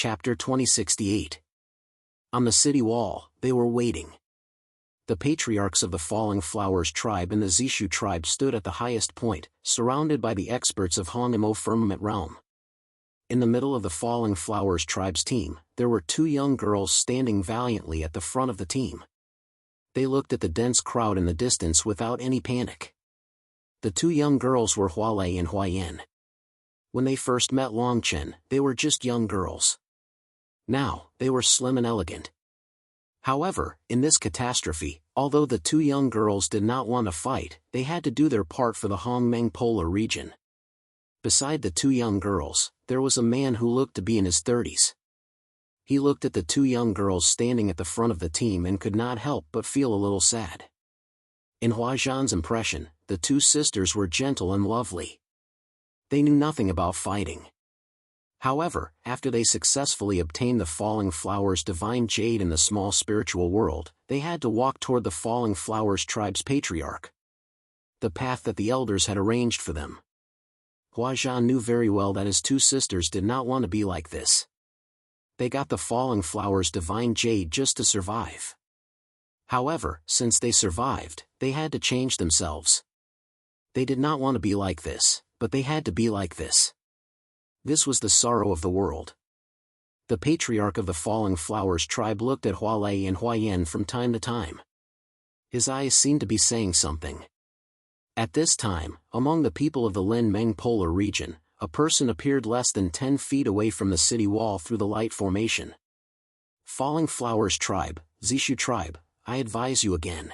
Chapter 2068. On the city wall, they were waiting. The patriarchs of the Falling Flowers tribe and the Zishu tribe stood at the highest point, surrounded by the experts of Hongamo Firmament Realm. In the middle of the Falling Flowers tribe's team, there were two young girls standing valiantly at the front of the team. They looked at the dense crowd in the distance without any panic. The two young girls were Hualei and Huayan. When they first met Longchen, they were just young girls. Now, they were slim and elegant. However, in this catastrophe, although the two young girls did not want to fight, they had to do their part for the Hongmeng Polar region. Beside the two young girls, there was a man who looked to be in his 30s. He looked at the two young girls standing at the front of the team and could not help but feel a little sad. In Huazhan's impression, the two sisters were gentle and lovely. They knew nothing about fighting. However, after they successfully obtained the Falling Flowers divine jade in the small spiritual world, they had to walk toward the Falling Flowers tribe's patriarch. The path that the elders had arranged for them. Huazhan knew very well that his two sisters did not want to be like this. They got the Falling Flowers divine jade just to survive. However, since they survived, they had to change themselves. They did not want to be like this, but they had to be like this. This was the sorrow of the world. The patriarch of the Falling Flowers tribe looked at Hualei and Huayan from time to time. His eyes seemed to be saying something. At this time, among the people of the Lin Meng Polar region, a person appeared less than 10 feet away from the city wall through the light formation. Falling Flowers tribe, Zishu tribe, I advise you again.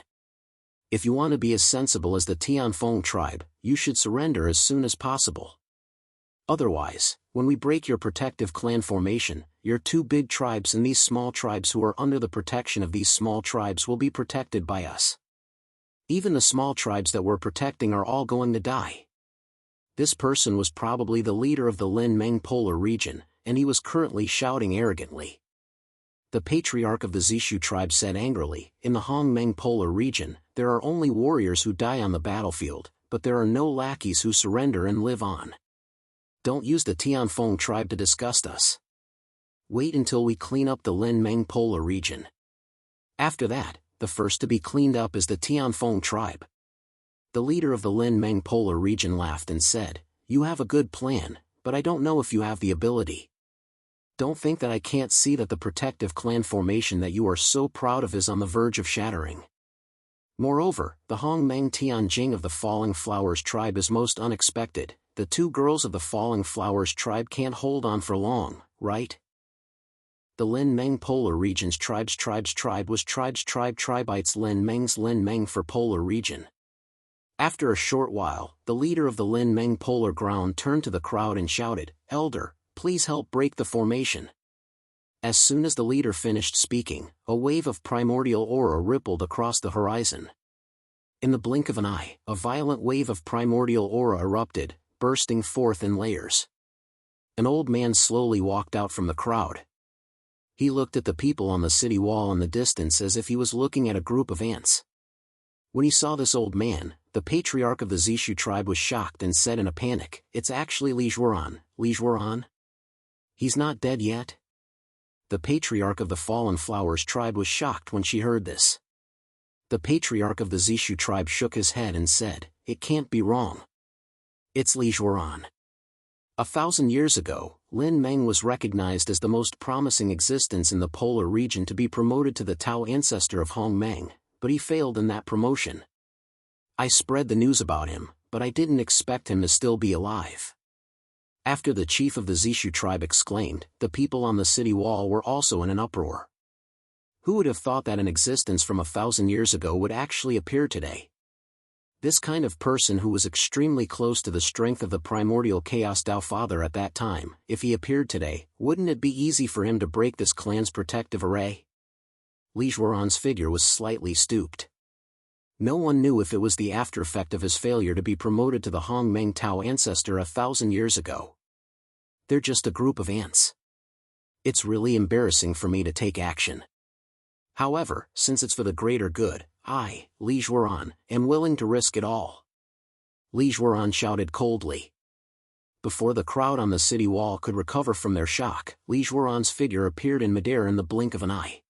If you want to be as sensible as the Tianfeng tribe, you should surrender as soon as possible. Otherwise, when we break your protective clan formation, your two big tribes and these small tribes who are under the protection of these small tribes will be protected by us. Even the small tribes that we're protecting are all going to die. This person was probably the leader of the Lin Meng Polar region, and he was currently shouting arrogantly. The patriarch of the Zishu tribe said angrily, in the Hongmeng Polar region, there are only warriors who die on the battlefield, but there are no lackeys who surrender and live on. Don't use the Tianfeng tribe to disgust us. Wait until we clean up the Lin Meng Polar region. After that, the first to be cleaned up is the Tianfeng tribe. The leader of the Lin Meng Polar region laughed and said, "You have a good plan, but I don't know if you have the ability. Don't think that I can't see that the protective clan formation that you are so proud of is on the verge of shattering. Moreover, the Hongmeng Tianjing of the Falling Flowers tribe is most unexpected. The two girls of the Falling Flowers tribe can't hold on for long, right?" The Lin Meng Polar region's tribe was tribites Lin Meng for Polar region. After a short while, the leader of the Lin Meng Polar ground turned to the crowd and shouted, "Elder, please help break the formation." As soon as the leader finished speaking, a wave of primordial aura rippled across the horizon. In the blink of an eye, a violent wave of primordial aura erupted, bursting forth in layers. An old man slowly walked out from the crowd. He looked at the people on the city wall in the distance as if he was looking at a group of ants. When he saw this old man, the patriarch of the Zishu tribe was shocked and said in a panic, "It's actually Li Zhuoran. Li Zhuoran? He's not dead yet?" The patriarch of the Fallen Flowers tribe was shocked when she heard this. The patriarch of the Zishu tribe shook his head and said, "It can't be wrong. It's Li Zhuoran." 1,000 years ago, Lin Meng was recognized as the most promising existence in the polar region to be promoted to the Tao ancestor of Hongmeng, but he failed in that promotion. I spread the news about him, but I didn't expect him to still be alive. After the chief of the Zishu tribe exclaimed, the people on the city wall were also in an uproar. Who would have thought that an existence from 1,000 years ago would actually appear today? This kind of person who was extremely close to the strength of the primordial Chaos Tao Father at that time, if he appeared today, wouldn't it be easy for him to break this clan's protective array? Li Zhuoran's figure was slightly stooped. No one knew if it was the after effect of his failure to be promoted to the Hongmeng Tao ancestor 1,000 years ago. They're just a group of ants. It's really embarrassing for me to take action. However, since it's for the greater good, I, Li Zhuoran, am willing to risk it all. Li Zhuoran shouted coldly. Before the crowd on the city wall could recover from their shock, Li Zhuoran's figure appeared in midair in the blink of an eye.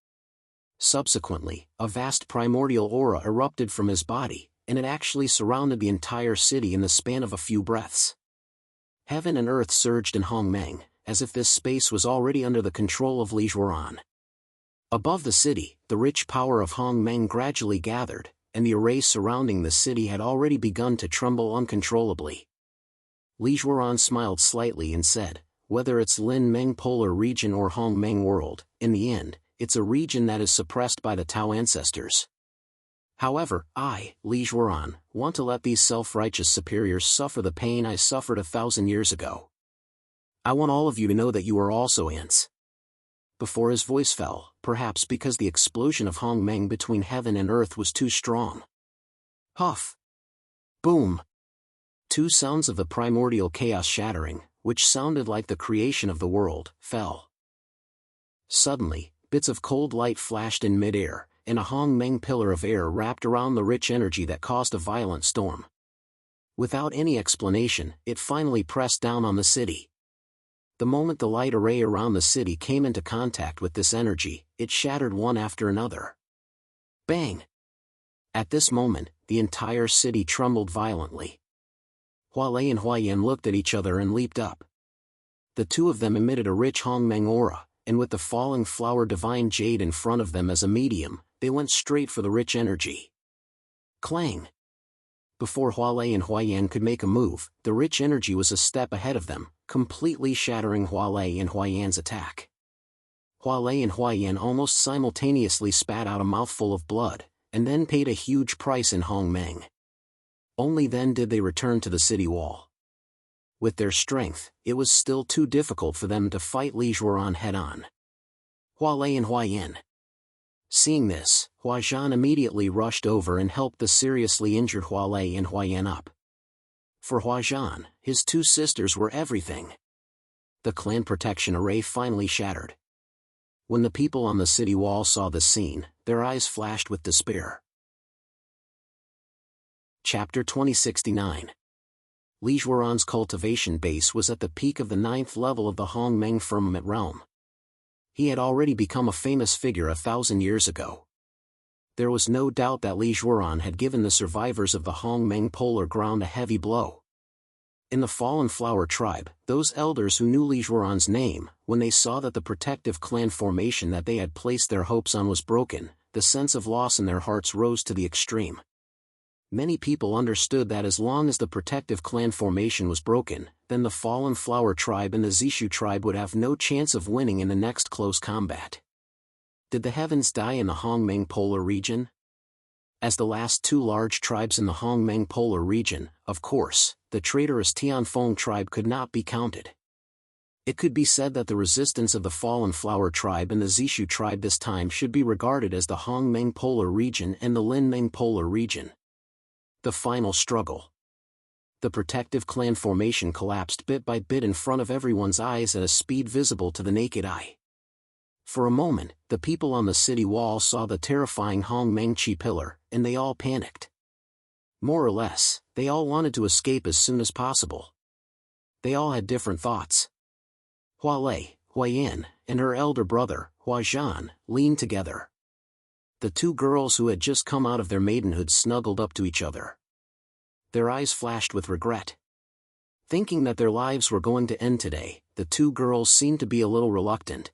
Subsequently, a vast primordial aura erupted from his body, and it actually surrounded the entire city in the span of a few breaths. Heaven and earth surged in Hongmeng, as if this space was already under the control of Li Zhuoran. Above the city, the rich power of Hongmeng gradually gathered, and the array surrounding the city had already begun to tremble uncontrollably. Li Zhuoran smiled slightly and said, "Whether it's Lin Meng Polar region or Hongmeng world, in the end, it's a region that is suppressed by the Tao ancestors. However, I, Li Zhuoran, want to let these self-righteous superiors suffer the pain I suffered 1,000 years ago. I want all of you to know that you are also ants." Before his voice fell, perhaps because the explosion of Hongmeng between heaven and earth was too strong. Huff! Boom! Two sounds of the primordial chaos shattering, which sounded like the creation of the world, fell. Suddenly, bits of cold light flashed in mid-air, and a Hongmeng pillar of air wrapped around the rich energy that caused a violent storm. Without any explanation, it finally pressed down on the city. The moment the light array around the city came into contact with this energy, it shattered one after another. Bang! At this moment, the entire city trembled violently. Hualei and Huayan looked at each other and leaped up. The two of them emitted a rich Hongmeng aura, and with the falling flower divine jade in front of them as a medium, they went straight for the rich energy. Clang! Before Hualei and Huayan could make a move, the rich energy was a step ahead of them, completely shattering Hualei and Huayan's attack. Hualei and Huayan almost simultaneously spat out a mouthful of blood, and then paid a huge price in Hongmeng. Only then did they return to the city wall. With their strength, it was still too difficult for them to fight Li Zhuoran head-on. Hualei and Huayan. Seeing this, Huazhan immediately rushed over and helped the seriously injured Hualei and Huayan up. For Huazhan, his two sisters were everything. The clan protection array finally shattered. When the people on the city wall saw this scene, their eyes flashed with despair. Chapter 2069. Li Zhuoran's cultivation base was at the peak of the 9th level of the Hongmeng firmament realm. He had already become a famous figure 1,000 years ago. There was no doubt that Li Zhuoran had given the survivors of the Hongmeng polar ground a heavy blow. In the Fallen Flower tribe, those elders who knew Li Zhuoran's name, when they saw that the protective clan formation that they had placed their hopes on was broken, the sense of loss in their hearts rose to the extreme. Many people understood that as long as the protective clan formation was broken, then the Fallen Flower tribe and the Zishu tribe would have no chance of winning in the next close combat. Did the heavens die in the Hongmeng polar region? As the last two large tribes in the Hongmeng polar region, of course, the traitorous Tianfeng tribe could not be counted. It could be said that the resistance of the Fallen Flower tribe and the Zishu tribe this time should be regarded as the Hongmeng polar region and the Linmeng polar region. The final struggle. The protective clan formation collapsed bit by bit in front of everyone's eyes at a speed visible to the naked eye. For a moment, the people on the city wall saw the terrifying Hongmeng Chi pillar, and they all panicked. More or less, they all wanted to escape as soon as possible. They all had different thoughts. Hualei, Huayan, and her elder brother, Huazhan, leaned together. The two girls who had just come out of their maidenhood snuggled up to each other. Their eyes flashed with regret. Thinking that their lives were going to end today, the two girls seemed to be a little reluctant.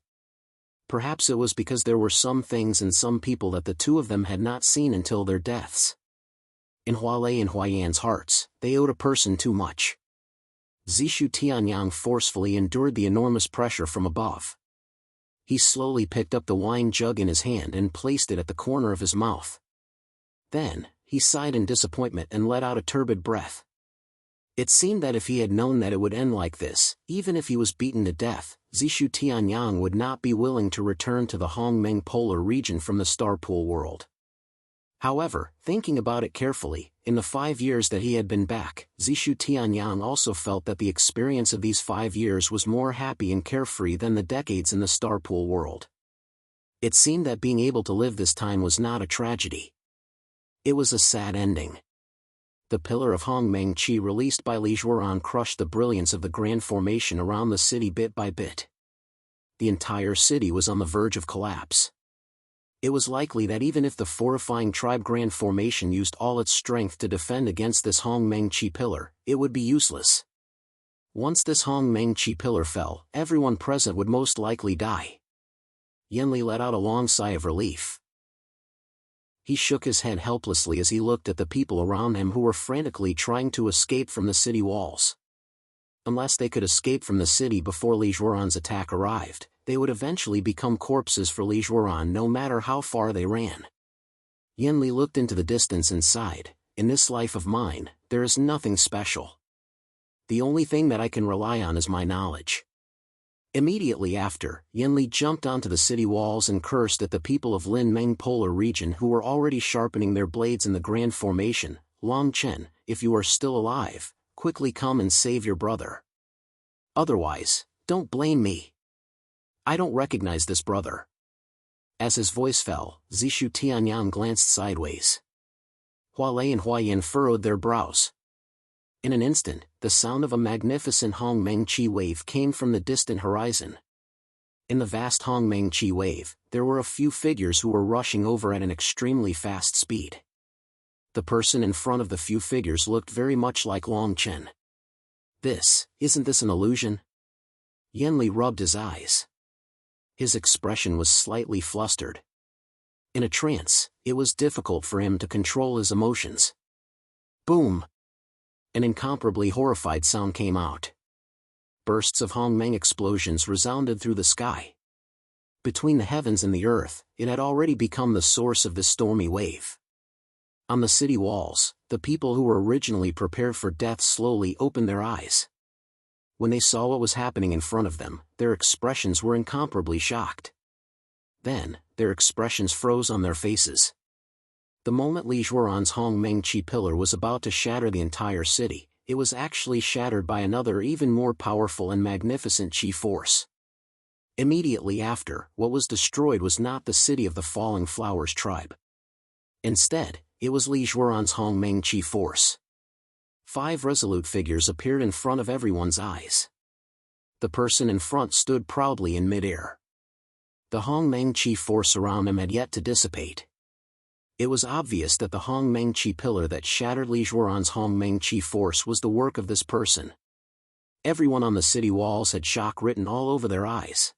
Perhaps it was because there were some things and some people that the two of them had not seen until their deaths. In Hualei and Huayan's hearts, they owed a person too much. Zishu Tianyang forcefully endured the enormous pressure from above. He slowly picked up the wine jug in his hand and placed it at the corner of his mouth. Then, he sighed in disappointment and let out a turbid breath. It seemed that if he had known that it would end like this, even if he was beaten to death, Zishu Tianyang would not be willing to return to the Hongmeng polar region from the Star Pool world. However, thinking about it carefully, in the 5 years that he had been back, Zishu Tianyang also felt that the experience of these 5 years was more happy and carefree than the decades in the Star Pool world. It seemed that being able to live this time was not a tragedy. It was a sad ending. the pillar of Hongmeng Qi released by Li Zhuoran crushed the brilliance of the grand formation around the city bit by bit. The entire city was on the verge of collapse. It was likely that even if the fortifying tribe grand formation used all its strength to defend against this Hongmeng Qi pillar, it would be useless. Once this Hongmeng Qi pillar fell, everyone present would most likely die. Yanli let out a long sigh of relief. He shook his head helplessly as he looked at the people around him who were frantically trying to escape from the city walls. Unless they could escape from the city before Li Zhuoran's attack arrived, they would eventually become corpses for Li Zhuoran no matter how far they ran. Yanli looked into the distance and sighed, "In this life of mine, there is nothing special. The only thing that I can rely on is my knowledge." Immediately after, Yanli jumped onto the city walls and cursed at the people of Lin Meng Polar region who were already sharpening their blades in the grand formation. "Long Chen, if you are still alive, quickly come and save your brother. Otherwise, don't blame me. I don't recognize this brother." As his voice fell, Zishu Tianyang glanced sideways. Hua Lei and Hua Yin furrowed their brows. In an instant, the sound of a magnificent Hongmeng Qi wave came from the distant horizon. In the vast Hongmeng Qi wave, there were a few figures who were rushing over at an extremely fast speed. The person in front of the few figures looked very much like Long Chen. Isn't this an illusion?" Yanli rubbed his eyes. His expression was slightly flustered. In a trance, it was difficult for him to control his emotions. Boom! An incomparably horrified sound came out. Bursts of Hongmeng explosions resounded through the sky. Between the heavens and the earth, it had already become the source of this stormy wave. On the city walls, the people who were originally prepared for death slowly opened their eyes. When they saw what was happening in front of them, their expressions were incomparably shocked. Then, their expressions froze on their faces. The moment Li Zhuoran's Hongmeng Qi pillar was about to shatter the entire city, it was actually shattered by another even more powerful and magnificent Qi force. Immediately after, what was destroyed was not the city of the Falling Flowers tribe. Instead, it was Li Zhuoran's Hongmeng Qi force. 5 resolute figures appeared in front of everyone's eyes. The person in front stood proudly in midair. The Hongmeng Qi force around him had yet to dissipate. It was obvious that the Hongmeng Qi pillar that shattered Li Zhuoran's Hongmeng Qi force was the work of this person. Everyone on the city walls had shock written all over their eyes.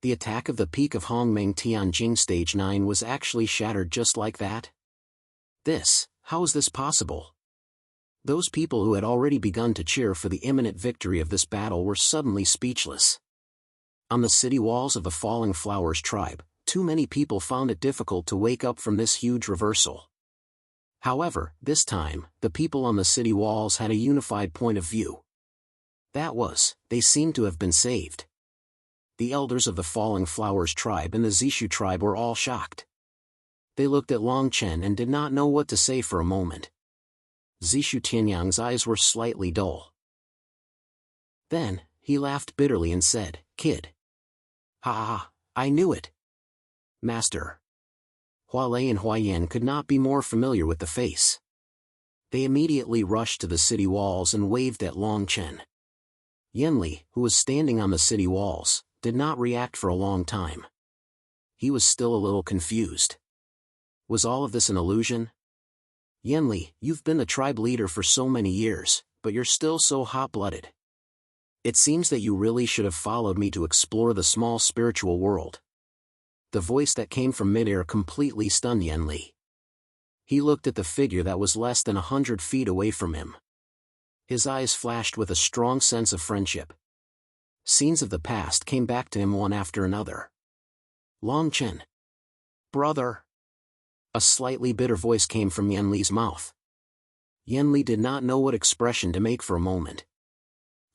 The attack of the peak of Hongmeng Tianjing Stage 9 was actually shattered just like that? How is this possible? Those people who had already begun to cheer for the imminent victory of this battle were suddenly speechless. On the city walls of the Falling Flowers tribe, too many people found it difficult to wake up from this huge reversal. However, this time, the people on the city walls had a unified point of view. They seemed to have been saved. The elders of the Falling Flowers tribe and the Zishu tribe were all shocked. They looked at Long Chen and did not know what to say for a moment. Zishu Tianyang's eyes were slightly dull. Then, he laughed bitterly and said, "Kid. Ha! I knew it. Master." Hua Lei and Hua Yin could not be more familiar with the face. They immediately rushed to the city walls and waved at Long Chen. Yanli, who was standing on the city walls, did not react for a long time. He was still a little confused. Was all of this an illusion? "Yanli, you've been the tribe leader for so many years, but you're still so hot-blooded. It seems that you really should have followed me to explore the small spiritual world." The voice that came from midair completely stunned Yanli. He looked at the figure that was less than 100 feet away from him. His eyes flashed with a strong sense of friendship. Scenes of the past came back to him one after another. "Long Chen. Brother." A slightly bitter voice came from Yanli's mouth. Yanli did not know what expression to make for a moment.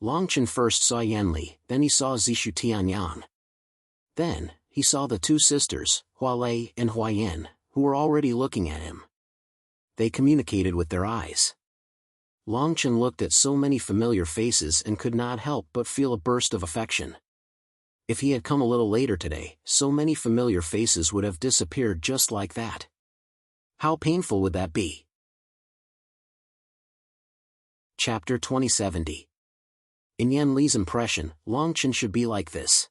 Long Chen first saw Yanli, then he saw Zishu Tianyang. Then, he saw the 2 sisters, Hua Lei and Hua Yin, who were already looking at him. They communicated with their eyes. Long Chen looked at so many familiar faces and could not help but feel a burst of affection. If he had come a little later today, so many familiar faces would have disappeared just like that. How painful would that be? Chapter 2070. In Yan Li's impression, Longchen should be like this.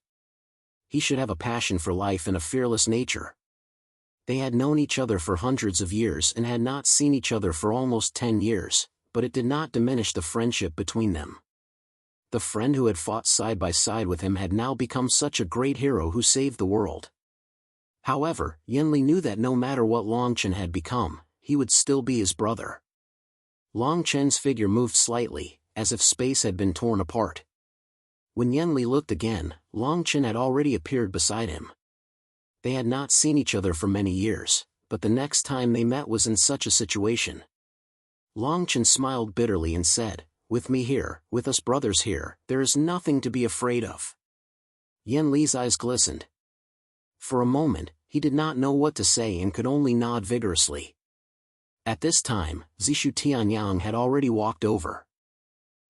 He should have a passion for life and a fearless nature. They had known each other for hundreds of years and had not seen each other for almost 10 years, but it did not diminish the friendship between them. The friend who had fought side by side with him had now become such a great hero who saved the world. However, Yan Li knew that no matter what Longchen had become, he would still be his brother. Longchen's figure moved slightly, as if space had been torn apart. When Yan Li looked again, Longchen had already appeared beside him. They had not seen each other for many years, but the next time they met was in such a situation. Longchen smiled bitterly and said, "With me here, with us brothers here, there is nothing to be afraid of." Yan Li's eyes glistened. For a moment, he did not know what to say and could only nod vigorously. At this time, Zishu Tianyang had already walked over.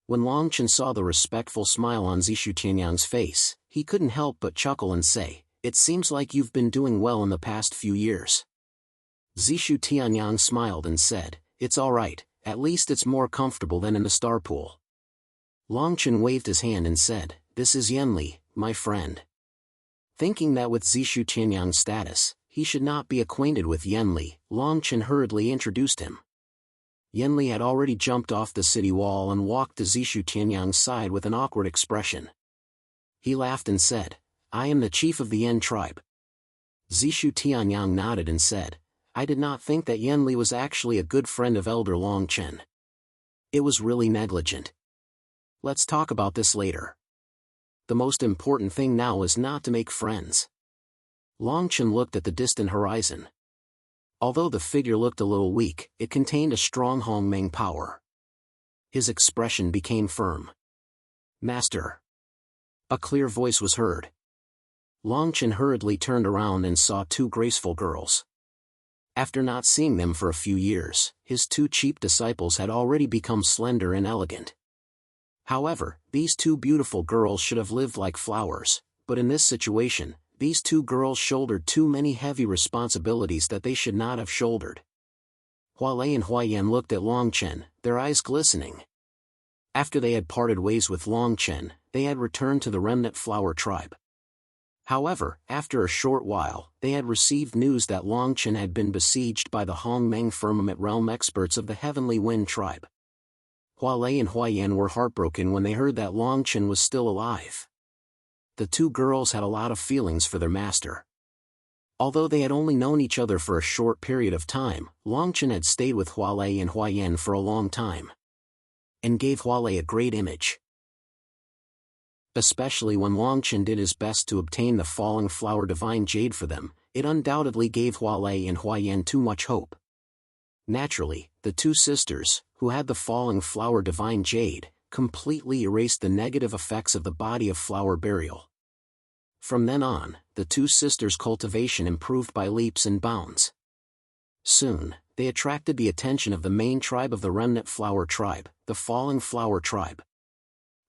When Longchen saw the respectful smile on Zishu Tianyang's face, he couldn't help but chuckle and say, "It seems like you've been doing well in the past few years." Zishu Tianyang smiled and said, "It's all right, at least it's more comfortable than in the star pool." Longchen waved his hand and said, "This is Yan Li, my friend." Thinking that with Zishu Tianyang's status, he should not be acquainted with Yan Li, Longchen hurriedly introduced him. Yan Li had already jumped off the city wall and walked to Zishu Tianyang's side with an awkward expression. He laughed and said, "I am the chief of the Yan tribe." Zishu Tianyang nodded and said, "I did not think that Yan Li was actually a good friend of Elder Longchen. It was really negligent. Let's talk about this later. The most important thing now is not to make friends." Longchen looked at the distant horizon. Although the figure looked a little weak, it contained a strong Hongmeng power. His expression became firm. "Master." A clear voice was heard. Longchen hurriedly turned around and saw two graceful girls. After not seeing them for a few years, his two cheap disciples had already become slender and elegant. However, these two beautiful girls should have lived like flowers, but in this situation, these two girls shouldered too many heavy responsibilities that they should not have shouldered. Hualei and Huaiyan looked at Longchen, their eyes glistening. After they had parted ways with Longchen, they had returned to the remnant flower tribe. However, after a short while, they had received news that Longchen had been besieged by the Hongmeng firmament realm experts of the Heavenly Wind tribe. Hualei and Huaiyan were heartbroken when they heard that Longchen was still alive. The two girls had a lot of feelings for their master. Although they had only known each other for a short period of time, Longchen had stayed with Hualei and Huaiyan for a long time, and gave Hualei a great image. Especially when Longchen did his best to obtain the falling flower divine jade for them, it undoubtedly gave Hualei and Huaiyan too much hope. Naturally, the two sisters, who had the falling flower divine jade, completely erased the negative effects of the body of flower burial. From then on, the two sisters' cultivation improved by leaps and bounds. Soon, they attracted the attention of the main tribe of the remnant flower tribe, the falling flower tribe.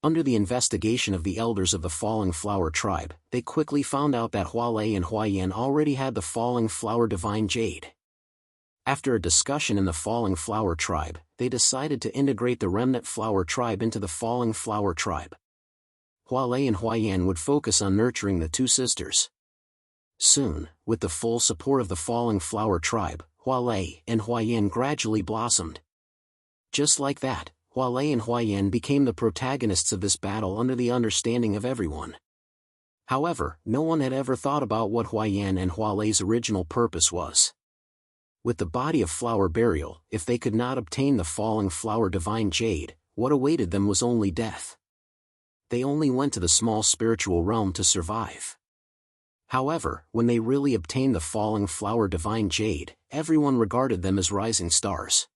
Under the investigation of the elders of the falling flower tribe, they quickly found out that Hualei and Huaiyan already had the falling flower divine jade. After a discussion in the falling flower tribe, they decided to integrate the remnant flower tribe into the falling flower tribe. Hualei and Huaiyan would focus on nurturing the two sisters. Soon, with the full support of the falling flower tribe, Hualei and Huaiyan gradually blossomed. Just like that, Hualei and Huaiyan became the protagonists of this battle under the understanding of everyone. However, no one had ever thought about what Huaiyan and Hualei's original purpose was. With the body of flower burial, if they could not obtain the falling flower divine jade, what awaited them was only death. They only went to the small spiritual realm to survive. However, when they really obtained the falling flower divine jade, everyone regarded them as rising stars.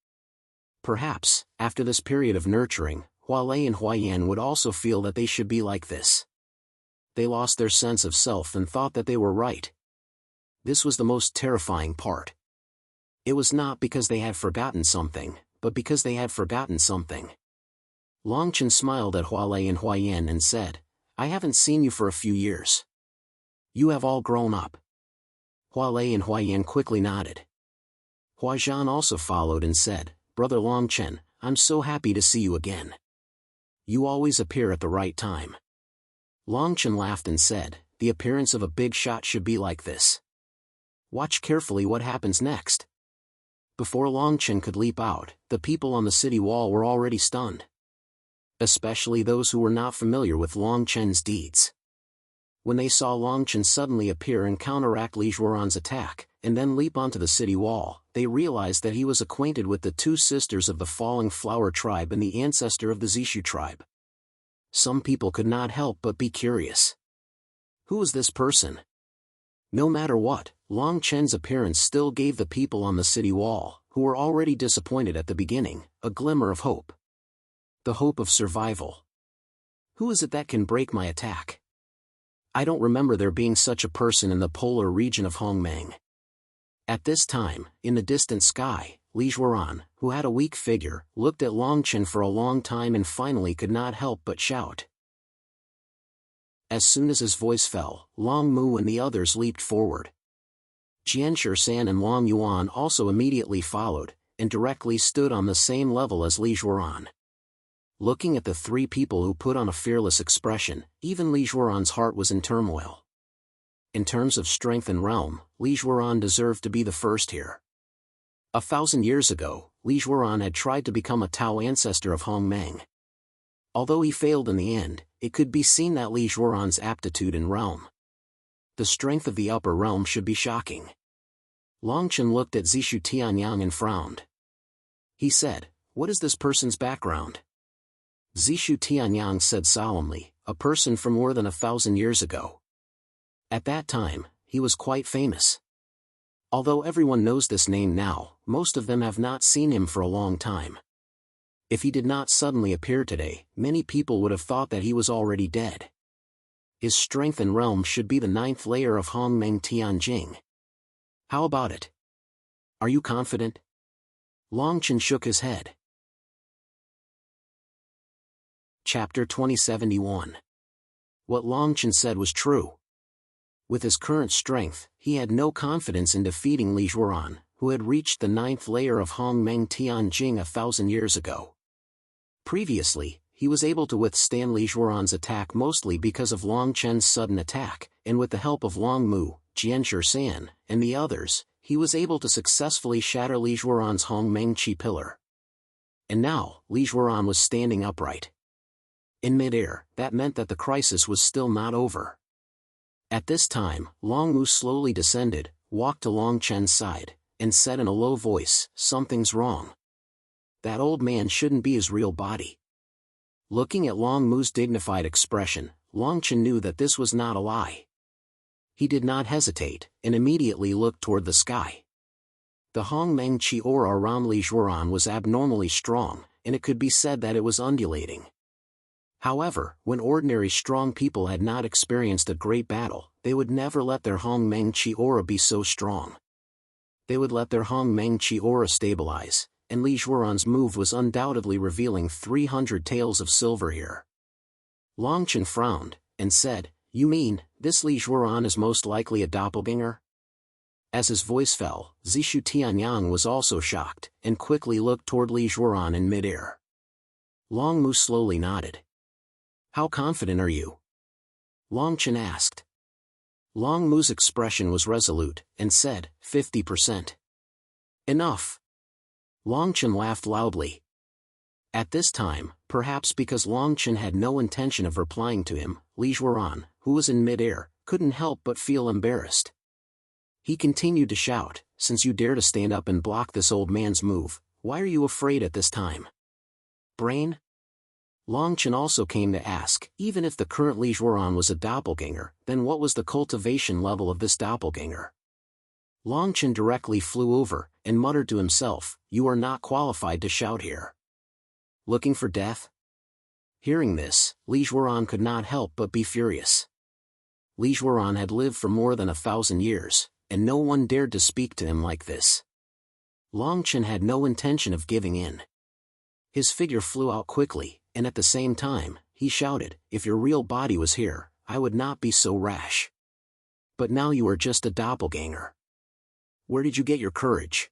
Perhaps, after this period of nurturing, Hualei and Huaiyan would also feel that they should be like this. They lost their sense of self and thought that they were right. This was the most terrifying part. It was not because they had forgotten something, but because they had forgotten something. Longchen smiled at Hualei and Huaiyan and said, "I haven't seen you for a few years. You have all grown up." Hualei and Huaiyan quickly nodded. Huaizhan also followed and said, "Brother Longchen, I'm so happy to see you again. You always appear at the right time. Longchen laughed and said, the appearance of a big shot should be like this. Watch carefully what happens next. Before Longchen could leap out, the people on the city wall were already stunned. Especially those who were not familiar with Longchen's deeds. When they saw Longchen suddenly appear and counteract Li Zhuoran's attack, and then leap onto the city wall, they realized that he was acquainted with the two sisters of the Falling Flower tribe and the ancestor of the Zishu tribe. Some people could not help but be curious. Who was this person? No matter what, Longchen's appearance still gave the people on the city wall, who were already disappointed at the beginning, a glimmer of hope. The hope of survival. Who is it that can break my attack? I don't remember there being such a person in the polar region of Hongmeng. At this time, in the distant sky, Li Zhuoran, who had a weak figure, looked at Longchen for a long time and finally could not help but shout. As soon as his voice fell, Long Mu and the others leaped forward. Jianshi San and Long Yuan also immediately followed, and directly stood on the same level as Li Zhuoran. Looking at the three people who put on a fearless expression, even Li Zhuoran's heart was in turmoil. In terms of strength and realm, Li Zhuoran deserved to be the first here. 1,000 years ago, Li Zhuoran had tried to become a Tao ancestor of Hongmeng. Although he failed in the end, it could be seen that Li Zhuoran's aptitude in realm. The strength of the upper realm should be shocking. Longchen looked at Zishu Tianyang and frowned. He said, what is this person's background? Zishu Tianyang said solemnly, a person from more than 1,000 years ago. At that time, he was quite famous. Although everyone knows this name now, most of them have not seen him for a long time. If he did not suddenly appear today, many people would have thought that he was already dead. His strength and realm should be the 9th layer of Hongmeng Tianjing. How about it? Are you confident? Longchen shook his head. Chapter 2071. What Longchen said was true. With his current strength, he had no confidence in defeating Li Zhuoran, who had reached the 9th layer of Hongmeng Tianjing 1,000 years ago. Previously, he was able to withstand Li Zhuoran's attack mostly because of Longchen's sudden attack, and with the help of Long Mu, Jianshi San, and the others, he was able to successfully shatter Li Zhuoran's Hongmeng Qi pillar. And now, Li Zhuoran was standing upright. In midair, that meant that the crisis was still not over. At this time, Long Mu slowly descended, walked to Longchen's side, and said in a low voice, something's wrong. That old man shouldn't be his real body. Looking at Long Mu's dignified expression, Longchen knew that this was not a lie. He did not hesitate, and immediately looked toward the sky. The Hongmeng Qi aura around Li Zhuoran was abnormally strong, and it could be said that it was undulating. However, when ordinary strong people had not experienced a great battle, they would never let their Hongmeng Qi aura be so strong. They would let their Hongmeng Qi aura stabilize, and Li Zhuoran's move was undoubtedly revealing 300 taels of silver here. Longchen frowned, and said, you mean, this Li Zhuoran is most likely a doppelganger? As his voice fell, Zishu Tianyang was also shocked, and quickly looked toward Li Zhuoran in midair. Long Mu slowly nodded. How confident are you? Longchen asked. Long Mu's expression was resolute, and said, 50%. Enough. Longchen laughed loudly. At this time, perhaps because Longchen had no intention of replying to him, Li Zhuoran, who was in midair, couldn't help but feel embarrassed. He continued to shout, since you dare to stand up and block this old man's move, why are you afraid at this time? Brain? Longchen also came to ask, even if the current Li Zhuoran was a doppelganger, then what was the cultivation level of this doppelganger? Longchen directly flew over, and muttered to himself, you are not qualified to shout here. Looking for death? Hearing this, Li Zhuoran could not help but be furious. Li Zhuoran had lived for more than 1,000 years, and no one dared to speak to him like this. Longchen had no intention of giving in. His figure flew out quickly, and at the same time, he shouted, if your real body was here, I would not be so rash. But now you are just a doppelganger. Where did you get your courage?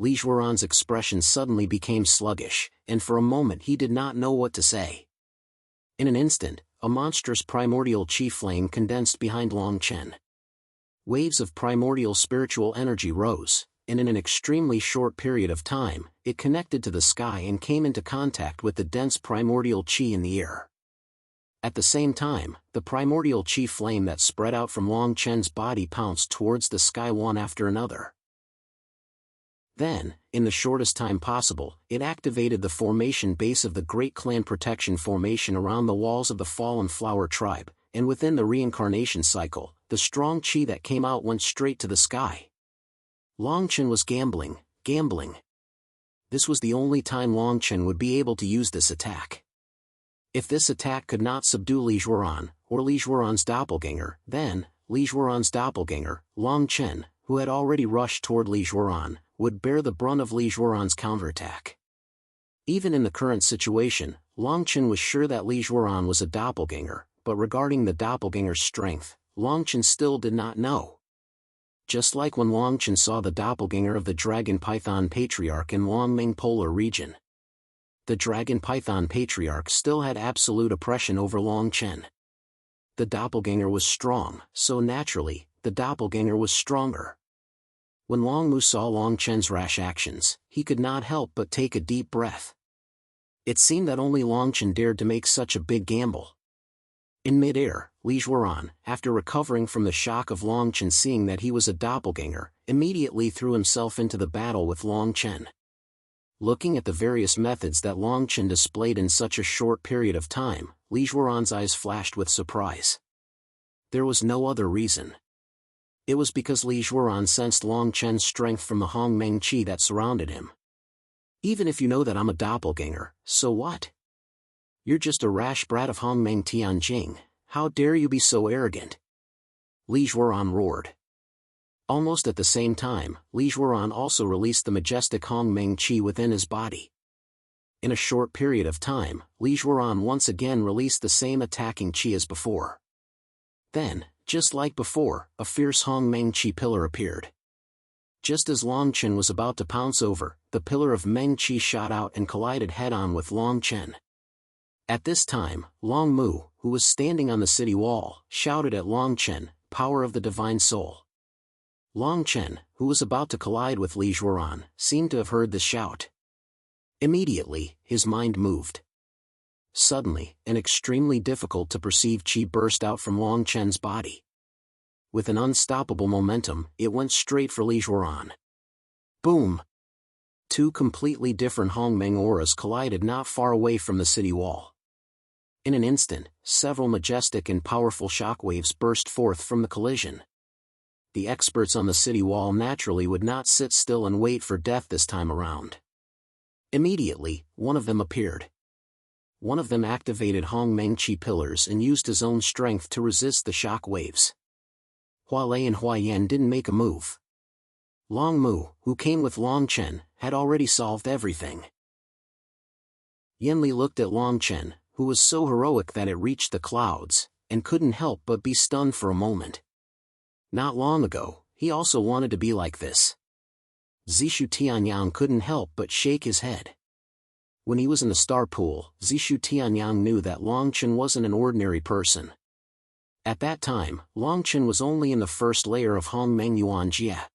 Li Zhuaran's expression suddenly became sluggish, and for a moment he did not know what to say. In an instant, a monstrous primordial chi flame condensed behind Long Chen. Waves of primordial spiritual energy rose, and in an extremely short period of time, it connected to the sky and came into contact with the dense primordial chi in the air. At the same time, the primordial chi flame that spread out from Long Chen's body pounced towards the sky one after another. Then, in the shortest time possible, it activated the formation base of the Great Clan Protection Formation around the walls of the Fallen Flower Tribe, and within the reincarnation cycle, the strong chi that came out went straight to the sky. Long Chen was gambling. This was the only time Long Chen would be able to use this attack. If this attack could not subdue Li Zhuaran, or Li Zhuaran's doppelganger, then, Li Zhuaran's doppelganger, Long Chen, who had already rushed toward Li Zhuaran, would bear the brunt of Li Zhuaran's counterattack. Even in the current situation, Long Chen was sure that Li Zhuaran was a doppelganger, but regarding the doppelganger's strength, Long Chen still did not know. Just like when Long Chen saw the doppelganger of the Dragon Python Patriarch in Longming Polar region. The Dragon Python Patriarch still had absolute oppression over Long Chen. The doppelganger was strong, so naturally, the doppelganger was stronger. When Long Mu saw Long Chen's rash actions, he could not help but take a deep breath. It seemed that only Long Chen dared to make such a big gamble. In mid-air, Li Zhuaran, after recovering from the shock of Long Chen seeing that he was a doppelganger, immediately threw himself into the battle with Long Chen. Looking at the various methods that Long Chen displayed in such a short period of time, Li Zhuaran's eyes flashed with surprise. There was no other reason. It was because Li Zhuaran sensed Long Chen's strength from the Hongmeng Qi that surrounded him. Even if you know that I'm a doppelganger, so what? You're just a rash brat of Hongmeng Tianjing, how dare you be so arrogant? Li Zhuaran roared. Almost at the same time, Li Zhuaran also released the majestic Hongmeng Qi within his body. In a short period of time, Li Zhuaran once again released the same attacking Qi as before. Then, just like before, a fierce Hongmeng Qi pillar appeared. Just as Long Chen was about to pounce over, the pillar of Meng Qi shot out and collided head-on with Long Chen. At this time, Long Mu, who was standing on the city wall, shouted at Long Chen, "Power of the Divine Soul." Long Chen, who was about to collide with Li Zhuaran, seemed to have heard the shout. Immediately, his mind moved. Suddenly, an extremely difficult-to-perceive qi burst out from Long Chen's body. With an unstoppable momentum, it went straight for Li Zhuaran. Boom! Two completely different Hongmeng auras collided not far away from the city wall. In an instant, several majestic and powerful shockwaves burst forth from the collision. The experts on the city wall naturally would not sit still and wait for death this time around. Immediately, one of them appeared. One of them activated Hongmeng Qi pillars and used his own strength to resist the shock waves. Hua Lei and Hua Yan didn't make a move. Long Mu, who came with Long Chen, had already solved everything. Yanli looked at Long Chen, who was so heroic that it reached the clouds, and couldn't help but be stunned for a moment. Not long ago, he also wanted to be like this. Zishu Tianyang couldn't help but shake his head. When he was in the star pool, Zishu Tianyang knew that Long Chen wasn't an ordinary person. At that time, Long Chen was only in the first layer of Hongmeng Yuan Jia.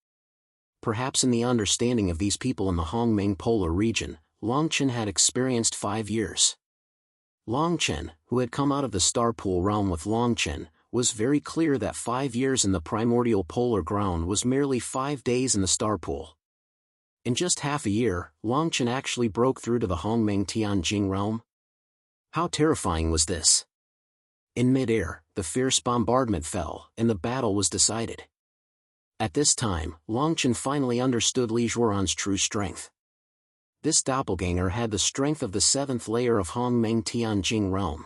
Perhaps in the understanding of these people in the Hongmeng Polar region, Long Chen had experienced 5 years. Long Chen, who had come out of the star pool realm with Long Chen, was very clear that 5 years in the primordial polar ground was merely 5 days in the star pool. In just half a year, Long Chen actually broke through to the Hongmeng Tianjing realm. How terrifying was this? In mid-air, the fierce bombardment fell, and the battle was decided. At this time, Long Chen finally understood Li Zhuaran's true strength. This doppelganger had the strength of the 7th layer of Hongmeng Tianjing realm.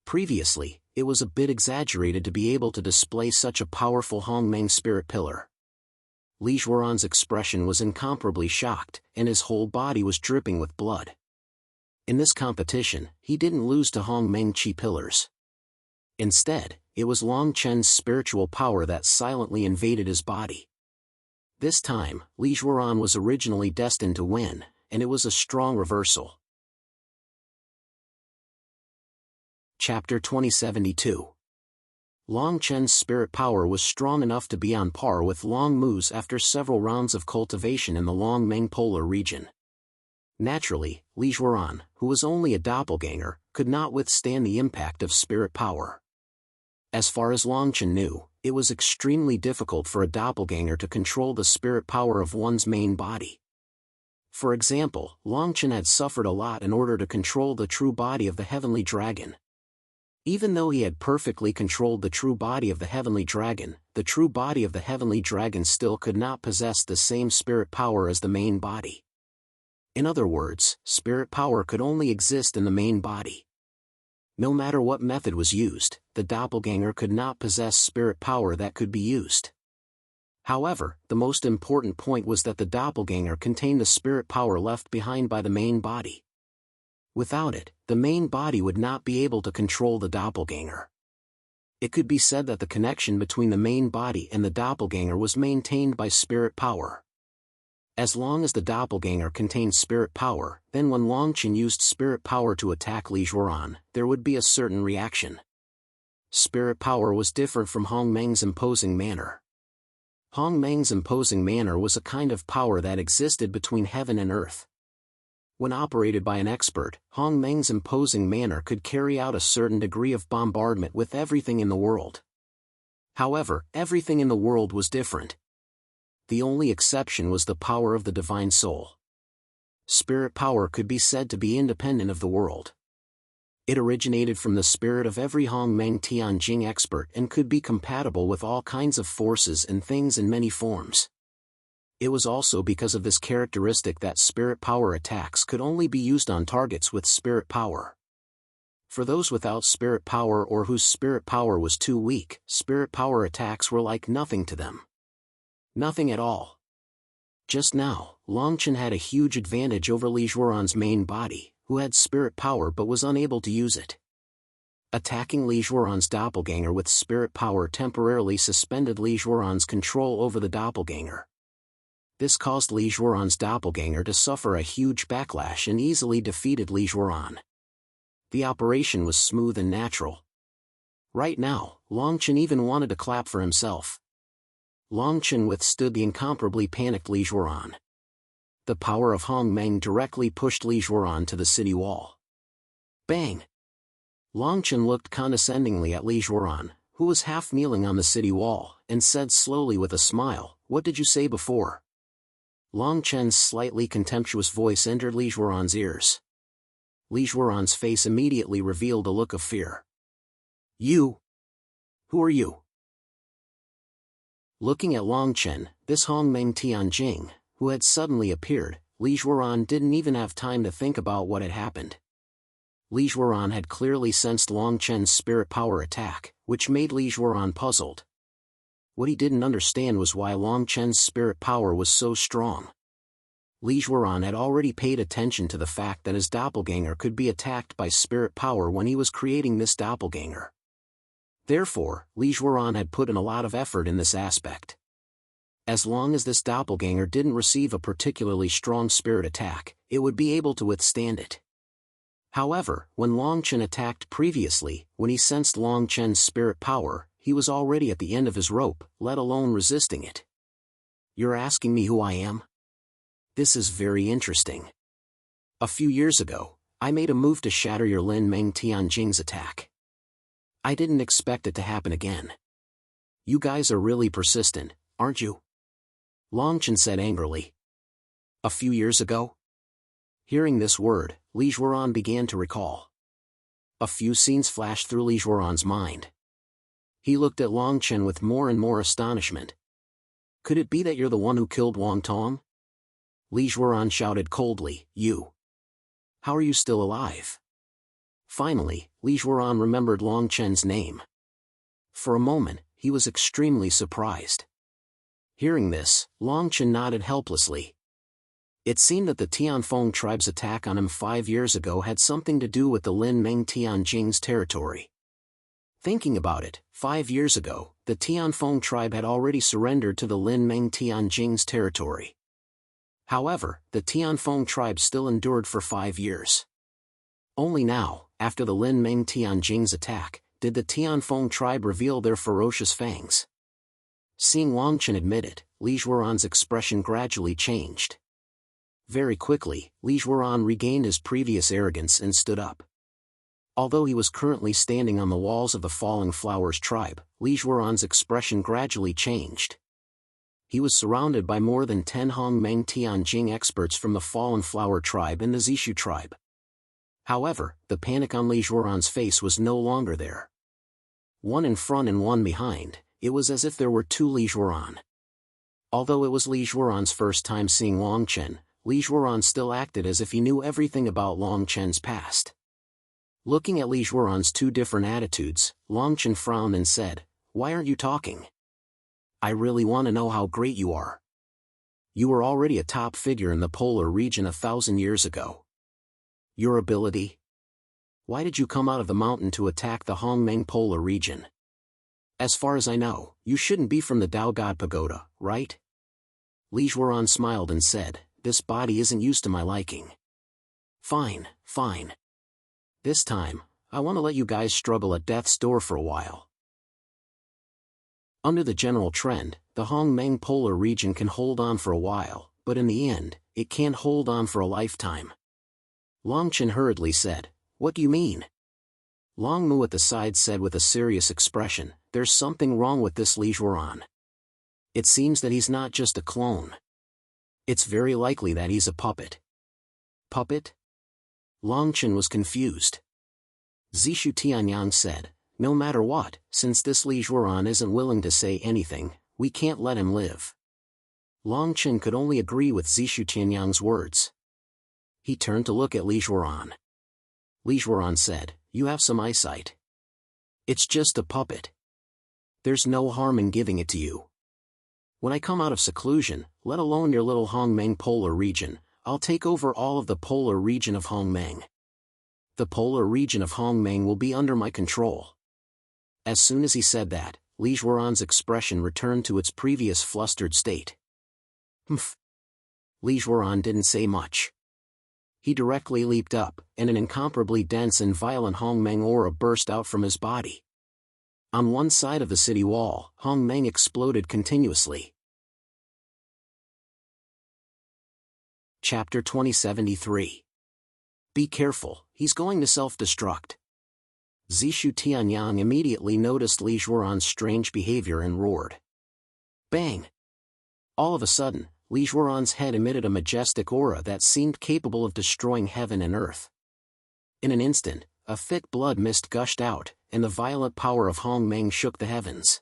Previously, it was a bit exaggerated to be able to display such a powerful Hongmeng spirit pillar. Li Zhuaran's expression was incomparably shocked, and his whole body was dripping with blood. In this competition, he didn't lose to Hongmeng Qi pillars. Instead, it was Long Chen's spiritual power that silently invaded his body. This time, Li Jueran was originally destined to win, and it was a strong reversal. Chapter 2072. Long Chen's spirit power was strong enough to be on par with Long Mu's after several rounds of cultivation in the Long Meng polar region. Naturally, Li Jueran, who was only a doppelganger, could not withstand the impact of spirit power. As far as Long Chen knew, it was extremely difficult for a doppelganger to control the spirit power of one's main body. For example, Long Chen had suffered a lot in order to control the true body of the heavenly dragon. Even though he had perfectly controlled the true body of the heavenly dragon, the true body of the heavenly dragon still could not possess the same spirit power as the main body. In other words, spirit power could only exist in the main body. No matter what method was used, the doppelganger could not possess spirit power that could be used. However, the most important point was that the doppelganger contained the spirit power left behind by the main body. Without it, the main body would not be able to control the doppelganger. It could be said that the connection between the main body and the doppelganger was maintained by spirit power. As long as the doppelganger contained spirit power, then when Long Chen used spirit power to attack Li Jueran, there would be a certain reaction. Spirit power was different from Hong Meng's imposing manner. Hong Meng's imposing manner was a kind of power that existed between heaven and earth. When operated by an expert, Hong Meng's imposing manner could carry out a certain degree of bombardment with everything in the world. However, everything in the world was different. The only exception was the power of the divine soul. Spirit power could be said to be independent of the world. It originated from the spirit of every Hong Meng Tianjing expert and could be compatible with all kinds of forces and things in many forms. It was also because of this characteristic that spirit power attacks could only be used on targets with spirit power. For those without spirit power or whose spirit power was too weak, spirit power attacks were like nothing to them. Nothing at all. Just now, Long Chen had a huge advantage over Li Jueran's main body, who had spirit power but was unable to use it. Attacking Li Jueran's doppelganger with spirit power temporarily suspended Li Jueran's control over the doppelganger. This caused Li Jueran's doppelganger to suffer a huge backlash and easily defeated Li Jueran. The operation was smooth and natural. Right now, Long Chen even wanted to clap for himself. Long Chen withstood the incomparably panicked Li Jueran. The power of Hong Meng directly pushed Li Jueran to the city wall. Bang! Long Chen looked condescendingly at Li Jueran, who was half kneeling on the city wall, and said slowly with a smile, "What did you say before?" Long Chen's slightly contemptuous voice entered Li Jueran's ears. Li Jueran's face immediately revealed a look of fear. "You? Who are you?" Looking at Long Chen, this Hong Meng Tianjing, who had suddenly appeared, Li Jueran didn't even have time to think about what had happened. Li Jueran had clearly sensed Long Chen's spirit power attack, which made Li Jueran puzzled. What he didn't understand was why Long Chen's spirit power was so strong. Li Jueran had already paid attention to the fact that his doppelganger could be attacked by spirit power when he was creating this doppelganger. Therefore, Li Jueran had put in a lot of effort in this aspect. As long as this doppelganger didn't receive a particularly strong spirit attack, it would be able to withstand it. However, when Long Chen attacked previously, when he sensed Long Chen's spirit power, he was already at the end of his rope, let alone resisting it. "You're asking me who I am? This is very interesting. A few years ago, I made a move to shatter your Lin Meng Tianjing's attack. I didn't expect it to happen again. You guys are really persistent, aren't you?" Long Chen said angrily. "A few years ago?" Hearing this word, Li Jueran began to recall. A few scenes flashed through Li Jueran's mind. He looked at Long Chen with more and more astonishment. "Could it be that you're the one who killed Wang Tong?" Li Jueran shouted coldly, "You? How are you still alive?" Finally, Li Jueran remembered Long Chen's name. For a moment, he was extremely surprised. Hearing this, Long Chen nodded helplessly. It seemed that the Tianfeng tribe's attack on him 5 years ago had something to do with the Lin Meng Tianjing's territory. Thinking about it, 5 years ago, the Tianfeng tribe had already surrendered to the Lin Meng Tianjing's territory. However, the Tianfeng tribe still endured for 5 years. Only now, after the Lin Meng Tianjing's attack, did the Tianfeng tribe reveal their ferocious fangs. Seeing Longchen admit it, Li Zhuoran's expression gradually changed. Very quickly, Li Zhuoran regained his previous arrogance and stood up. Although he was currently standing on the walls of the Falling Flowers tribe, Li Zhuoran's expression gradually changed. He was surrounded by more than 10 Hongmeng Tianjing experts from the Fallen Flower tribe and the Zishu tribe. However, the panic on Li Zhuoran's face was no longer there. One in front and one behind, it was as if there were two Li Zhuoran. Although it was Li Zhuoran's first time seeing Longchen, Li Zhuoran still acted as if he knew everything about Longchen's past. Looking at Li Zhuoran's two different attitudes, Longchen frowned and said, "Why aren't you talking? I really want to know how great you are. You were already a top figure in the polar region 1,000 years ago. Your ability? Why did you come out of the mountain to attack the Hongmeng polar region? As far as I know, you shouldn't be from the Dao God Pagoda, right?" Li Zhuoran smiled and said, "This body isn't used to my liking. Fine, fine. This time, I want to let you guys struggle at death's door for a while." Under the general trend, the Hongmeng polar region can hold on for a while, but in the end, it can't hold on for a lifetime. Longchen hurriedly said, "What do you mean?" Long Mu at the side said with a serious expression, "There's something wrong with this Li Zhuoran. It seems that he's not just a clone. It's very likely that he's a puppet." Puppet? Longchen was confused. Zishu Tianyang said, "No matter what, since this Li Zhuoran isn't willing to say anything, we can't let him live." Longchen could only agree with Zishu Tianyang's words. He turned to look at Li Zhuoran. Li Zhuoran said, "You have some eyesight. It's just a puppet. There's no harm in giving it to you. When I come out of seclusion, let alone your little Hongmeng polar region, I'll take over all of the polar region of Hongmeng. The polar region of Hongmeng will be under my control." As soon as he said that, Li Zhuoran's expression returned to its previous flustered state. "Humph." Li Zhuoran didn't say much. He directly leaped up, and an incomparably dense and violent Hongmeng aura burst out from his body. On one side of the city wall, Hongmeng exploded continuously. Chapter 2073. Be careful, he's going to self-destruct. Zishu Tianyang immediately noticed Li Zhuoran's strange behavior and roared. Bang! All of a sudden, Li Zhuoran's head emitted a majestic aura that seemed capable of destroying heaven and earth. In an instant, a thick blood mist gushed out, and the violent power of Hongmeng shook the heavens.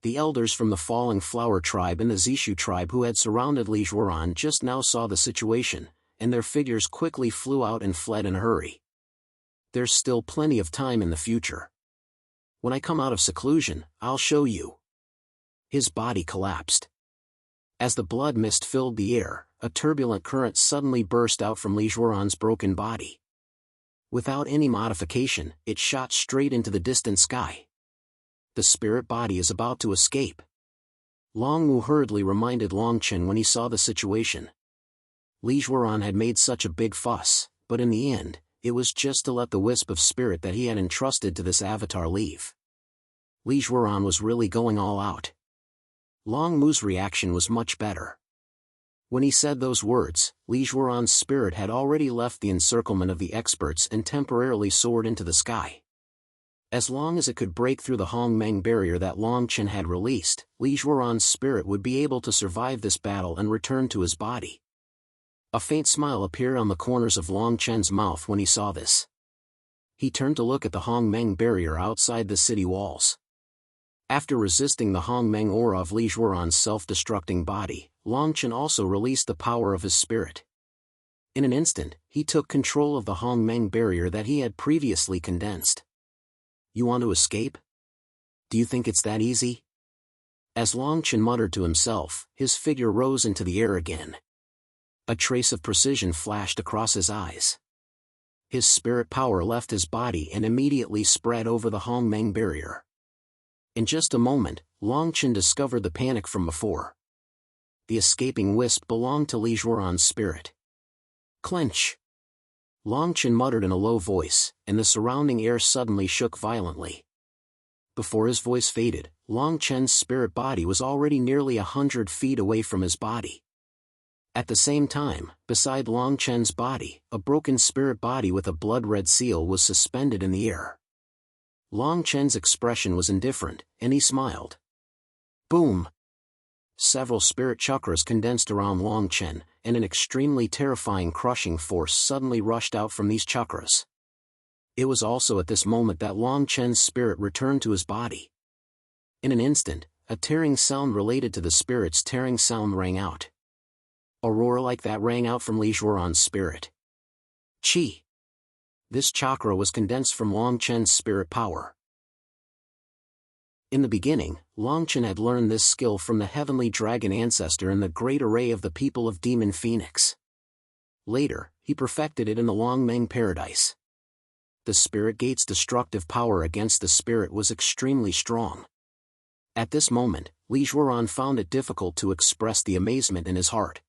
The elders from the Falling Flower tribe and the Zishu tribe who had surrounded Li Zhuoran just now saw the situation, and their figures quickly flew out and fled in a hurry. There's still plenty of time in the future. When I come out of seclusion, I'll show you. His body collapsed. As the blood mist filled the air, a turbulent current suddenly burst out from Li Zhuoran's broken body. Without any modification, it shot straight into the distant sky. The spirit body is about to escape. Long Mu hurriedly reminded Longchen when he saw the situation. Li Zhuoran had made such a big fuss, but in the end, it was just to let the wisp of spirit that he had entrusted to this avatar leave. Li Zhuoran was really going all out. Long Mu's reaction was much better. When he said those words, Li Zhuoran's spirit had already left the encirclement of the experts and temporarily soared into the sky. As long as it could break through the Hongmeng barrier that Longchen had released, Li Zhuoran's spirit would be able to survive this battle and return to his body. A faint smile appeared on the corners of Longchen's mouth when he saw this. He turned to look at the Hongmeng barrier outside the city walls. After resisting the Hongmeng aura of Li Zhuoran's self-destructing body, Longchen also released the power of his spirit. In an instant, he took control of the Hongmeng barrier that he had previously condensed. You want to escape? Do you think it's that easy? As Longchen muttered to himself, his figure rose into the air again. A trace of precision flashed across his eyes. His spirit power left his body and immediately spread over the Hongmeng barrier. In just a moment, Long Chen discovered the panic from before. The escaping wisp belonged to Li Zhuoran's spirit. Clench! Long Chen muttered in a low voice, and the surrounding air suddenly shook violently. Before his voice faded, Long Chen's spirit body was already nearly 100 feet away from his body. At the same time, beside Long Chen's body, a broken spirit body with a blood-red seal was suspended in the air. Long Chen's expression was indifferent, and he smiled. Boom! Several spirit chakras condensed around Long Chen, and an extremely terrifying crushing force suddenly rushed out from these chakras. It was also at this moment that Long Chen's spirit returned to his body. In an instant, a tearing sound related to the spirit's tearing sound rang out. A roar like that rang out from Li Zhuoran's spirit. Qi! This chakra was condensed from Long Chen's spirit power. In the beginning, Long Chen had learned this skill from the heavenly dragon ancestor in the great array of the people of Demon Phoenix. Later, he perfected it in the Longmeng Paradise. The spirit gate's destructive power against the spirit was extremely strong. At this moment, Li Zhuoran found it difficult to express the amazement in his heart.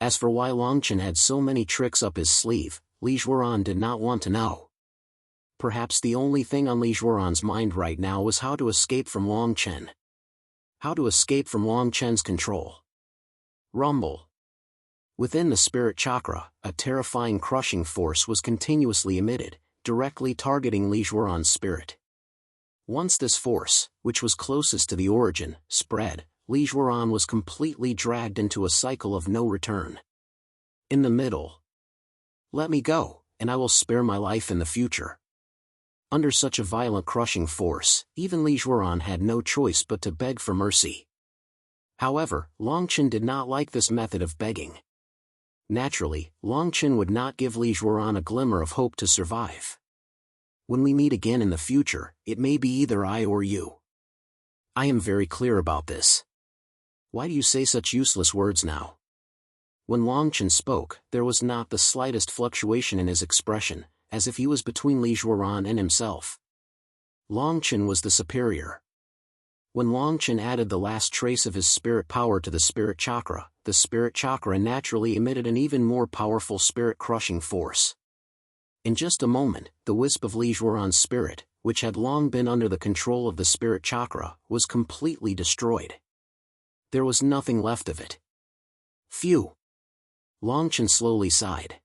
As for why Long Chen had so many tricks up his sleeve, Li Zhuoran did not want to know. Perhaps the only thing on Li Zhuoran's mind right now was how to escape from Long Chen. How to escape from Long Chen's control. Rumble. Within the spirit chakra, a terrifying crushing force was continuously emitted, directly targeting Li Zhuoran's spirit. Once this force, which was closest to the origin, spread, Li Zhuoran was completely dragged into a cycle of no return. In the middle. Let me go, and I will spare my life in the future. Under such a violent crushing force, even Li Zhuoran had no choice but to beg for mercy. However, Long Chen did not like this method of begging. Naturally, Long Chen would not give Li Zhuoran a glimmer of hope to survive. When we meet again in the future, it may be either I or you. I am very clear about this. Why do you say such useless words now? When Long Chen spoke, there was not the slightest fluctuation in his expression, as if he was between Li Zhuoran and himself. Long Chen was the superior. When Long Chen added the last trace of his spirit power to the spirit chakra naturally emitted an even more powerful spirit-crushing force. In just a moment, the wisp of Li Zhuoran's spirit, which had long been under the control of the spirit chakra, was completely destroyed. There was nothing left of it. Phew! Long Chen slowly sighed.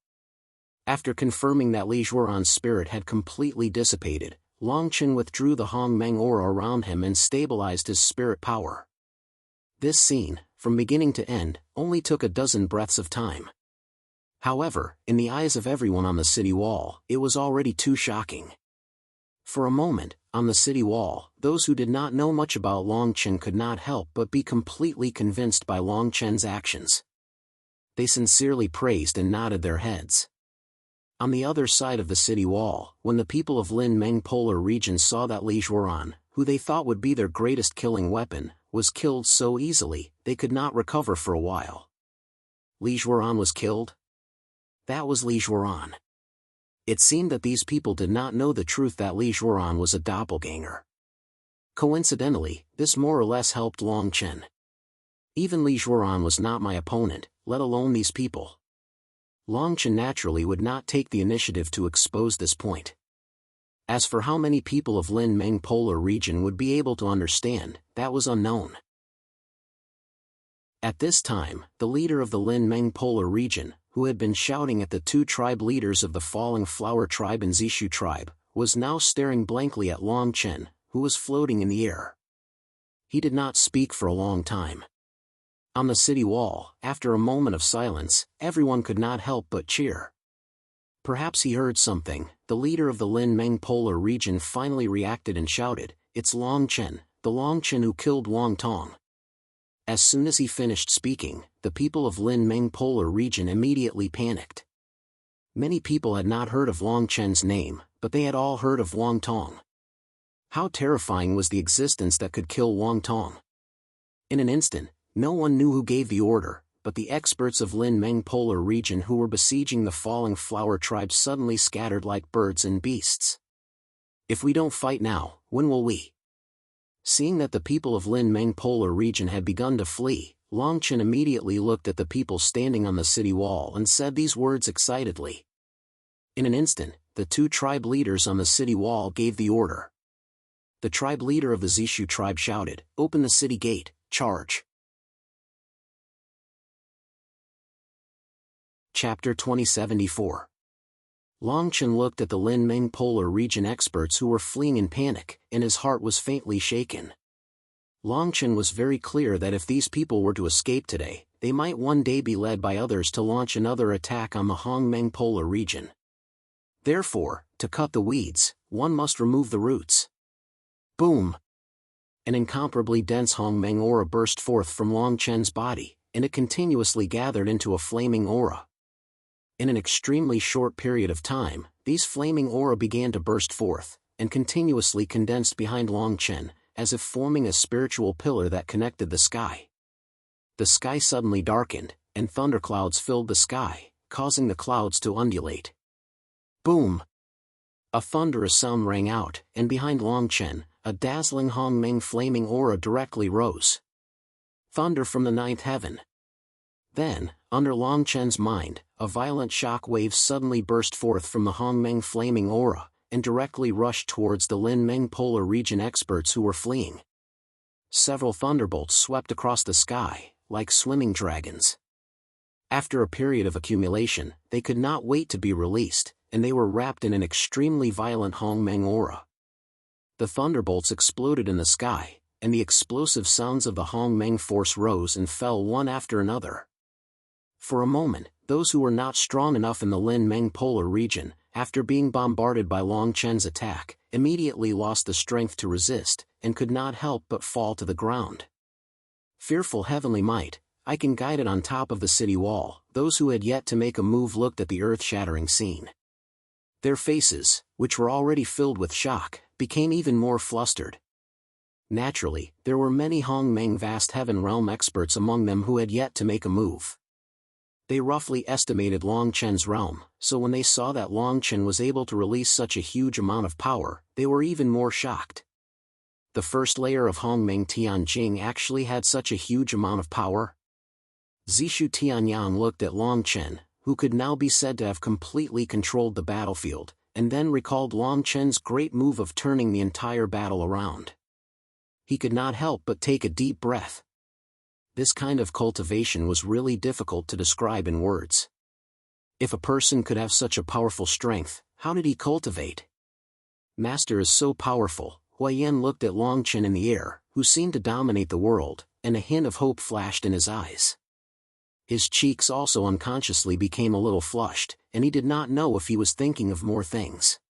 After confirming that Li Zhuoran's spirit had completely dissipated, Long Chen withdrew the Hongmeng aura around him and stabilized his spirit power. This scene, from beginning to end, only took a dozen breaths of time. However, in the eyes of everyone on the city wall, it was already too shocking. For a moment, on the city wall, those who did not know much about Long Chen could not help but be completely convinced by Long Chen's actions. They sincerely praised and nodded their heads. On the other side of the city wall, when the people of Lin Meng Polar region saw that Li Zhuoran, who they thought would be their greatest killing weapon, was killed so easily, they could not recover for a while. Li Zhuoran was killed? That was Li Zhuoran. It seemed that these people did not know the truth that Li Zhuoran was a doppelganger. Coincidentally, this more or less helped Long Chen. Even Li Zhuoran was not my opponent, let alone these people. Long Chen naturally would not take the initiative to expose this point. As for how many people of Lin Meng Polar region would be able to understand, that was unknown. At this time, the leader of the Lin Meng Polar region, who had been shouting at the two tribe leaders of the Falling Flower tribe and Zishu tribe, was now staring blankly at Long Chen, who was floating in the air. He did not speak for a long time. On the city wall, after a moment of silence, everyone could not help but cheer. Perhaps he heard something. The leader of the Lin Meng Polar region finally reacted and shouted, "It's Long Chen, the Long Chen who killed Wang Tong." As soon as he finished speaking, the people of Lin Meng Polar region immediately panicked. Many people had not heard of Long Chen's name, but they had all heard of Wang Tong. How terrifying was the existence that could kill Wang Tong? In an instant, no one knew who gave the order, but the experts of Lin Meng Polar region who were besieging the Falling Flower tribe suddenly scattered like birds and beasts. If we don't fight now, when will we? Seeing that the people of Lin Meng Polar region had begun to flee, Long Chen immediately looked at the people standing on the city wall and said these words excitedly. In an instant, the two tribe leaders on the city wall gave the order. The tribe leader of the Zishu tribe shouted, "Open the city gate, charge!" Chapter 2074. Long Chen looked at the Lin Meng Polar region experts who were fleeing in panic, and his heart was faintly shaken. Long Chen was very clear that if these people were to escape today, they might one day be led by others to launch another attack on the Hong Meng Polar region. Therefore, to cut the weeds, one must remove the roots. Boom! An incomparably dense Hong Meng aura burst forth from Long Chen's body, and it continuously gathered into a flaming aura. In an extremely short period of time, these flaming aura began to burst forth, and continuously condensed behind Long Chen, as if forming a spiritual pillar that connected the sky. The sky suddenly darkened, and thunderclouds filled the sky, causing the clouds to undulate. Boom! A thunderous sound rang out, and behind Long Chen, a dazzling Hong Meng flaming aura directly rose. Thunder from the ninth heaven. Then, under Long Chen's mind, a violent shock wave suddenly burst forth from the Hong Meng flaming aura, and directly rushed towards the Lin Meng Polar region experts who were fleeing. Several thunderbolts swept across the sky, like swimming dragons. After a period of accumulation, they could not wait to be released, and they were wrapped in an extremely violent Hong Meng aura. The thunderbolts exploded in the sky, and the explosive sounds of the Hong Meng force rose and fell one after another. For a moment, those who were not strong enough in the Lin Meng Polar region, after being bombarded by Long Chen's attack, immediately lost the strength to resist, and could not help but fall to the ground. Fearful heavenly might, I can guide it on top of the city wall. Those who had yet to make a move looked at the earth-shattering scene. Their faces, which were already filled with shock, became even more flustered. Naturally, there were many Hong Meng vast heaven realm experts among them who had yet to make a move. They roughly estimated Long Chen's realm, so when they saw that Long Chen was able to release such a huge amount of power, they were even more shocked. The first layer of Hong Meng Tianjing actually had such a huge amount of power? Zishu Tianyang looked at Long Chen, who could now be said to have completely controlled the battlefield, and then recalled Long Chen's great move of turning the entire battle around. He could not help but take a deep breath. This kind of cultivation was really difficult to describe in words. If a person could have such a powerful strength, how did he cultivate? Master is so powerful. Huaiyan looked at Long Chen in the air, who seemed to dominate the world, and a hint of hope flashed in his eyes. His cheeks also unconsciously became a little flushed, and he did not know if he was thinking of more things.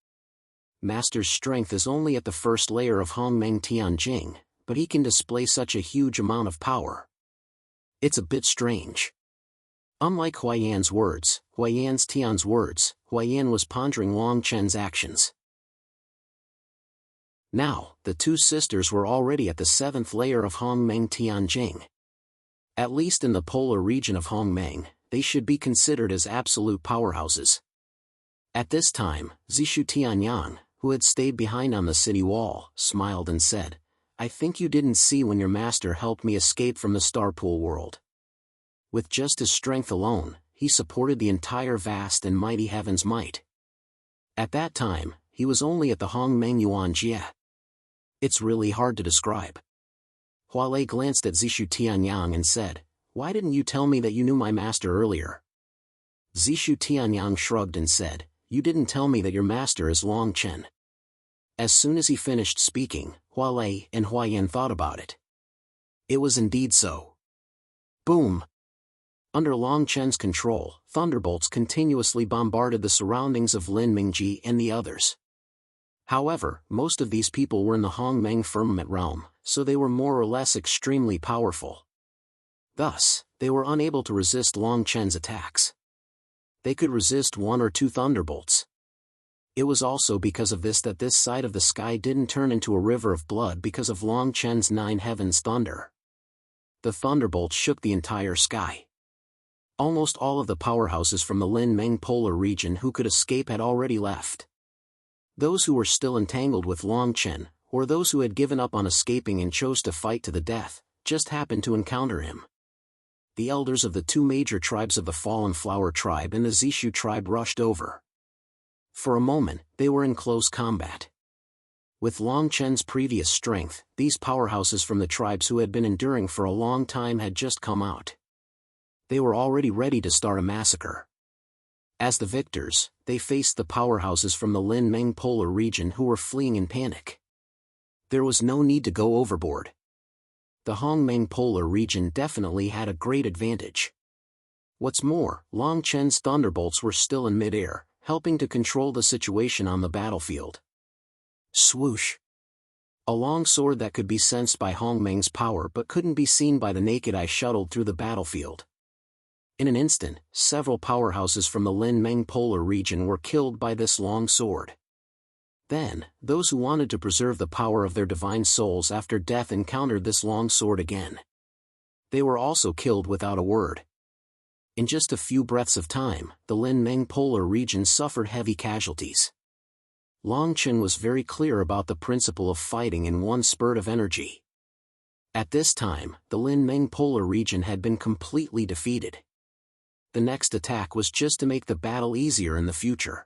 Master's strength is only at the first layer of Hong Meng Tianjing, but he can display such a huge amount of power. It's a bit strange. Unlike Huaiyan's words, Tian's words, Huaiyan was pondering Long Chen's actions. Now, the two sisters were already at the seventh layer of Hong Meng Tianjing. At least in the polar region of Hong Meng, they should be considered as absolute powerhouses. At this time, Zishu Tianyang, who had stayed behind on the city wall, smiled and said, "I think you didn't see when your master helped me escape from the Starpool world. With just his strength alone, he supported the entire vast and mighty heaven's might. At that time, he was only at the Hong Meng Yuan Jie. It's really hard to describe." Hualei glanced at Zishu Tianyang and said, "Why didn't you tell me that you knew my master earlier?" Zishu Tianyang shrugged and said, "You didn't tell me that your master is Long Chen." As soon as he finished speaking, Hualei and Huaiyan thought about it. It was indeed so. Boom! Under Long Chen's control, thunderbolts continuously bombarded the surroundings of Lin Mingji and the others. However, most of these people were in the Hong Meng firmament realm, so they were more or less extremely powerful. Thus, they were unable to resist Long Chen's attacks. They could resist one or two thunderbolts. It was also because of this that this side of the sky didn't turn into a river of blood because of Long Chen's 9 heavens thunder. The thunderbolts shook the entire sky. Almost all of the powerhouses from the Lin Meng Polar region who could escape had already left. Those who were still entangled with Long Chen, or those who had given up on escaping and chose to fight to the death, just happened to encounter him. The elders of the two major tribes of the Fallen Flower tribe and the Zishu tribe rushed over. For a moment, they were in close combat. With Long Chen's previous strength, these powerhouses from the tribes who had been enduring for a long time had just come out. They were already ready to start a massacre. As the victors, they faced the powerhouses from the Lin Meng Polar region who were fleeing in panic. There was no need to go overboard. The Hong Meng Polar region definitely had a great advantage. What's more, Long Chen's thunderbolts were still in mid-air, helping to control the situation on the battlefield. Swoosh! A long sword that could be sensed by Hong Meng's power but couldn't be seen by the naked eye shuttled through the battlefield. In an instant, several powerhouses from the Lin Meng Polar region were killed by this long sword. Then, those who wanted to preserve the power of their divine souls after death encountered this long sword again. They were also killed without a word. In just a few breaths of time, the Lin Meng Polar region suffered heavy casualties. Long Chen was very clear about the principle of fighting in one spurt of energy. At this time, the Lin Meng Polar region had been completely defeated. The next attack was just to make the battle easier in the future.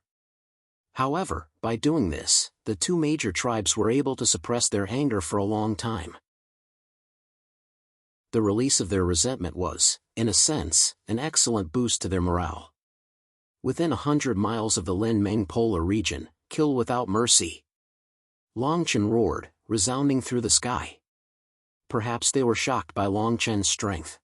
However, by doing this, the two major tribes were able to suppress their anger for a long time. The release of their resentment was, in a sense, an excellent boost to their morale. Within 100 miles of the Lin Meng Polar region, kill without mercy. Long Chen roared, resounding through the sky. Perhaps they were shocked by Long Chen's strength.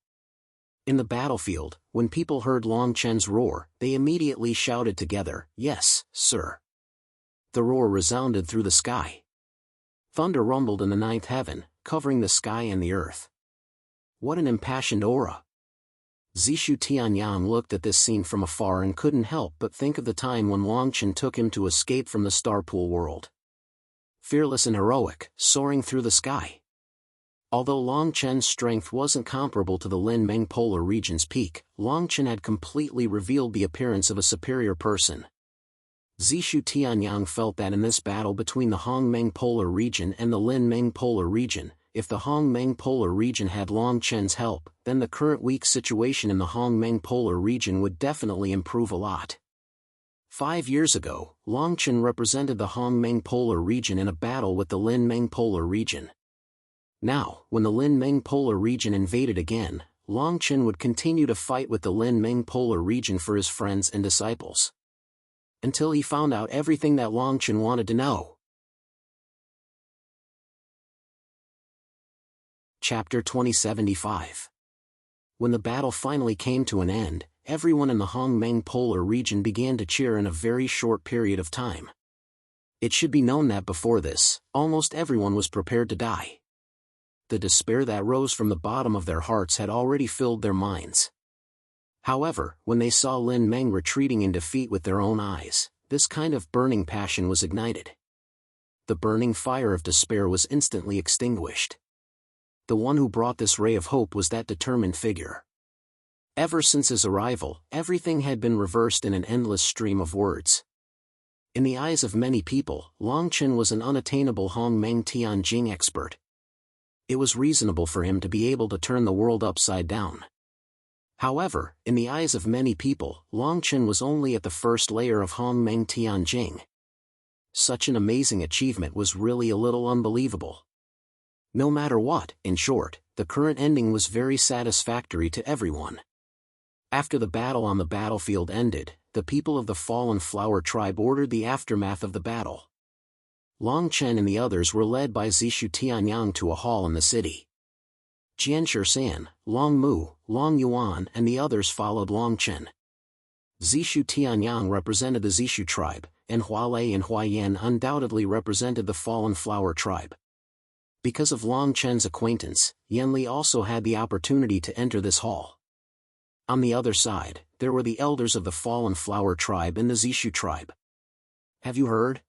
In the battlefield, when people heard Long Chen's roar, they immediately shouted together, "Yes, sir." The roar resounded through the sky. Thunder rumbled in the ninth heaven, covering the sky and the earth. What an impassioned aura! Zishu Tianyang looked at this scene from afar and couldn't help but think of the time when Long Chen took him to escape from the Starpool world. Fearless and heroic, soaring through the sky. Although Long Chen's strength wasn't comparable to the Lin Meng Polar region's peak, Long Chen had completely revealed the appearance of a superior person. Zishu Tianyang felt that in this battle between the Hong Meng Polar region and the Lin Meng Polar region, if the Hong Meng Polar region had Long Chen's help, then the current weak situation in the Hong Meng Polar region would definitely improve a lot. 5 years ago, Long Chen represented the Hong Meng Polar region in a battle with the Lin Meng Polar region. Now, when the Lin Meng Polar region invaded again, Long Chen would continue to fight with the Lin Meng Polar region for his friends and disciples. Until he found out everything that Long Chen wanted to know. Chapter 2075. When the battle finally came to an end, everyone in the Hong Meng Polar region began to cheer in a very short period of time. It should be known that before this, almost everyone was prepared to die. The despair that rose from the bottom of their hearts had already filled their minds. However, when they saw Lin Meng retreating in defeat with their own eyes, this kind of burning passion was ignited. The burning fire of despair was instantly extinguished. The one who brought this ray of hope was that determined figure. Ever since his arrival, everything had been reversed in an endless stream of words. In the eyes of many people, Long Chen was an unattainable Hong Meng Tianjing expert. It was reasonable for him to be able to turn the world upside down. However, in the eyes of many people, Long Chen was only at the first layer of Hong Meng Tianjing. Such an amazing achievement was really a little unbelievable. No matter what, in short, the current ending was very satisfactory to everyone. After the battle on the battlefield ended, the people of the Fallen Flower tribe ordered the aftermath of the battle. Long Chen and the others were led by Zishu Tianyang to a hall in the city. Jian Shan, Long Mu, Long Yuan and the others followed Long Chen. Zishu Tianyang represented the Zishu tribe, and Hualei and Huayan undoubtedly represented the Fallen Flower tribe. Because of Long Chen's acquaintance, Yanli also had the opportunity to enter this hall. On the other side, there were the elders of the Fallen Flower tribe and the Zishu tribe. Have you heard?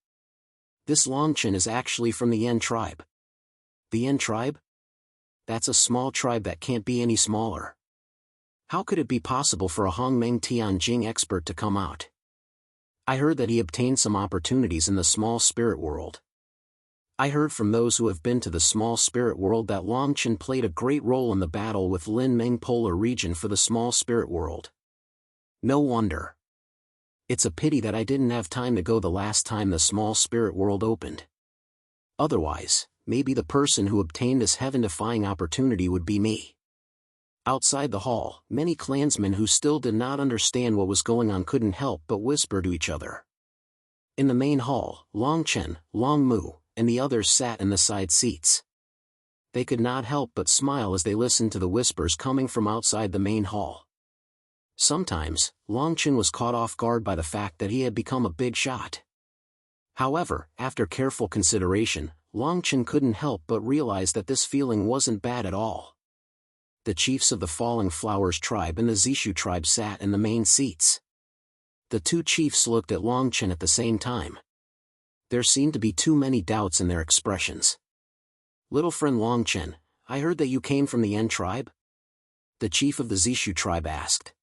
This Long Chen is actually from the Yan tribe. The Yan tribe? That's a small tribe that can't be any smaller. How could it be possible for a Hong Meng Tianjing expert to come out? I heard that he obtained some opportunities in the small spirit world. I heard from those who have been to the small spirit world that Longchen played a great role in the battle with Lin Meng Polar region for the small spirit world. No wonder. It's a pity that I didn't have time to go the last time the small spirit world opened. Otherwise, maybe the person who obtained this heaven-defying opportunity would be me. Outside the hall, many clansmen who still did not understand what was going on couldn't help but whisper to each other. In the main hall, Long Chen, Long Mu, and the others sat in the side seats. They could not help but smile as they listened to the whispers coming from outside the main hall. Sometimes, Long Chen was caught off guard by the fact that he had become a big shot. However, after careful consideration, Long Chen couldn't help but realize that this feeling wasn't bad at all. The chiefs of the Falling Flowers tribe and the Zishu tribe sat in the main seats. The two chiefs looked at Long Chen at the same time. There seemed to be too many doubts in their expressions. "Little friend Long Chen, I heard that you came from the Yen tribe?" the chief of the Zishu tribe asked.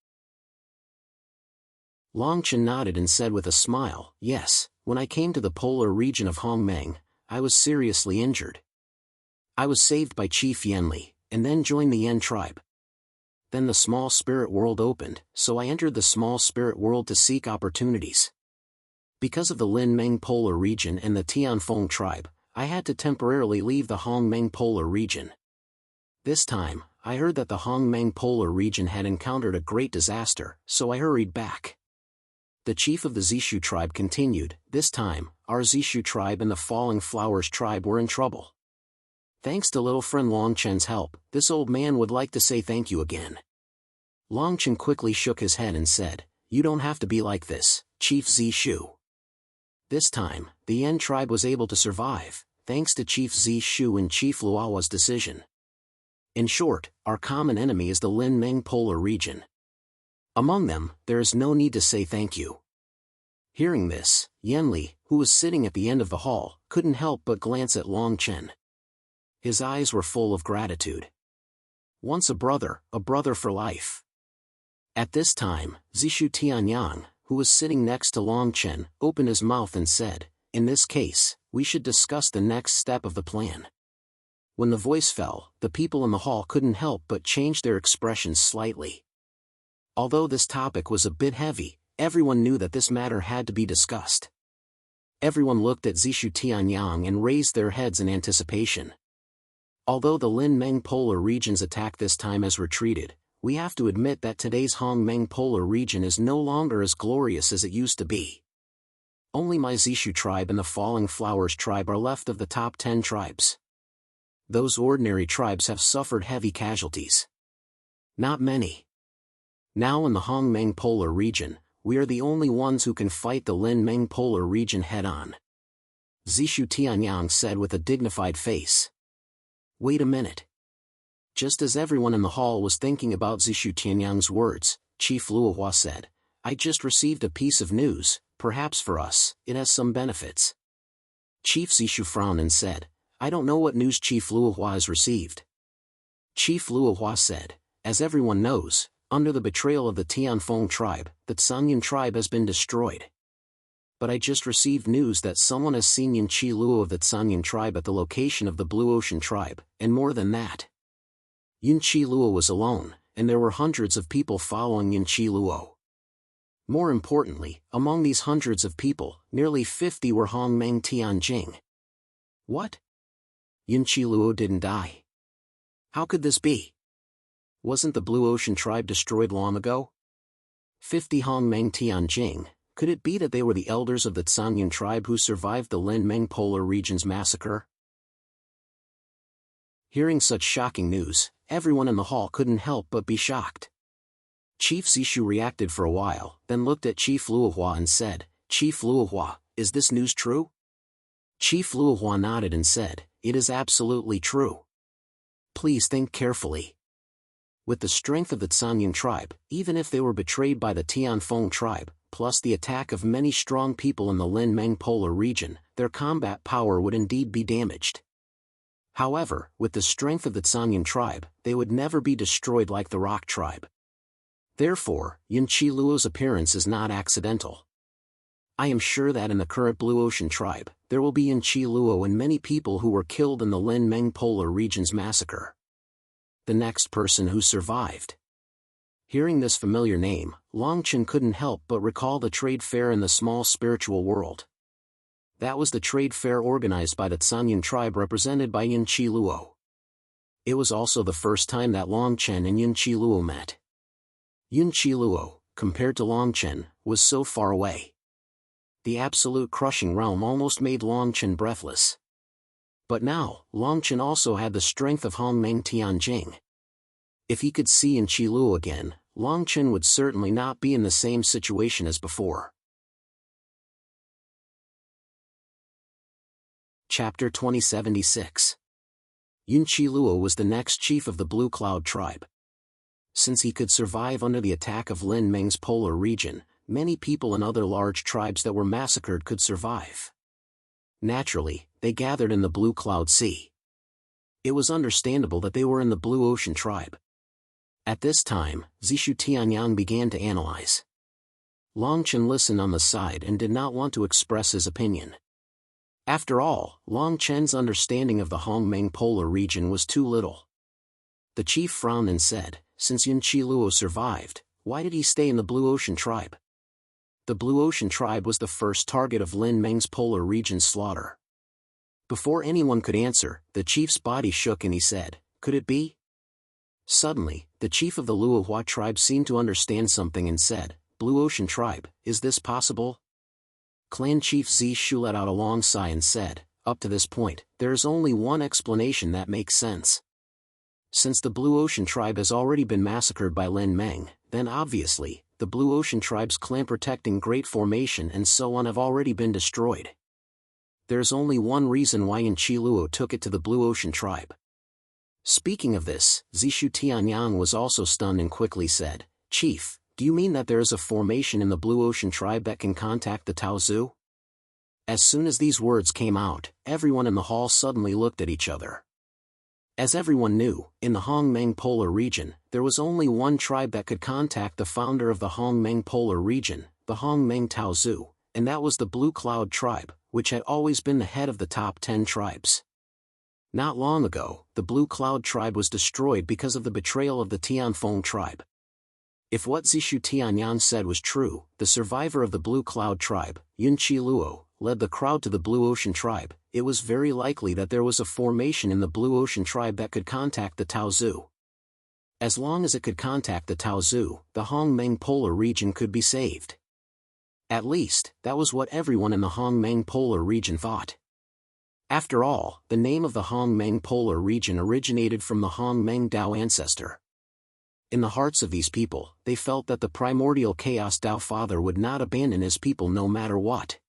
Long Chen nodded and said with a smile, "Yes, when I came to the polar region of Hongmeng, I was seriously injured. I was saved by Chief Yanli, and then joined the Yen tribe. Then the small spirit world opened, so I entered the small spirit world to seek opportunities. Because of the Lin Meng polar region and the Tianfeng tribe, I had to temporarily leave the Hongmeng polar region. This time, I heard that the Hongmeng polar region had encountered a great disaster, so I hurried back." The chief of the Zishu tribe continued, "This time, our Zishu tribe and the Falling Flowers tribe were in trouble. Thanks to little friend Long Chen's help, this old man would like to say thank you again." Long Chen quickly shook his head and said, "You don't have to be like this, Chief Zishu. This time, the Yen tribe was able to survive, thanks to Chief Zishu and Chief Luawa's decision. In short, our common enemy is the Lin Meng polar region. Among them, there is no need to say thank you." Hearing this, Yanli, who was sitting at the end of the hall, couldn't help but glance at Long Chen. His eyes were full of gratitude. Once a brother for life. At this time, Zishu Tianyang, who was sitting next to Long Chen, opened his mouth and said, "In this case, we should discuss the next step of the plan." When the voice fell, the people in the hall couldn't help but change their expressions slightly. Although this topic was a bit heavy, everyone knew that this matter had to be discussed. Everyone looked at Zishu Tianyang and raised their heads in anticipation. Although the Lin Meng polar region's attack this time has retreated, we have to admit that today's Hongmeng polar region is no longer as glorious as it used to be. Only my Zishu tribe and the Falling Flowers tribe are left of the top 10 tribes. Those ordinary tribes have suffered heavy casualties. Not many. Now in the Hongmeng polar region, we are the only ones who can fight the Lin Meng polar region head-on," Zishu Tianyang said with a dignified face. Wait a minute. Just as everyone in the hall was thinking about Zishu Tianyang's words, Chief Luohua said, "I just received a piece of news, perhaps for us, it has some benefits." Chief Zishu frowned and said, "I don't know what news Chief Luohua has received." Chief Luohua said, "As everyone knows, under the betrayal of the Tianfeng tribe, the Tsanyan tribe has been destroyed. But I just received news that someone has seen Yin Chi Luo of the Tsanyan tribe at the location of the Blue Ocean tribe, and more than that. Yin Chi Luo was alone, and there were hundreds of people following Yin Chi Luo. More importantly, among these hundreds of people, nearly 50 were Hongmeng Tianjing." What? Yin Chi Luo didn't die? How could this be? Wasn't the Blue Ocean tribe destroyed long ago? 50 Hongmeng Tianjing. Could it be that they were the elders of the Tsanyan tribe who survived the Lin Meng polar region's massacre? Hearing such shocking news, everyone in the hall couldn't help but be shocked. Chief Zishu reacted for a while, then looked at Chief Luohua and said, "Chief Luohua, is this news true?" Chief Luohua nodded and said, "It is absolutely true. Please think carefully. With the strength of the Tsanyan tribe, even if they were betrayed by the Tianfeng tribe, plus the attack of many strong people in the Lin Meng polar region, their combat power would indeed be damaged. However, with the strength of the Tsanyan tribe, they would never be destroyed like the Rock tribe. Therefore, Yin Chi Luo's appearance is not accidental. I am sure that in the current Blue Ocean tribe, there will be Yanqi Luo and many people who were killed in the Lin Meng Polar Region's massacre. The next person who survived. Hearing this familiar name, Longchen couldn't help but recall the trade fair in the small spiritual world. That was the trade fair organized by the Tsanyan tribe represented by Yanqi Luo. It was also the first time that Longchen and Yanqi Luo met. Yanqi Luo, compared to Longchen, was so far away. The absolute crushing realm almost made Longchen breathless. But now, Longchen also had the strength of Hongmeng Tianjing. If he could see Yanqi Luo again, Longchen would certainly not be in the same situation as before. Chapter 2076. Yanqi Luo was the next chief of the Blue Cloud tribe. Since he could survive under the attack of Lin Meng's polar region, many people in other large tribes that were massacred could survive. Naturally, they gathered in the Blue Cloud Sea. It was understandable that they were in the Blue Ocean tribe. At this time, Zishu Tianyang began to analyze. Longchen listened on the side and did not want to express his opinion. After all, Longchen's understanding of the Hongmeng Polar region was too little. The chief frowned and said, since Yanqi Luo survived, why did he stay in the Blue Ocean tribe? The Blue Ocean tribe was the first target of Lin Meng's polar region's slaughter. Before anyone could answer, the chief's body shook and he said, could it be? Suddenly, the chief of the Luohua tribe seemed to understand something and said, Blue Ocean tribe, is this possible? Clan Chief Zishu let out a long sigh and said, up to this point, there is only one explanation that makes sense. Since the Blue Ocean tribe has already been massacred by Lin Meng, then obviously, the Blue Ocean tribe's clan protecting Great Formation and so on have already been destroyed. There's only one reason why Yanqi Luo took it to the Blue Ocean tribe. Speaking of this, Zishu Tianyang was also stunned and quickly said, Chief, do you mean that there is a formation in the Blue Ocean tribe that can contact the Taozu? As soon as these words came out, everyone in the hall suddenly looked at each other. As everyone knew, in the Hongmeng Polar region, there was only one tribe that could contact the founder of the Hongmeng Polar region, the Hongmeng Taozu, and that was the Blue Cloud tribe, which had always been the head of the top 10 tribes. Not long ago, the Blue Cloud tribe was destroyed because of the betrayal of the Tianfeng tribe. If what Zishu Tianyang said was true, the survivor of the Blue Cloud tribe, Yanqi Luo, led the crowd to the Blue Ocean tribe. It was very likely that there was a formation in the Blue Ocean tribe that could contact the Taozu. As long as it could contact the Taozu, the Hongmeng Polar region could be saved. At least, that was what everyone in the Hongmeng Polar region thought. After all, the name of the Hongmeng Polar region originated from the Hongmeng Dao ancestor. In the hearts of these people, they felt that the primordial Chaos Dao Father would not abandon his people no matter what.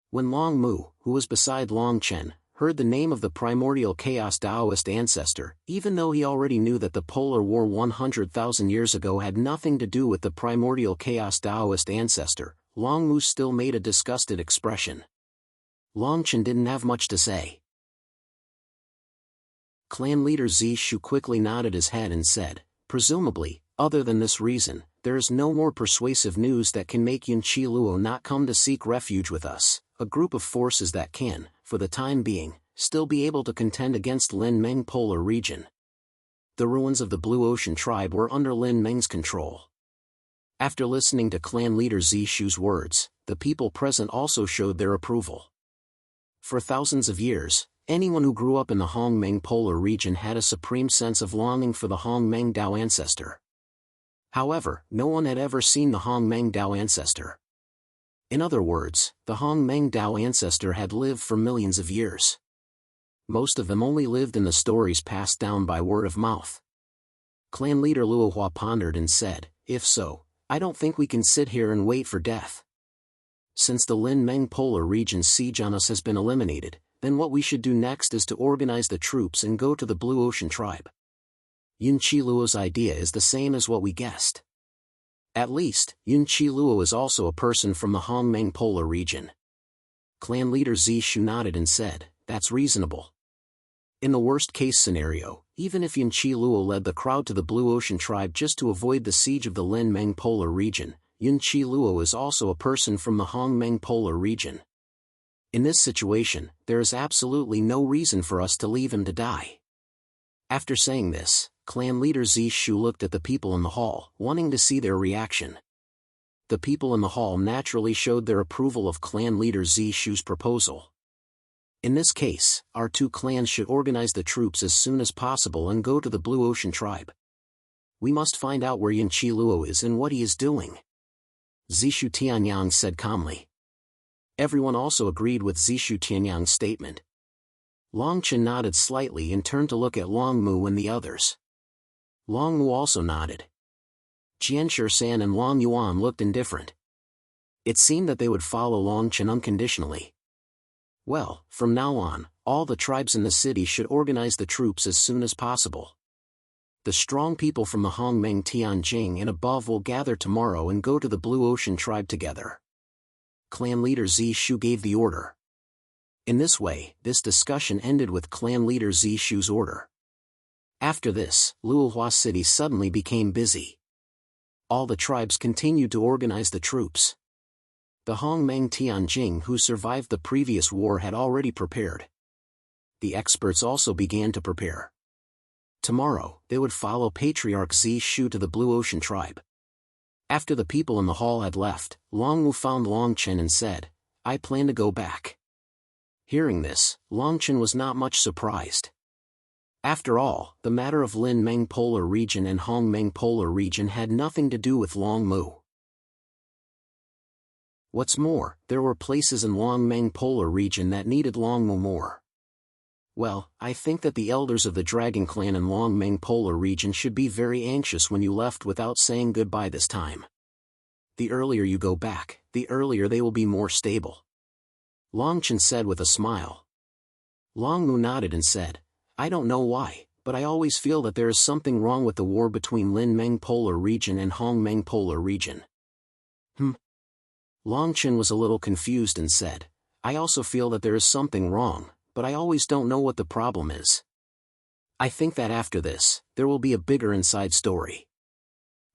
When Long Mu, who was beside Long Chen, heard the name of the primordial Chaos Daoist ancestor, even though he already knew that the Polar War 100,000 years ago had nothing to do with the primordial Chaos Daoist ancestor, Long Mu still made a disgusted expression. Long Chen didn't have much to say. Clan leader Zishu quickly nodded his head and said, presumably, other than this reason, there is no more persuasive news that can make Yanqi Luo not come to seek refuge with us, a group of forces that can, for the time being, still be able to contend against Lin Meng Polar region. The ruins of the Blue Ocean tribe were under Lin Meng's control. After listening to clan leader Zishu's words, the people present also showed their approval. For thousands of years, anyone who grew up in the Hongmeng Polar region had a supreme sense of longing for the Hongmeng Dao ancestor. However, no one had ever seen the Hongmeng Dao ancestor. In other words, the Hongmeng Dao ancestor had lived for millions of years. Most of them only lived in the stories passed down by word of mouth. Clan leader Luohua pondered and said, if so, I don't think we can sit here and wait for death. Since the Lin Meng Polar region's siege on us has been eliminated, then what we should do next is to organize the troops and go to the Blue Ocean tribe. Yanqi Luo's idea is the same as what we guessed. At least, Yanqi Luo is also a person from the Hongmeng Polar region. Clan leader Zishu nodded and said, that's reasonable. In the worst-case scenario, even if Yanqi Luo led the crowd to the Blue Ocean tribe just to avoid the siege of the Lin Meng Polar region, Yanqi Luo is also a person from the Hongmeng Polar region. In this situation, there is absolutely no reason for us to leave him to die. After saying this, clan leader Zishu looked at the people in the hall, wanting to see their reaction. The people in the hall naturally showed their approval of clan leader Zishu's proposal. In this case, our two clans should organize the troops as soon as possible and go to the Blue Ocean tribe. We must find out where Yanqi Luo is and what he is doing. Zishu Tianyang said calmly. Everyone also agreed with Zishu Tianyang's statement. Long Chen nodded slightly and turned to look at Long Mu and the others. Long Mu also nodded. Jianshi San and Long Yuan looked indifferent. It seemed that they would follow Long Chen unconditionally. Well, from now on, all the tribes in the city should organize the troops as soon as possible. The strong people from the Hongmeng Tianjing and above will gather tomorrow and go to the Blue Ocean tribe together. Clan leader Zishu gave the order. In this way, this discussion ended with clan leader Zishu's order. After this, Luohua City suddenly became busy. All the tribes continued to organize the troops. The Hongmeng Tianjing who survived the previous war had already prepared. The experts also began to prepare. Tomorrow, they would follow Patriarch Zishu to the Blue Ocean tribe. After the people in the hall had left, Long Mu found Long Chen and said, "I plan to go back." Hearing this, Long Chen was not much surprised. After all, the matter of Lin Meng Polar Region and Hongmeng Polar Region had nothing to do with Long Mu. What's more, there were places in Long Meng Polar Region that needed Long Mu more. Well, I think that the elders of the Dragon Clan in Long Meng Polar Region should be very anxious when you left without saying goodbye this time. The earlier you go back, the earlier they will be more stable. Long Chen said with a smile. Long Mu nodded and said, "I don't know why, but I always feel that there is something wrong with the war between Lin Meng Polar Region and Hongmeng Polar Region." Long Chen was a little confused and said, "I also feel that there is something wrong, but I always don't know what the problem is. I think that after this, there will be a bigger inside story."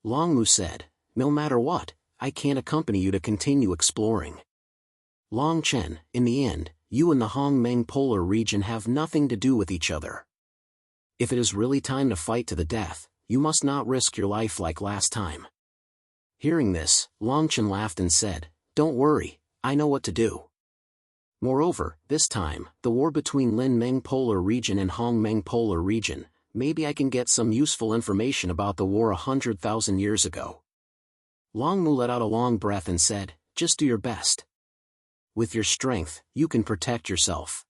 Long Mu said, "No matter what, I can't accompany you to continue exploring. Long Chen, in the end, you and the Hongmeng Polar Region have nothing to do with each other. If it is really time to fight to the death, you must not risk your life like last time." Hearing this, Long Chen laughed and said, "Don't worry, I know what to do. Moreover, this time, the war between Lin Meng Polar Region and Hongmeng Polar Region, maybe I can get some useful information about the war 100,000 years ago." Long Mu let out a long breath and said, "Just do your best. With your strength, you can protect yourself.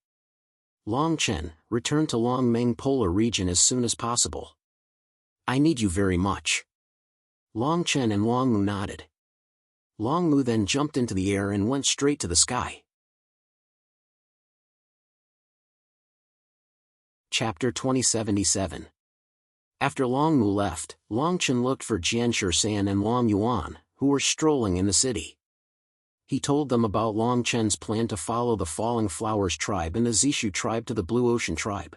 Long Chen, return to Long Meng Polar Region as soon as possible. I need you very much." Long Chen and Long Mu nodded. Long Mu then jumped into the air and went straight to the sky. Chapter 2077. After Long Mu left, Long Chen looked for Jianshi San and Long Yuan, who were strolling in the city. He told them about Long Chen's plan to follow the Falling Flowers tribe and the Zishu tribe to the Blue Ocean tribe.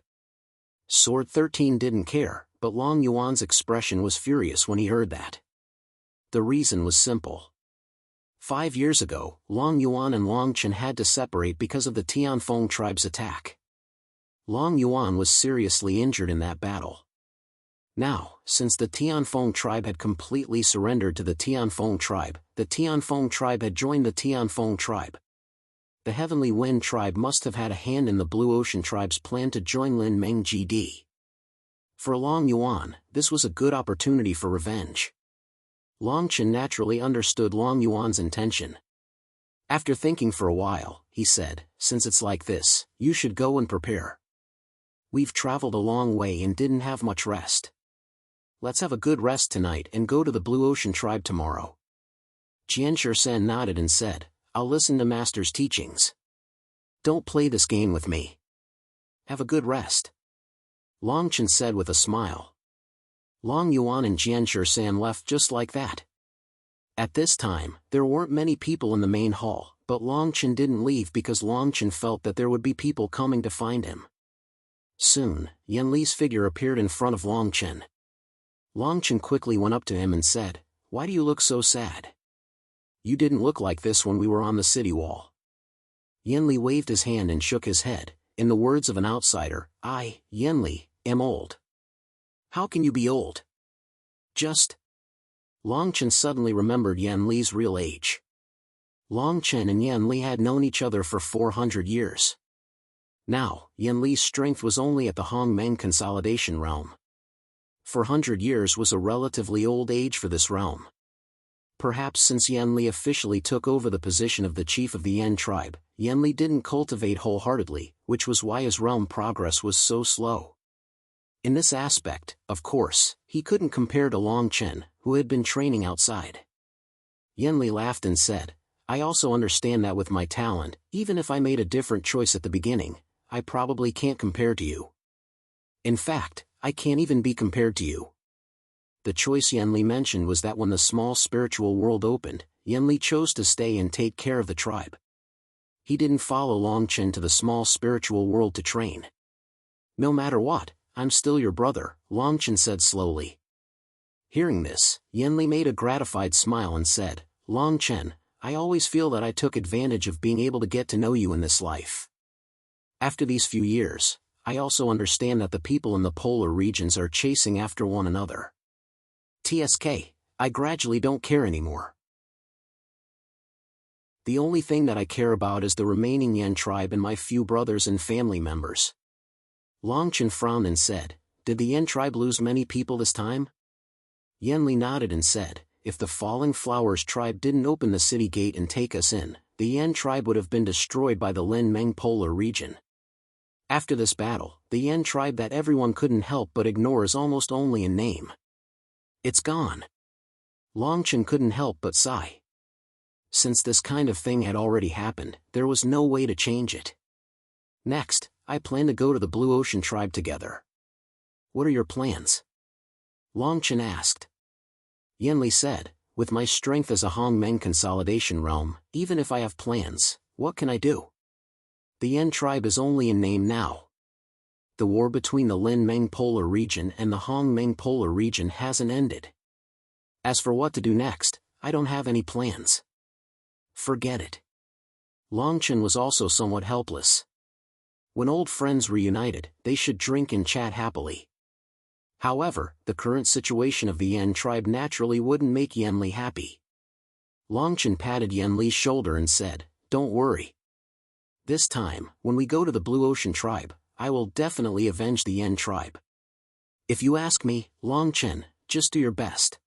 Sword 13 didn't care, but Long Yuan's expression was furious when he heard that. The reason was simple. 5 years ago, Long Yuan and Long Chen had to separate because of the Tianfeng tribe's attack. Long Yuan was seriously injured in that battle. Now, since the Tianfeng tribe had completely surrendered to the Tianfeng tribe had joined the Tianfeng tribe. The Heavenly Wind tribe must have had a hand in the Blue Ocean tribe's plan to join Lin Meng GD. For Long Yuan, this was a good opportunity for revenge. Long Chen naturally understood Long Yuan's intention. After thinking for a while, he said, "Since it's like this, you should go and prepare. We've traveled a long way and didn't have much rest. Let's have a good rest tonight and go to the Blue Ocean tribe tomorrow." Jianshi San nodded and said, "I'll listen to Master's teachings. Don't play this game with me. Have a good rest." Long Chen said with a smile. Long Yuan and Jianshi San left just like that. At this time, there weren't many people in the main hall, but Long Chen didn't leave because Long Chen felt that there would be people coming to find him. Soon, Yan Li's figure appeared in front of Long Chen. Long Chen quickly went up to him and said, "Why do you look so sad? You didn't look like this when we were on the city wall." Yan Li waved his hand and shook his head. In the words of an outsider, I, Yan Li, am old. How can you be old? Just. Long Chen suddenly remembered Yan Li's real age. Long Chen and Yan Li had known each other for 400 years. Now, Yan Li's strength was only at the Hong Meng consolidation realm. 400 years was a relatively old age for this realm. Perhaps since Yan Li officially took over the position of the chief of the Yan tribe, Yan Li didn't cultivate wholeheartedly, which was why his realm progress was so slow. In this aspect, of course, he couldn't compare to Long Chen, who had been training outside. Yan Li laughed and said, I also understand that with my talent, even if I made a different choice at the beginning, I probably can't compare to you. In fact, I can't even be compared to you. The choice Yan Li mentioned was that when the small spiritual world opened, Yan Li chose to stay and take care of the tribe. He didn't follow Long Chen to the small spiritual world to train. No matter what, I'm still your brother, Long Chen said slowly. Hearing this, Yan Li made a gratified smile and said, Long Chen, I always feel that I took advantage of being able to get to know you in this life. After these few years, I also understand that the people in the polar regions are chasing after one another. TSK, I gradually don't care anymore. The only thing that I care about is the remaining Yan tribe and my few brothers and family members. Long Chen frowned and said, Did the Yan tribe lose many people this time? Yan Li nodded and said, If the Falling Flowers tribe didn't open the city gate and take us in, the Yan tribe would have been destroyed by the Lin Meng polar region. After this battle, the Yan tribe that everyone couldn't help but ignore is almost only in name. It's gone. Long Chen couldn't help but sigh. Since this kind of thing had already happened, there was no way to change it. Next, I plan to go to the Blue Ocean tribe together. What are your plans? Long Chen asked. Yan Li said, With my strength as a Hong Meng consolidation realm, even if I have plans, what can I do? The Yan tribe is only in name now. The war between the Lin Meng polar region and the Hong Meng polar region hasn't ended. As for what to do next, I don't have any plans. Forget it. Long Chen was also somewhat helpless. When old friends reunited, they should drink and chat happily. However, the current situation of the Yan tribe naturally wouldn't make Yan Li happy. Long Chen patted Yan Li's shoulder and said, Don't worry. This time, when we go to the Blue Ocean tribe, I will definitely avenge the Yan tribe. If you ask me, Long Chen, just do your best.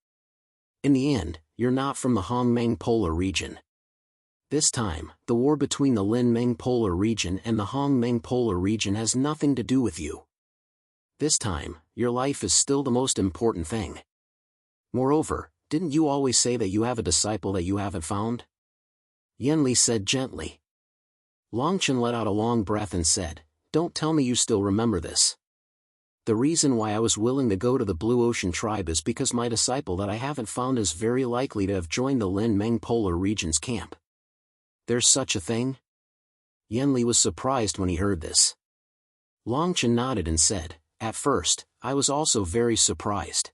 In the end, you're not from the Hong Meng polar region. This time, the war between the Lin Meng polar region and the Hong Meng polar region has nothing to do with you. This time, your life is still the most important thing. Moreover, didn't you always say that you have a disciple that you haven't found? Yan Li said gently. Long Chen let out a long breath and said, Don't tell me you still remember this. The reason why I was willing to go to the Blue Ocean tribe is because my disciple that I haven't found is very likely to have joined the Lin Meng polar region's camp. There's such a thing? Yan Li was surprised when he heard this. Long Chen nodded and said, At first, I was also very surprised.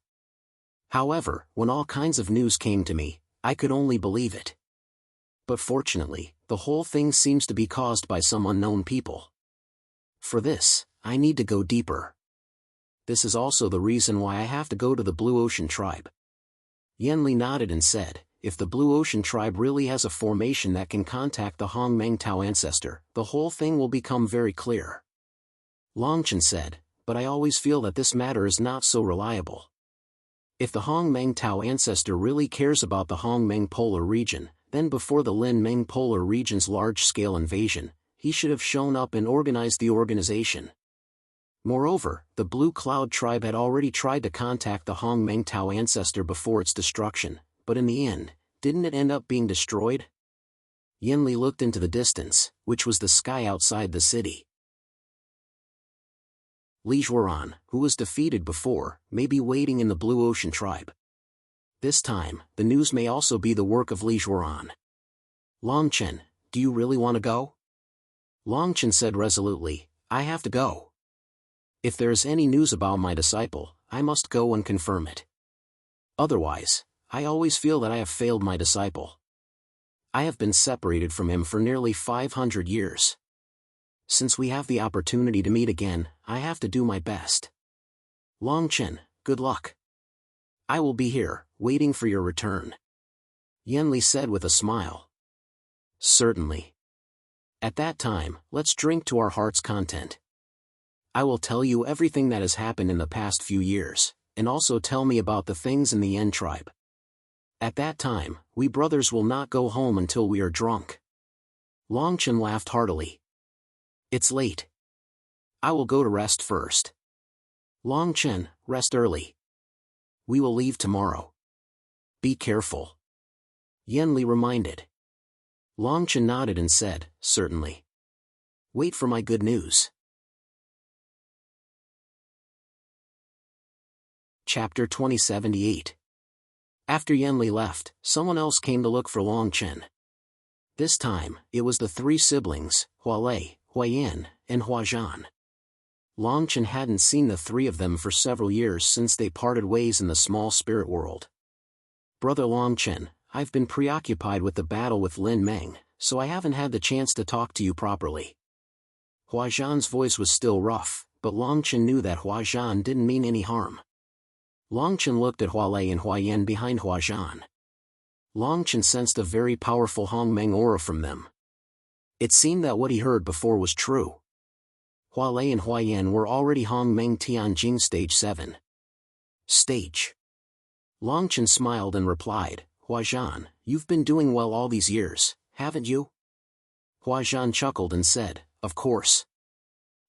However, when all kinds of news came to me, I could only believe it. But fortunately, the whole thing seems to be caused by some unknown people. For this, I need to go deeper. This is also the reason why I have to go to the Blue Ocean tribe. Yan Li nodded and said, If the Blue Ocean tribe really has a formation that can contact the Hong Meng Tao ancestor, the whole thing will become very clear. Long Chen said, But I always feel that this matter is not so reliable. If the Hong Meng Tao ancestor really cares about the Hong Meng polar region, then before the Lin Meng polar region's large-scale invasion, he should have shown up and organized the organization. Moreover, the Blue Cloud tribe had already tried to contact the Hong Meng Tao ancestor before its destruction, but in the end, didn't it end up being destroyed? Yan Li looked into the distance, which was the sky outside the city. Li Zhuoran, who was defeated before, may be waiting in the Blue Ocean tribe. This time, the news may also be the work of Li Zhuoran. Long Chen, do you really want to go? Long Chen said resolutely, I have to go. If there is any news about my disciple, I must go and confirm it. Otherwise, I always feel that I have failed my disciple. I have been separated from him for nearly 500 years. Since we have the opportunity to meet again, I have to do my best. Long Chen, good luck. I will be here, waiting for your return. Yanli said with a smile. Certainly. At that time, let's drink to our heart's content. I will tell you everything that has happened in the past few years, and also tell me about the things in the Yen tribe. At that time, we brothers will not go home until we are drunk. Long Chen laughed heartily. It's late. I will go to rest first. Long Chen, rest early. We will leave tomorrow. Be careful. Yanli reminded. Long Chen nodded and said, certainly. Wait for my good news. Chapter 2078. After Yanli left, someone else came to look for Long Chen. This time, it was the three siblings, Hualei, Huayan, and Huazhan. Long Chen hadn't seen the three of them for several years since they parted ways in the small spirit world. Brother Long Chen, I've been preoccupied with the battle with Lin Meng, so I haven't had the chance to talk to you properly. Huazhan's voice was still rough, but Long Chen knew that Huazhan didn't mean any harm. Long Chen looked at Hualei and Huayan behind Huazhan. Long Chen sensed a very powerful Hongmeng aura from them. It seemed that what he heard before was true. Hualei and Huayan were already Hongmeng Tianjing Stage 7. Stage. Long Chen smiled and replied, Huazhan, you've been doing well all these years, haven't you? Huazhan chuckled and said, of course.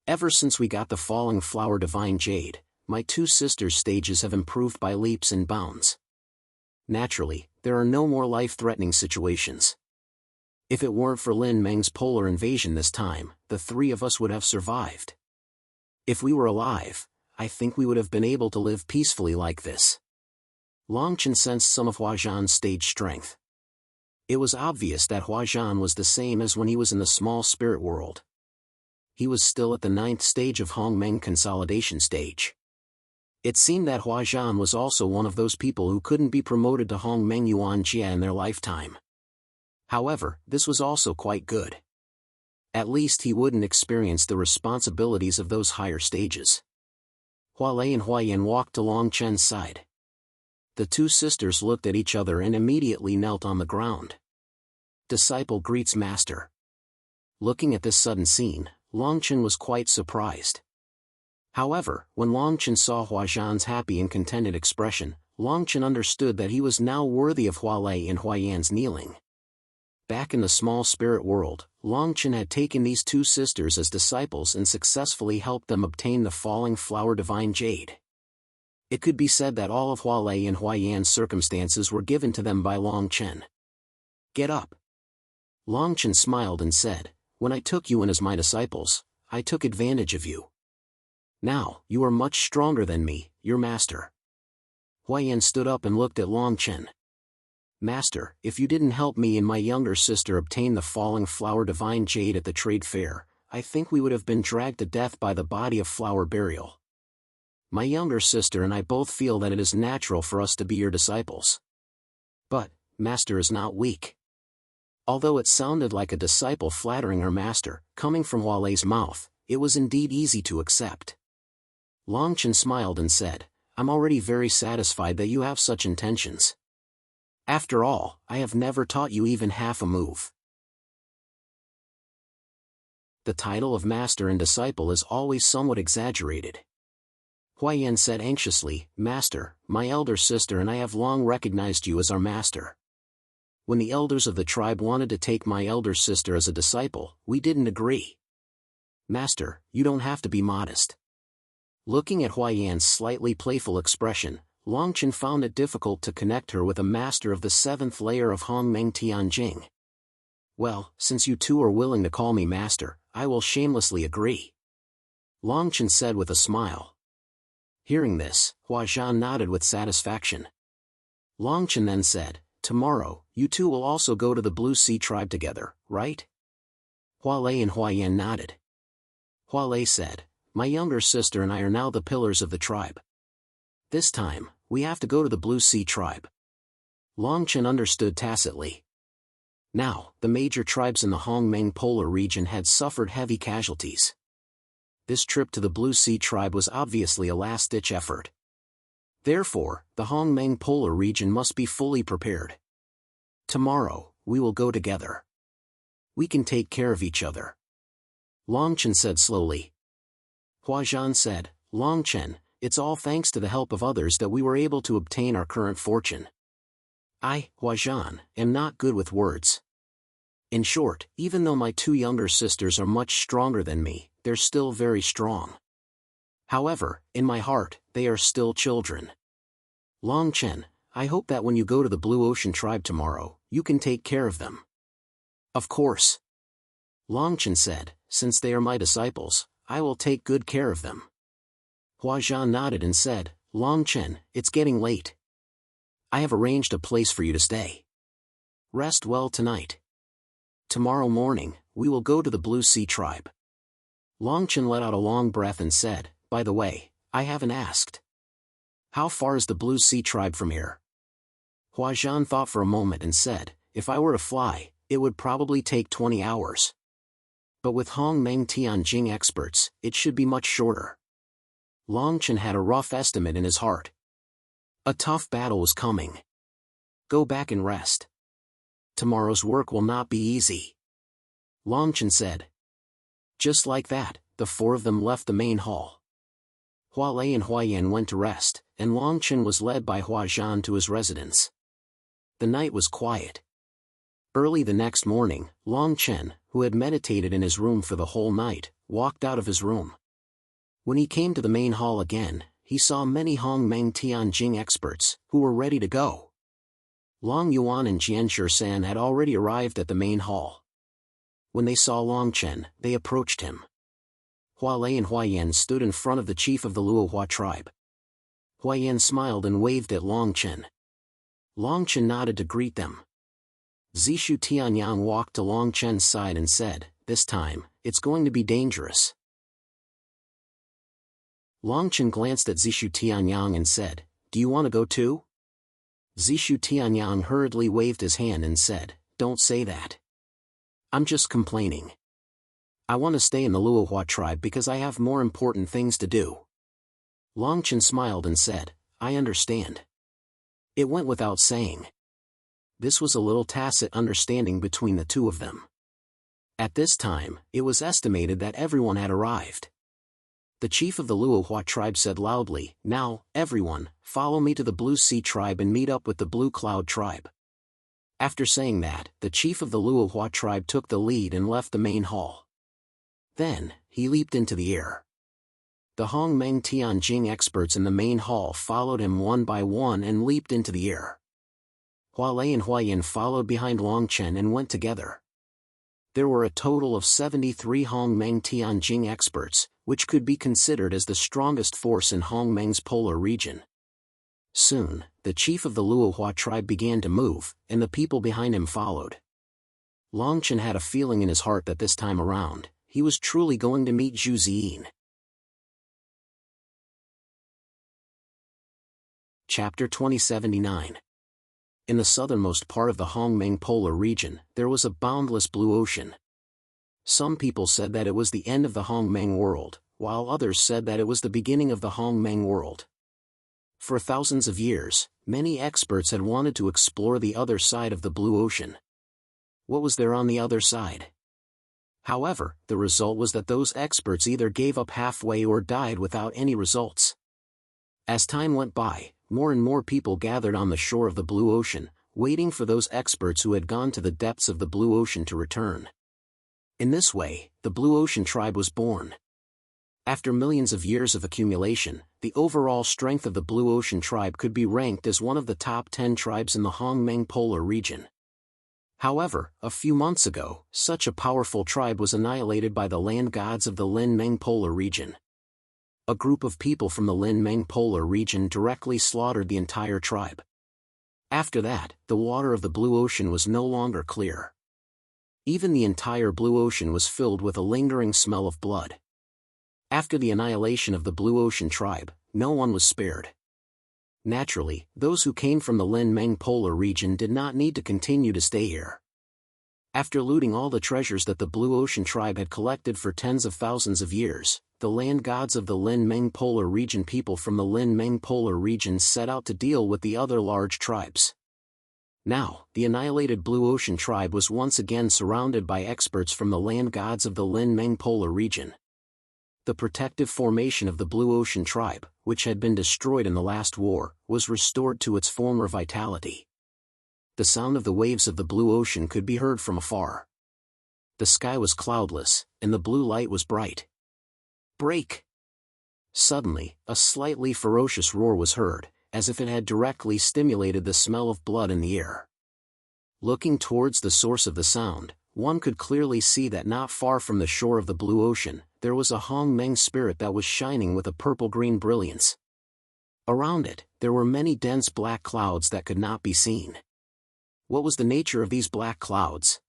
Ever since we got the Falling Flower Divine Jade, my two sisters' stages have improved by leaps and bounds. Naturally, there are no more life-threatening situations. If it weren't for Lin Meng's polar invasion this time, the three of us would have survived. If we were alive, I think we would have been able to live peacefully like this. Long Chen sensed some of Huazhan's stage strength. It was obvious that Huazhan was the same as when he was in the small spirit world. He was still at the 9th stage of Hongmeng consolidation stage. It seemed that Huazhan was also one of those people who couldn't be promoted to Hongmeng Yuan Jia in their lifetime. However, this was also quite good. At least he wouldn't experience the responsibilities of those higher stages. Hualei and Huayan walked to Long Chen's side. The two sisters looked at each other and immediately knelt on the ground. Disciple greets master. Looking at this sudden scene, Long Chen was quite surprised. However, when Long Chen saw Huazhan's happy and contented expression, Long Chen understood that he was now worthy of Hualei and Huayan's kneeling. Back in the small spirit world, Long Chen had taken these two sisters as disciples and successfully helped them obtain the Falling Flower Divine Jade. It could be said that all of Hualei and Huayan's circumstances were given to them by Long Chen. Get up. Long Chen smiled and said, when I took you in as my disciples, I took advantage of you. Now, you are much stronger than me, your master. Huayan stood up and looked at Long Chen. Master, if you didn't help me and my younger sister obtain the Falling Flower Divine Jade at the trade fair, I think we would have been dragged to death by the body of flower burial. My younger sister and I both feel that it is natural for us to be your disciples. But, master is not weak. Although it sounded like a disciple flattering her master, coming from Hualei's mouth, it was indeed easy to accept. Long Chen smiled and said, I'm already very satisfied that you have such intentions. After all, I have never taught you even half a move. The title of master and disciple is always somewhat exaggerated. Huayan said anxiously, Master, my elder sister and I have long recognized you as our master. When the elders of the tribe wanted to take my elder sister as a disciple, we didn't agree. Master, you don't have to be modest. Looking at Huayan's slightly playful expression, Long Chen found it difficult to connect her with a master of the 7th layer of Hongmeng Tianjing. Well, since you two are willing to call me master, I will shamelessly agree. Long Chen said with a smile. Hearing this, Huazhan nodded with satisfaction. Long Chen then said, tomorrow, you two will also go to the Blue Sea tribe together, right? Hualei and Huayan nodded. Hualei said, my younger sister and I are now the pillars of the tribe. This time, we have to go to the Blue Sea tribe. Long Chen understood tacitly. Now, the major tribes in the Hongmeng polar region had suffered heavy casualties. This trip to the Blue Sea tribe was obviously a last-ditch effort. Therefore, the Hongmeng polar region must be fully prepared. Tomorrow, we will go together. We can take care of each other. Longchen said slowly. Huazhan said, Longchen, it's all thanks to the help of others that we were able to obtain our current fortune. I, Huazhan, am not good with words. In short, even though my two younger sisters are much stronger than me, they're still very strong. However, in my heart, they are still children. Longchen, I hope that when you go to the Blue Ocean tribe tomorrow, you can take care of them. Of course. Longchen said, since they are my disciples, I will take good care of them. Huazhan nodded and said, Longchen, it's getting late. I have arranged a place for you to stay. Rest well tonight. Tomorrow morning, we will go to the Blue Sea tribe. Longchen let out a long breath and said, by the way, I haven't asked. How far is the Blue Sea tribe from here? Huazhan thought for a moment and said, if I were to fly, it would probably take 20 hours. But with Hongmeng Tianjing experts, it should be much shorter. Longchen had a rough estimate in his heart. A tough battle was coming. Go back and rest. Tomorrow's work will not be easy. Longchen said. Just like that, the four of them left the main hall. Hualei and Huayan went to rest, and Longchen was led by Huazhan to his residence. The night was quiet. Early the next morning, Longchen, who had meditated in his room for the whole night, walked out of his room. When he came to the main hall again, he saw many Hongmeng Tianjing experts, who were ready to go. Long Yuan and Jian Shan had already arrived at the main hall. When they saw Longchen, they approached him. Hualei and Huayan stood in front of the chief of the Luohua tribe. Huayan smiled and waved at Longchen. Longchen nodded to greet them. Zishu Tianyang walked to Longchen's side and said, this time, it's going to be dangerous. Longchen glanced at Zishu Tianyang and said, do you want to go too? Zishu Tianyang hurriedly waved his hand and said, don't say that. I'm just complaining. I want to stay in the Luohua tribe because I have more important things to do. Longchen smiled and said, I understand. It went without saying. This was a little tacit understanding between the two of them. At this time, it was estimated that everyone had arrived. The chief of the Luohua tribe said loudly, now, everyone, follow me to the Blue Sea tribe and meet up with the Blue Cloud tribe. After saying that, the chief of the Luohua tribe took the lead and left the main hall. Then, he leaped into the air. The Hongmeng Tianjing experts in the main hall followed him one by one and leaped into the air. Hualei and Huayan followed behind Longchen and went together. There were a total of 73 Hongmeng Tianjing experts, which could be considered as the strongest force in Hongmeng's polar region. Soon, the chief of the Luohua tribe began to move, and the people behind him followed. Longchen had a feeling in his heart that this time around, he was truly going to meet Zhu Ziyin. Chapter 2079. In the southernmost part of the Hongmeng polar region, there was a boundless blue ocean. Some people said that it was the end of the Hongmeng world, while others said that it was the beginning of the Hongmeng world. For thousands of years, many experts had wanted to explore the other side of the blue ocean. What was there on the other side? However, the result was that those experts either gave up halfway or died without any results. As time went by, more and more people gathered on the shore of the blue ocean, waiting for those experts who had gone to the depths of the blue ocean to return. In this way, the Blue Ocean tribe was born. After millions of years of accumulation, the overall strength of the Blue Ocean tribe could be ranked as one of the top 10 tribes in the Hongmeng polar region. However, a few months ago, such a powerful tribe was annihilated by the land gods of the Lin Meng polar region. A group of people from the Lin Meng polar region directly slaughtered the entire tribe. After that, the water of the Blue Ocean was no longer clear. Even the entire Blue Ocean was filled with a lingering smell of blood. After the annihilation of the Blue Ocean tribe, no one was spared. Naturally, those who came from the Lin Meng polar region did not need to continue to stay here. After looting all the treasures that the Blue Ocean tribe had collected for tens of thousands of years, the land gods of the Lin Meng Polar region people from the Lin Meng Polar region set out to deal with the other large tribes. Now, the annihilated Blue Ocean tribe was once again surrounded by experts from the land gods of the Lin Meng Polar region. The protective formation of the Blue Ocean tribe, which had been destroyed in the last war, was restored to its former vitality. The sound of the waves of the blue ocean could be heard from afar. The sky was cloudless, and the blue light was bright. Break! Suddenly, a slightly ferocious roar was heard, as if it had directly stimulated the smell of blood in the air. Looking towards the source of the sound, one could clearly see that not far from the shore of the blue ocean, there was a Hong Meng spirit that was shining with a purple-green brilliance. Around it, there were many dense black clouds that could not be seen. What was the nature of these black clouds?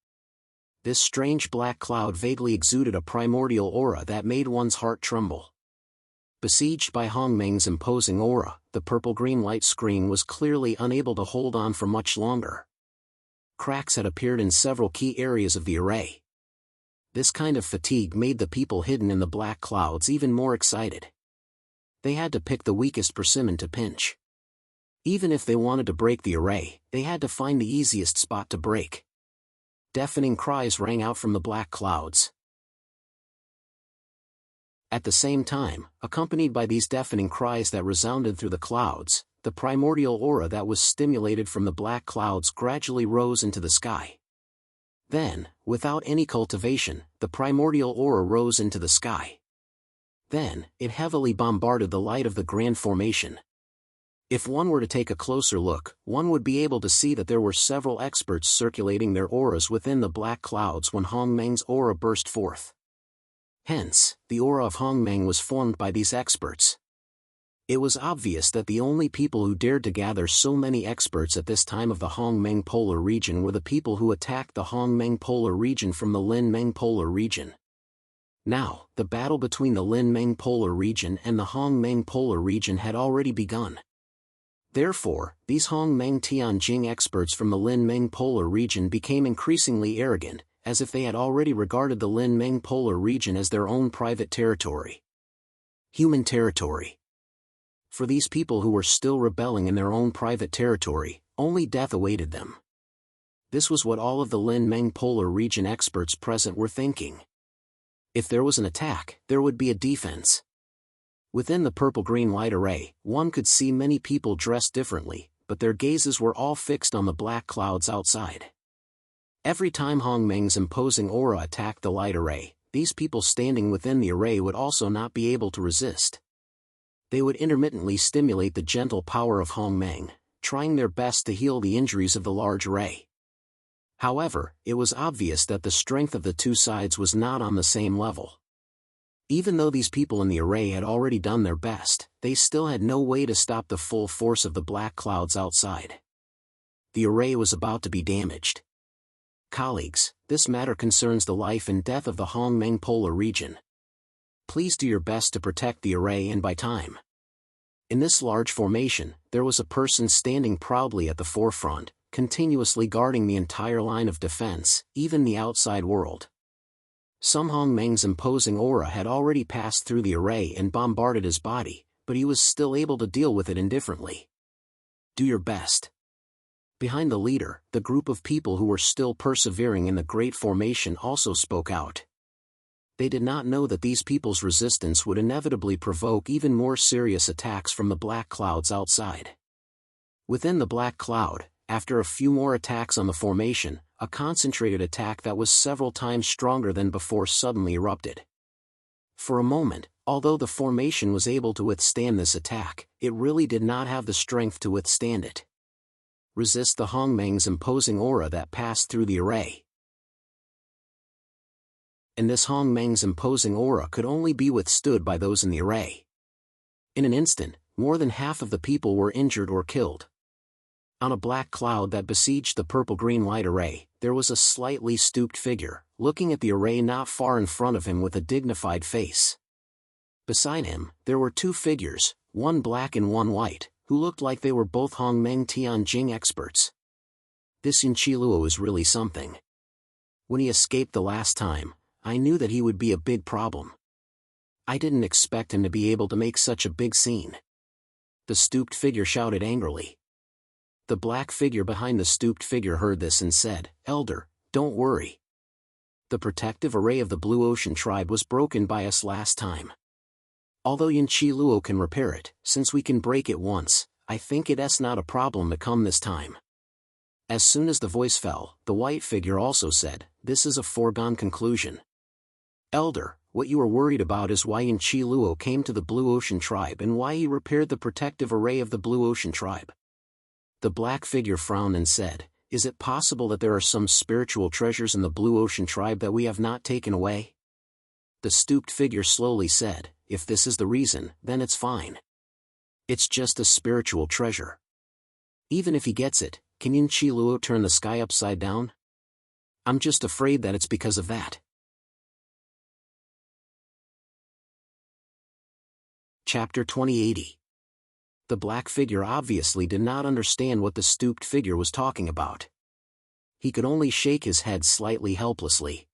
This strange black cloud vaguely exuded a primordial aura that made one's heart tremble. Besieged by Hong Meng's imposing aura, the purple-green light screen was clearly unable to hold on for much longer. Cracks had appeared in several key areas of the array. This kind of fatigue made the people hidden in the black clouds even more excited. They had to pick the weakest persimmon to pinch. Even if they wanted to break the array, they had to find the easiest spot to break. Deafening cries rang out from the black clouds. At the same time, accompanied by these deafening cries that resounded through the clouds, the primordial aura that was stimulated from the black clouds gradually rose into the sky. Then, without any cultivation, the primordial aura rose into the sky. Then, it heavily bombarded the light of the grand formation. If one were to take a closer look, one would be able to see that there were several experts circulating their auras within the black clouds when Hong Meng's aura burst forth. Hence, the aura of Hong Meng was formed by these experts. It was obvious that the only people who dared to gather so many experts at this time of the Hong Meng Polar region were the people who attacked the Hong Meng Polar region from the Lin Meng Polar region. Now, the battle between the Lin Meng Polar region and the Hong Meng Polar region had already begun. Therefore, these Hong Meng Tianjing experts from the Lin Meng Polar region became increasingly arrogant, as if they had already regarded the Lin Meng Polar region as their own private territory. Human territory. For these people who were still rebelling in their own private territory, only death awaited them. This was what all of the Lin Meng Polar region experts present were thinking. If there was an attack, there would be a defense. Within the purple-green light array, one could see many people dressed differently, but their gazes were all fixed on the black clouds outside. Every time Hong Meng's imposing aura attacked the light array, these people standing within the array would also not be able to resist. They would intermittently stimulate the gentle power of Hong Meng, trying their best to heal the injuries of the large array. However, it was obvious that the strength of the two sides was not on the same level. Even though these people in the array had already done their best, they still had no way to stop the full force of the black clouds outside. The array was about to be damaged. Colleagues, this matter concerns the life and death of the Hong Meng Polar region. Please do your best to protect the array and buy time. In this large formation, there was a person standing proudly at the forefront, continuously guarding the entire line of defense, even the outside world. Some Hong Meng's imposing aura had already passed through the array and bombarded his body, but he was still able to deal with it indifferently. Do your best. Behind the leader, the group of people who were still persevering in the Great Formation also spoke out. They did not know that these people's resistance would inevitably provoke even more serious attacks from the black clouds outside. Within the black cloud, after a few more attacks on the formation, a concentrated attack that was several times stronger than before suddenly erupted. For a moment, although the formation was able to withstand this attack, it really did not have the strength to withstand it. Resist the Hong Meng's imposing aura that passed through the array. And this Hong Meng's imposing aura could only be withstood by those in the array. In an instant, more than half of the people were injured or killed. On a black cloud that besieged the purple-green light array, there was a slightly stooped figure, looking at the array not far in front of him with a dignified face. Beside him, there were two figures, one black and one white, who looked like they were both Hong Meng Tianjing experts. This Yunqiluo is really something. When he escaped the last time, I knew that he would be a big problem. I didn't expect him to be able to make such a big scene. The stooped figure shouted angrily. The black figure behind the stooped figure heard this and said, "Elder, don't worry. The protective array of the Blue Ocean tribe was broken by us last time. Although Yanqi Luo can repair it, since we can break it once, I think it's not a problem to come this time." As soon as the voice fell, the white figure also said, "This is a foregone conclusion. Elder, what you are worried about is why Yanqi Luo came to the Blue Ocean tribe and why he repaired the protective array of the Blue Ocean tribe." The black figure frowned and said, "Is it possible that there are some spiritual treasures in the Blue Ocean tribe that we have not taken away?" The stooped figure slowly said, "If this is the reason, then it's fine. It's just a spiritual treasure. Even if he gets it, can Yanqi Luo turn the sky upside down? I'm just afraid that it's because of that." Chapter 2080. The black figure obviously did not understand what the stooped figure was talking about. He could only shake his head slightly helplessly.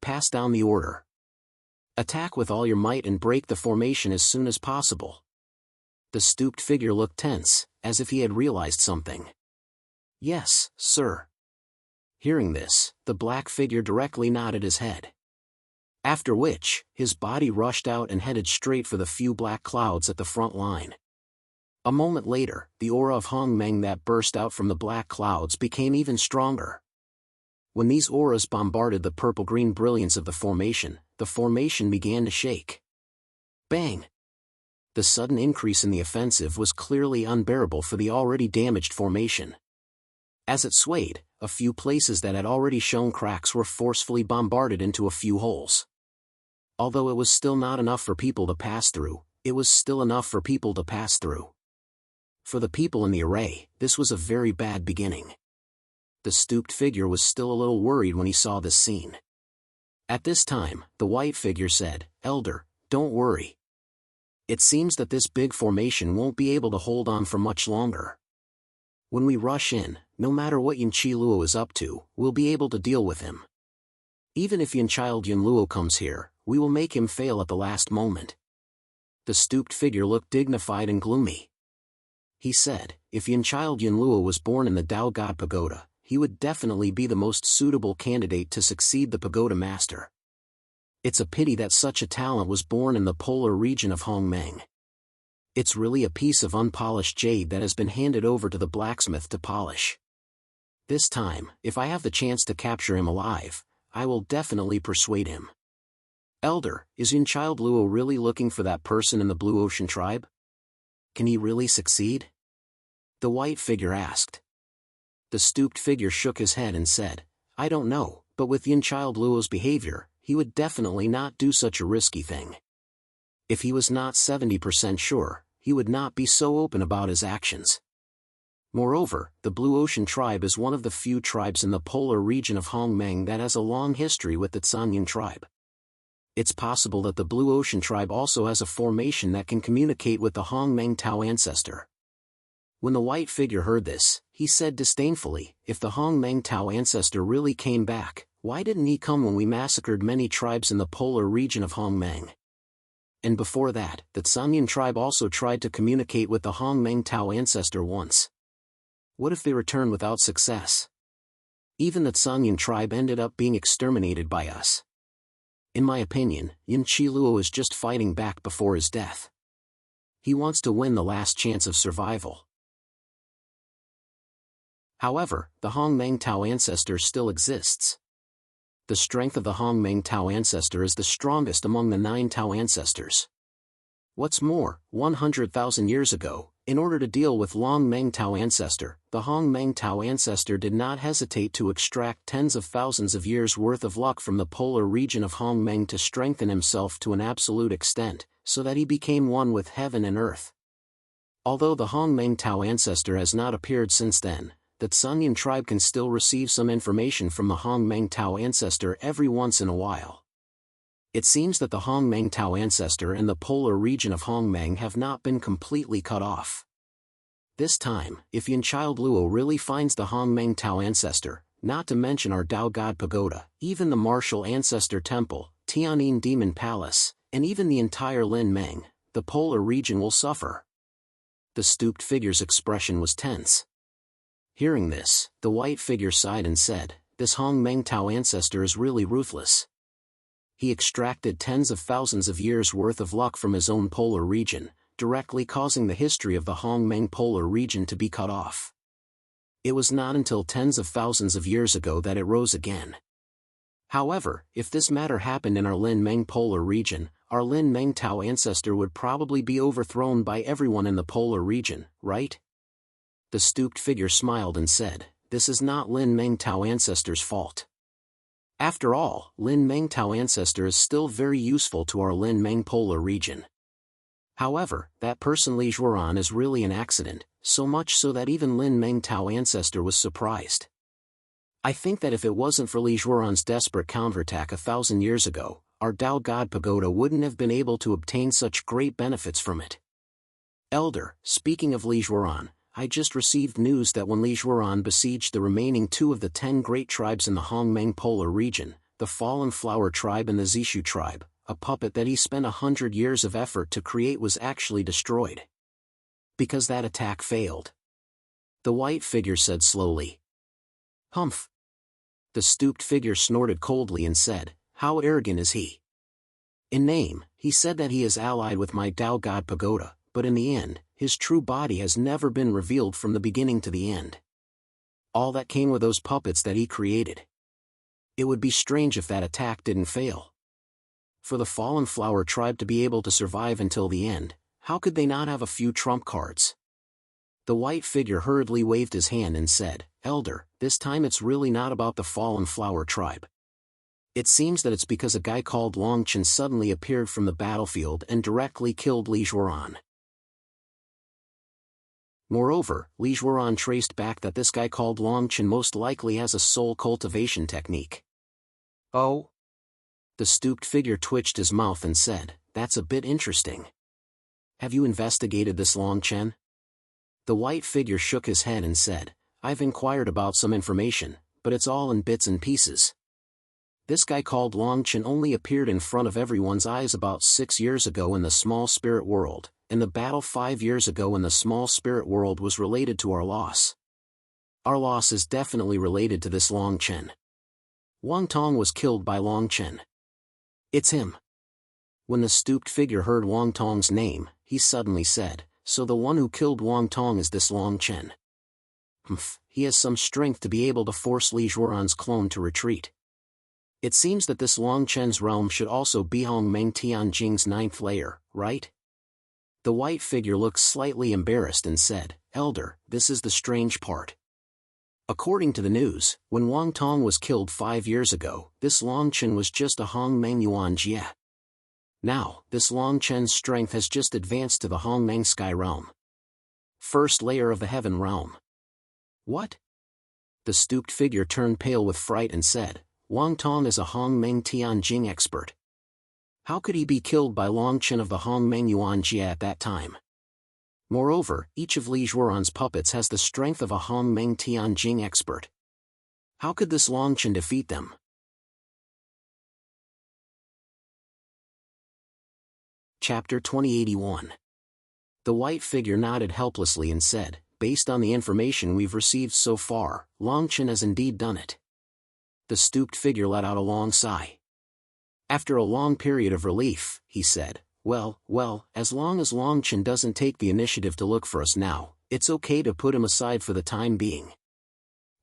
"Pass down the order. Attack with all your might and break the formation as soon as possible." The stooped figure looked tense, as if he had realized something. "Yes, sir." Hearing this, the black figure directly nodded his head. After which, his body rushed out and headed straight for the few black clouds at the front line. A moment later, the aura of Hongmeng that burst out from the black clouds became even stronger. When these auras bombarded the purple-green brilliance of the formation began to shake. Bang! The sudden increase in the offensive was clearly unbearable for the already damaged formation. As it swayed, a few places that had already shown cracks were forcefully bombarded into a few holes. Although it was still not enough for people to pass through, it was still enough for people to pass through. For the people in the array, this was a very bad beginning. The stooped figure was still a little worried when he saw this scene. At this time, the white figure said, "Elder, don't worry. It seems that this big formation won't be able to hold on for much longer. When we rush in, no matter what Yanqi Luo is up to, we'll be able to deal with him. Even if Yanchild Yun Luo comes here, we will make him fail at the last moment." The stooped figure looked dignified and gloomy. He said, "If Yanchild Yun Luo was born in the Tao God Pagoda, he would definitely be the most suitable candidate to succeed the Pagoda Master. It's a pity that such a talent was born in the polar region of Hongmeng. It's really a piece of unpolished jade that has been handed over to the blacksmith to polish. This time, if I have the chance to capture him alive, I will definitely persuade him." "Elder, is Yanchild Luo really looking for that person in the Blue Ocean tribe? Can he really succeed?" the white figure asked. The stooped figure shook his head and said, "I don't know, but with Yanchild Luo's behavior, he would definitely not do such a risky thing. If he was not 70% sure, he would not be so open about his actions. Moreover, the Blue Ocean tribe is one of the few tribes in the polar region of Hongmeng that has a long history with the Tsanyan tribe. It's possible that the Blue Ocean tribe also has a formation that can communicate with the Hongmeng Tao ancestor." When the white figure heard this, he said disdainfully, "If the Hongmeng Tao ancestor really came back, why didn't he come when we massacred many tribes in the polar region of Hongmeng? And before that, the Tsanyan tribe also tried to communicate with the Hongmeng Tao ancestor once. What if they return without success? Even the Tsanyan tribe ended up being exterminated by us. In my opinion, Yanqi Luo is just fighting back before his death. He wants to win the last chance of survival." However, the Hongmeng Tao ancestor still exists. The strength of the Hongmeng Tao ancestor is the strongest among the 9 Tao ancestors. What's more, 100,000 years ago, in order to deal with Longmeng Tao ancestor, the Hongmeng Tao ancestor did not hesitate to extract tens of thousands of years' worth of luck from the polar region of Hongmeng to strengthen himself to an absolute extent, so that he became one with heaven and earth. Although the Hongmeng Tao ancestor has not appeared since then, the Tsanyan tribe can still receive some information from the Hongmeng Tao ancestor every once in a while. It seems that the Hongmeng Tao ancestor and the polar region of Hongmeng have not been completely cut off. This time, if Yanchild Luo really finds the Hongmeng Tao ancestor, not to mention our Tao God Pagoda, even the martial ancestor temple, Tianyin Demon Palace, and even the entire Lin Meng, the polar region will suffer. The stooped figure's expression was tense. Hearing this, the white figure sighed and said, "This Hong Meng Tao ancestor is really ruthless. He extracted tens of thousands of years' worth of luck from his own polar region, directly causing the history of the Hong Meng polar region to be cut off. It was not until tens of thousands of years ago that it rose again. However, if this matter happened in our Lin Meng polar region, our Lin Meng Tao ancestor would probably be overthrown by everyone in the polar region, right?" The stooped figure smiled and said, "This is not Lin Meng Tao ancestor's fault. After all, Lin Meng Tao ancestor is still very useful to our Lin Meng polar region. However, that person Li Zhuoran is really an accident, so much so that even Lin Meng Tao ancestor was surprised. I think that if it wasn't for Li Zhuoran's desperate counterattack 1,000 years ago, our Tao God Pagoda wouldn't have been able to obtain such great benefits from it. Elder, speaking of Li Zhuoran, I just received news that when Li Zhuoran besieged the remaining 2 of the 10 great tribes in the Hong Meng polar region, the Fallen Flower tribe and the Zishu tribe, a puppet that he spent 100 years of effort to create was actually destroyed. Because that attack failed." The white figure said slowly. "Humph." The stooped figure snorted coldly and said, "How arrogant is he? In name, he said that he is allied with my Tao God Pagoda, but in the end, his true body has never been revealed from the beginning to the end. All that came with those puppets that he created. It would be strange if that attack didn't fail. For the Fallen Flower tribe to be able to survive until the end, how could they not have a few trump cards?" The white figure hurriedly waved his hand and said, "Elder, this time it's really not about the Fallen Flower tribe. It seems that it's because a guy called Long Chen suddenly appeared from the battlefield and directly killed Li Zhuoran. Moreover, Li Zhuoran traced back that this guy called Long Chen most likely has a soul cultivation technique." "Oh?" The stooped figure twitched his mouth and said, "That's a bit interesting. Have you investigated this Long Chen?" The white figure shook his head and said, "I've inquired about some information, but it's all in bits and pieces. This guy called Long Chen only appeared in front of everyone's eyes about 6 years ago in the small spirit world, and the battle 5 years ago in the small spirit world was related to our loss. Our loss is definitely related to this Long Chen. Wang Tong was killed by Long Chen. It's him." When the stooped figure heard Wang Tong's name, he suddenly said, "So the one who killed Wang Tong is this Long Chen. Humph, he has some strength to be able to force Li Zhuoran's clone to retreat. It seems that this Long Chen's realm should also be Hong Meng Tianjing's 9th layer, right?" The white figure looked slightly embarrassed and said, "Elder, this is the strange part. According to the news, when Wang Tong was killed 5 years ago, this Long Chen was just a Hong Meng Yuan Jie. Now, this Long Chen's strength has just advanced to the Hong Meng Sky realm. 1st layer of the Heaven realm." "What?" The stooped figure turned pale with fright and said, "Wang Tong is a Hong Meng Tianjing expert. How could he be killed by Long Chen of the Hong Meng Yuan Jie at that time? Moreover, each of Li Zhuoran's puppets has the strength of a Hong Meng Tianjing expert. How could this Long Chen defeat them?" Chapter 2081. The white figure nodded helplessly and said, "Based on the information we've received so far, Long Chen has indeed done it." The stooped figure let out a long sigh. After a long period of relief, he said, Well, as long as Long Chen doesn't take the initiative to look for us now, it's okay to put him aside for the time being.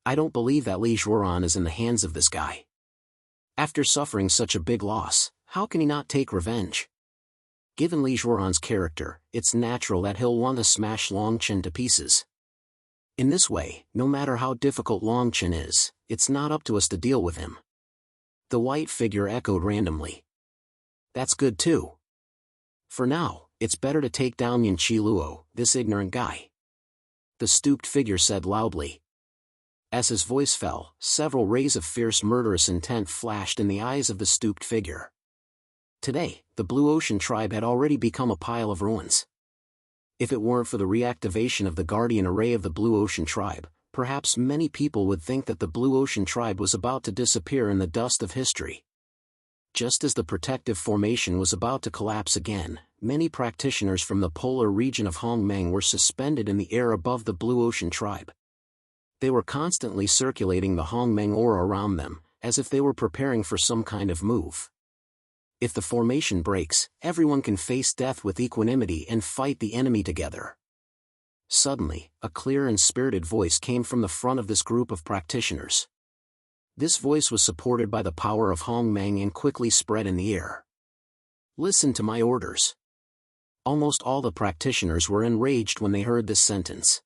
I don't believe that Li Zhuoran is in the hands of this guy. After suffering such a big loss, how can he not take revenge? Given Li Zhuoran's character, it's natural that he'll want to smash Long Chen to pieces. In this way, no matter how difficult Long Chen is, it's not up to us to deal with him." The white figure echoed randomly. "That's good too. For now, it's better to take down Yan Qi Luo, this ignorant guy," the stooped figure said loudly. As his voice fell, several rays of fierce murderous intent flashed in the eyes of the stooped figure. Today, the Blue Ocean tribe had already become a pile of ruins. If it weren't for the reactivation of the guardian array of the Blue Ocean tribe, perhaps many people would think that the Blue Ocean Tribe was about to disappear in the dust of history. Just as the protective formation was about to collapse again, many practitioners from the polar region of Hongmeng were suspended in the air above the Blue Ocean Tribe. They were constantly circulating the Hongmeng aura around them, as if they were preparing for some kind of move. If the formation breaks, everyone can face death with equanimity and fight the enemy together. Suddenly, a clear and spirited voice came from the front of this group of practitioners. This voice was supported by the power of Hongmeng and quickly spread in the air. "Listen to my orders." Almost all the practitioners were enraged when they heard this sentence.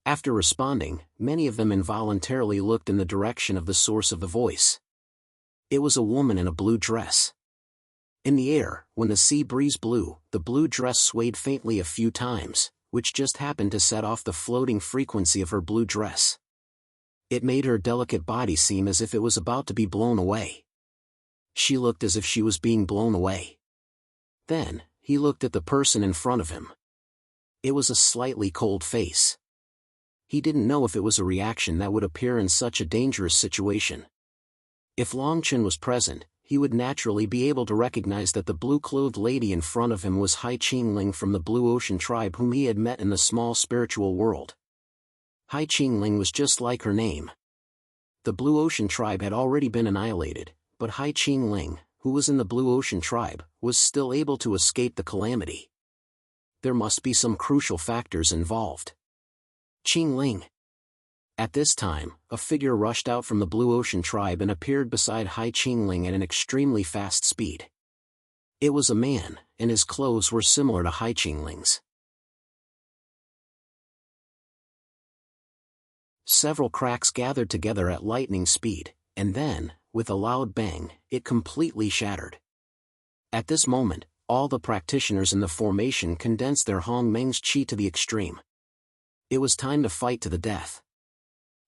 After responding, many of them involuntarily looked in the direction of the source of the voice. It was a woman in a blue dress. In the air, when the sea breeze blew, the blue dress swayed faintly a few times, which just happened to set off the floating frequency of her blue dress. It made her delicate body seem as if it was about to be blown away. She looked as if she was being blown away. Then, he looked at the person in front of him. It was a slightly cold face. He didn't know if it was a reaction that would appear in such a dangerous situation. If Long Chen was present, he would naturally be able to recognize that the blue-clothed lady in front of him was Hai Qingling from the Blue Ocean Tribe whom he had met in the small spiritual world. Hai Qingling was just like her name. The Blue Ocean Tribe had already been annihilated, but Hai Qingling, who was in the Blue Ocean Tribe, was still able to escape the calamity. There must be some crucial factors involved. Qingling. At this time, a figure rushed out from the Blue Ocean Tribe and appeared beside Hai Qingling at an extremely fast speed. It was a man, and his clothes were similar to Hai Qingling's. Several cracks gathered together at lightning speed, and then, with a loud bang, it completely shattered. At this moment, all the practitioners in the formation condensed their Hongmeng's qi to the extreme. It was time to fight to the death.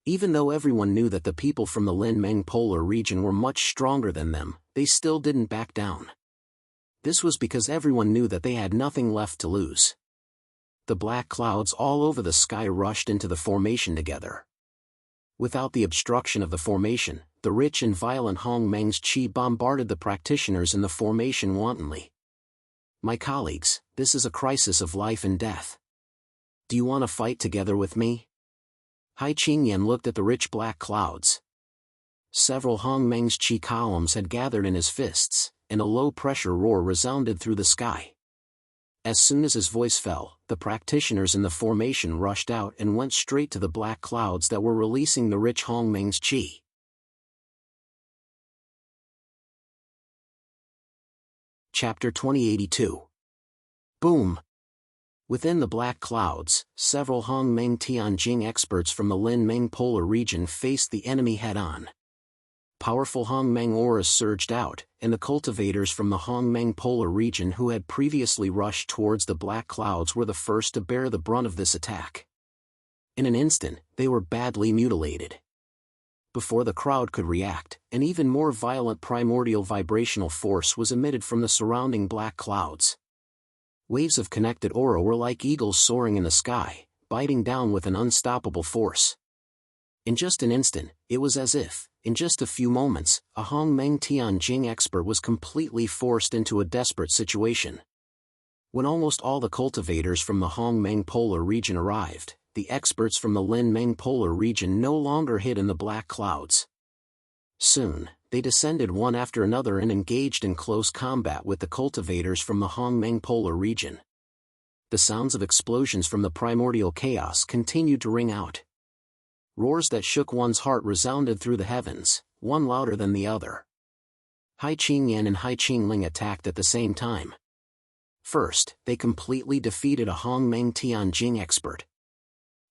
Even though everyone knew that the people from the Linmeng polar region were much stronger than them, they still didn't back down. This was because everyone knew that they had nothing left to lose. The black clouds all over the sky rushed into the formation together. Without the obstruction of the formation, the rich and violent Hongmeng's qi bombarded the practitioners in the formation wantonly. "My colleagues, this is a crisis of life and death. Do you want to fight together with me?" Hai Qingyan looked at the rich black clouds. Several Hongmeng's qi columns had gathered in his fists, and a low-pressure roar resounded through the sky. As soon as his voice fell, the practitioners in the formation rushed out and went straight to the black clouds that were releasing the rich Hongmeng's qi. Chapter 2082. Boom! Within the black clouds, several Hongmeng Tianjing experts from the Linmeng polar region faced the enemy head-on. Powerful Hongmeng auras surged out, and the cultivators from the Hongmeng polar region who had previously rushed towards the black clouds were the first to bear the brunt of this attack. In an instant, they were badly mutilated. Before the crowd could react, an even more violent primordial vibrational force was emitted from the surrounding black clouds. Waves of connected aura were like eagles soaring in the sky, biting down with an unstoppable force. In just an instant, it was as if, in just a few moments, a Hongmeng Tianjing expert was completely forced into a desperate situation. When almost all the cultivators from the Hongmeng polar region arrived, the experts from the Linmeng polar region no longer hid in the black clouds. Soon, they descended one after another and engaged in close combat with the cultivators from the Hongmeng polar region. The sounds of explosions from the primordial chaos continued to ring out. Roars that shook one's heart resounded through the heavens, one louder than the other. Hai Qingyan and Hai Qingling attacked at the same time. First, they completely defeated a Hongmeng Tianjing expert.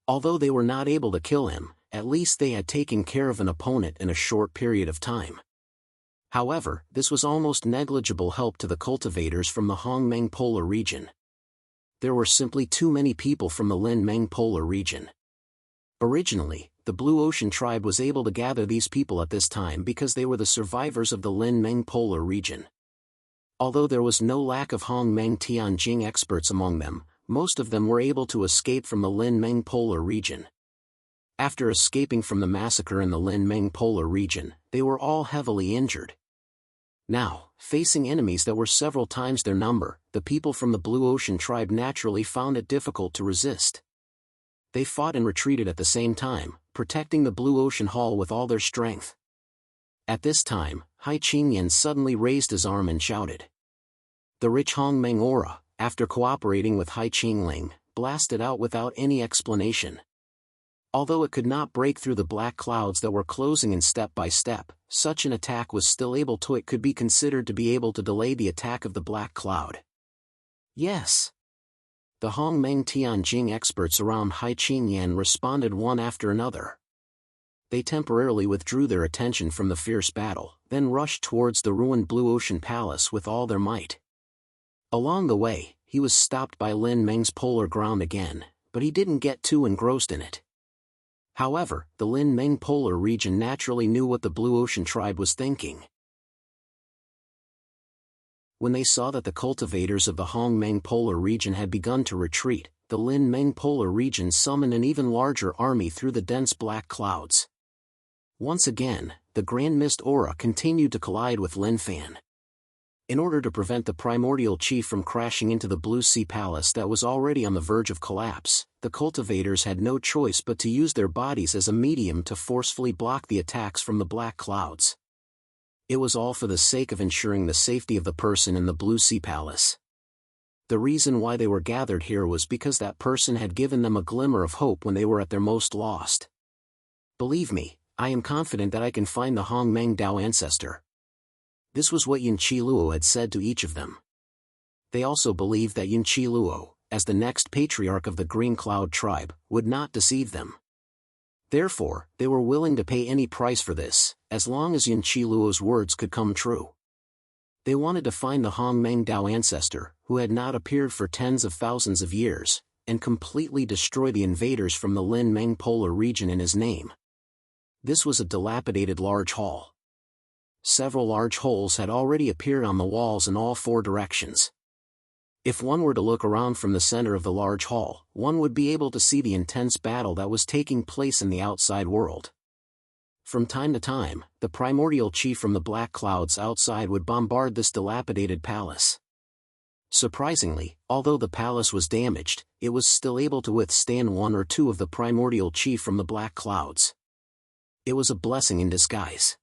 Although they were not able to kill him, at least they had taken care of an opponent in a short period of time. However, this was almost negligible help to the cultivators from the Hongmeng polar region. There were simply too many people from the Linmeng polar region. Originally, the Blue Ocean Tribe was able to gather these people at this time because they were the survivors of the Linmeng polar region. Although there was no lack of Hongmeng Tianjing experts among them, most of them were able to escape from the Linmeng polar region. After escaping from the massacre in the Lin-Meng polar region, they were all heavily injured. Now, facing enemies that were several times their number, the people from the Blue Ocean tribe naturally found it difficult to resist. They fought and retreated at the same time, protecting the Blue Ocean Hall with all their strength. At this time, Hai Qingyan suddenly raised his arm and shouted. The rich Hongmeng aura, after cooperating with Hai Qingling, blasted out without any explanation. Although it could not break through the black clouds that were closing in step by step, such an attack was still able to. It could be considered to be able to delay the attack of the black cloud. Yes. The Hongmeng Tianjing experts around Hai Qingyan responded one after another. They temporarily withdrew their attention from the fierce battle, then rushed towards the ruined Blue Ocean Palace with all their might. Along the way, he was stopped by Lin Meng's polar ground again, but he didn't get too engrossed in it. However, the Lin-Meng polar region naturally knew what the Blue Ocean tribe was thinking. When they saw that the cultivators of the Hongmeng polar region had begun to retreat, the Lin-Meng polar region summoned an even larger army through the dense black clouds. Once again, the Grand Mist aura continued to collide with Lin Fan. In order to prevent the primordial chi from crashing into the Blue Sea Palace that was already on the verge of collapse, the cultivators had no choice but to use their bodies as a medium to forcefully block the attacks from the black clouds. It was all for the sake of ensuring the safety of the person in the Blue Sea Palace. The reason why they were gathered here was because that person had given them a glimmer of hope when they were at their most lost. Believe me, I am confident that I can find the Hongmeng Dao ancestor. This was what Yin Chi Luo had said to each of them. They also believed that Yin Chi Luo, as the next patriarch of the Green Cloud tribe, would not deceive them. Therefore, they were willing to pay any price for this, as long as Yin Chi Luo's words could come true. They wanted to find the Hongmeng Dao ancestor, who had not appeared for tens of thousands of years, and completely destroy the invaders from the Lin-Meng polar region in his name. This was a dilapidated large hall. Several large holes had already appeared on the walls in all four directions. If one were to look around from the center of the large hall, one would be able to see the intense battle that was taking place in the outside world. From time to time, the primordial chi from the black clouds outside would bombard this dilapidated palace. Surprisingly, although the palace was damaged, it was still able to withstand one or two of the primordial chi from the black clouds. It was a blessing in disguise.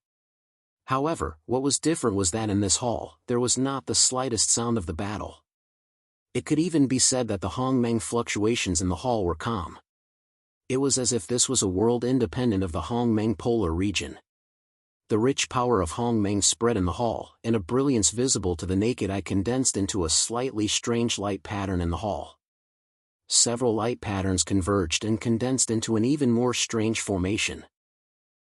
However, what was different was that in this hall, there was not the slightest sound of the battle. It could even be said that the Hongmeng fluctuations in the hall were calm. It was as if this was a world independent of the Hongmeng polar region. The rich power of Hongmeng spread in the hall, and a brilliance visible to the naked eye condensed into a slightly strange light pattern in the hall. Several light patterns converged and condensed into an even more strange formation.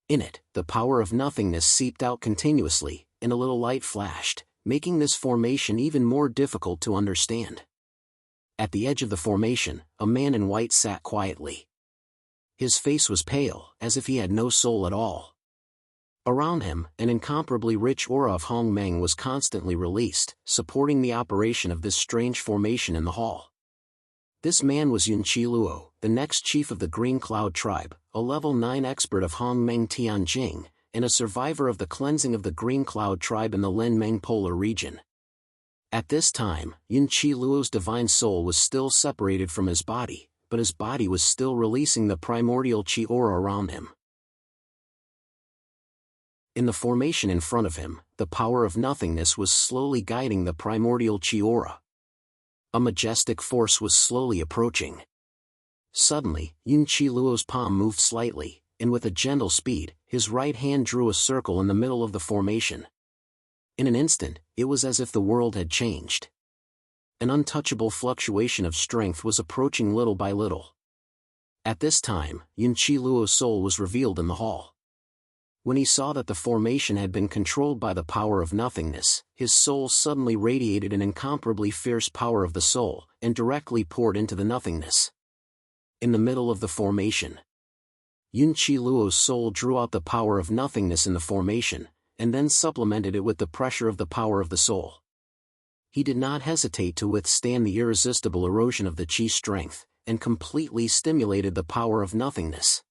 In it, the power of nothingness seeped out continuously, and a little light flashed, making this formation even more difficult to understand. At the edge of the formation, a man in white sat quietly. His face was pale, as if he had no soul at all. Around him, an incomparably rich aura of Hongmeng was constantly released, supporting the operation of this strange formation in the hall. This man was Yin Chi Luo, the next chief of the Green Cloud tribe, a level 9 expert of Hongmeng Tianjing, and a survivor of the cleansing of the Green Cloud tribe in the Lin-Meng polar region. At this time, Yin Chi Luo's divine soul was still separated from his body, but his body was still releasing the primordial chi aura around him. In the formation in front of him, the power of nothingness was slowly guiding the primordial chi aura. A majestic force was slowly approaching. Suddenly, Yin Chi Luo's palm moved slightly, and with a gentle speed, his right hand drew a circle in the middle of the formation. In an instant, it was as if the world had changed. An untouchable fluctuation of strength was approaching little by little. At this time, Yin Chi Luo's soul was revealed in the hall. When he saw that the formation had been controlled by the power of nothingness, his soul suddenly radiated an incomparably fierce power of the soul, and directly poured into the nothingness. In the middle of the formation, Yin Chi Luo's soul drew out the power of nothingness in the formation, and then supplemented it with the pressure of the power of the soul. He did not hesitate to withstand the irresistible erosion of the chi strength, and completely stimulated the power of nothingness.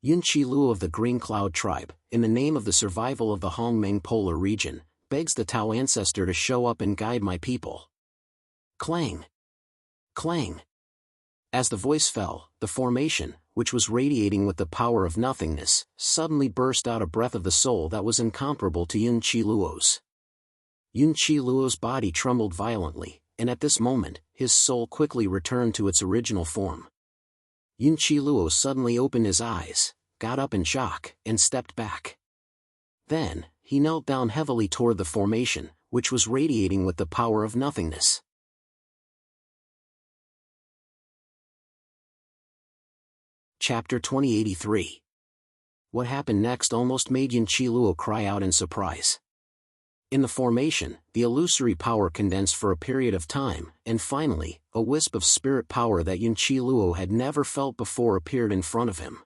Yunqi Luo of the Green Cloud Tribe, in the name of the survival of the Hongmeng Polar region, begs the Tao ancestor to show up and guide my people. Clang! Clang! As the voice fell, the formation, which was radiating with the power of nothingness, suddenly burst out a breath of the soul that was incomparable to Yunqi Luo's. Yunqi Luo's body trembled violently, and at this moment, his soul quickly returned to its original form. Yunqi Luo suddenly opened his eyes, got up in shock, and stepped back. Then, he knelt down heavily toward the formation, which was radiating with the power of nothingness. Chapter 2083. What happened next almost made Yunqi Luo cry out in surprise. In the formation, the illusory power condensed for a period of time, and finally, a wisp of spirit power that Yunqi Luo had never felt before appeared in front of him.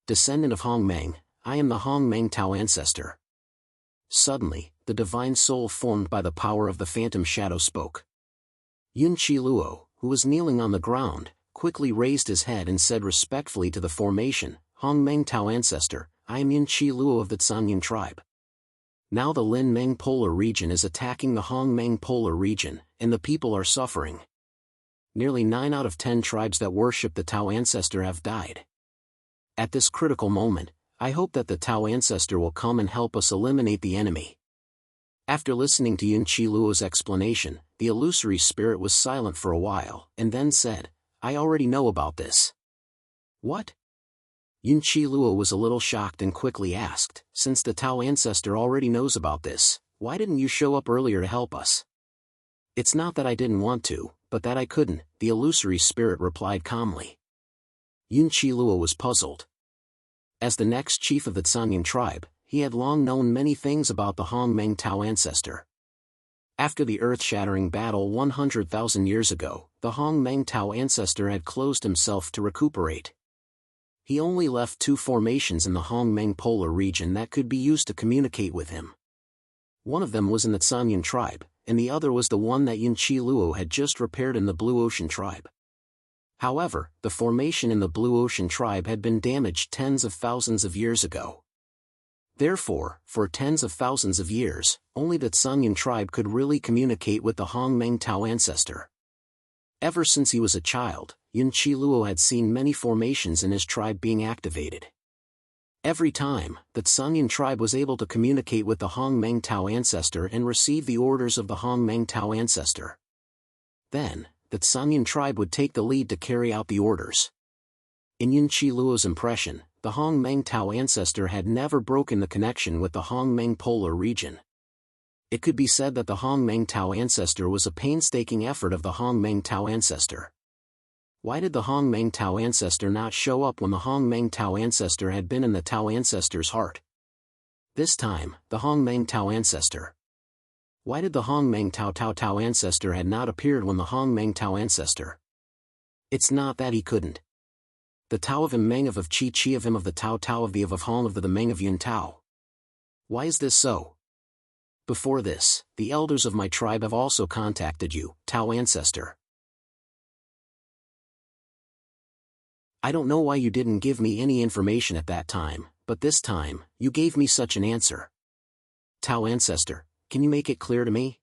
Descendant of Hongmeng, I am the Hongmeng Tao ancestor. Suddenly, the divine soul formed by the power of the phantom shadow spoke. Yunqi Luo, who was kneeling on the ground, quickly raised his head and said respectfully to the formation, Hongmeng Tao ancestor, I am Yunqi Luo of the Zhanyin tribe. Now the Linmeng Polar region is attacking the Hongmeng Polar region, and the people are suffering. Nearly 9 out of 10 tribes that worship the Tao ancestor have died. At this critical moment, I hope that the Tao ancestor will come and help us eliminate the enemy. After listening to Yunqi Luo's explanation, the illusory spirit was silent for a while, and then said, I already know about this. What? Yunqi Luo was a little shocked and quickly asked, since the Tao ancestor already knows about this, why didn't you show up earlier to help us? It's not that I didn't want to, but that I couldn't, the illusory spirit replied calmly. Yunqi Luo was puzzled. As the next chief of the Zhanyin tribe, he had long known many things about the Hongmeng Tao ancestor. After the earth-shattering battle 100,000 years ago, the Hongmeng Tao ancestor had closed himself to recuperate. He only left 2 formations in the Hongmeng Polar region that could be used to communicate with him. One of them was in the Zhanyin tribe, and the other was the one that Yunqi Luo had just repaired in the Blue Ocean tribe. However, the formation in the Blue Ocean tribe had been damaged tens of thousands of years ago. Therefore, for tens of thousands of years, only the Zhanyin tribe could really communicate with the Hongmeng Tao ancestor. Ever since he was a child, Yunqi Luo had seen many formations in his tribe being activated. Every time, the Zhanyin tribe was able to communicate with the Hongmeng Tao ancestor and receive the orders of the Hongmeng Tao ancestor. Then, the Zhanyin tribe would take the lead to carry out the orders. In Yunqi Luo's impression, the Hongmeng Tao ancestor had never broken the connection with the Hongmeng Polar region. It could be said that the Hongmeng Tao ancestor was a painstaking effort of the Hongmeng Tao ancestor. Why did the Hongmeng Tao ancestor not show up when the Hongmeng Tao ancestor had been in the Tao ancestor's heart? This time, the Hongmeng Tao ancestor. Why did the Hongmeng Tao ancestor had not appeared when the Hongmeng Tao ancestor? It's not that he couldn't. The Tao of him Meng of Chi of him of the Tao of the of Hong of the Meng of Yun Tao. Why is this so? Before this, the elders of my tribe have also contacted you, Tao ancestor. I don't know why you didn't give me any information at that time, but this time, you gave me such an answer. Tao ancestor, can you make it clear to me?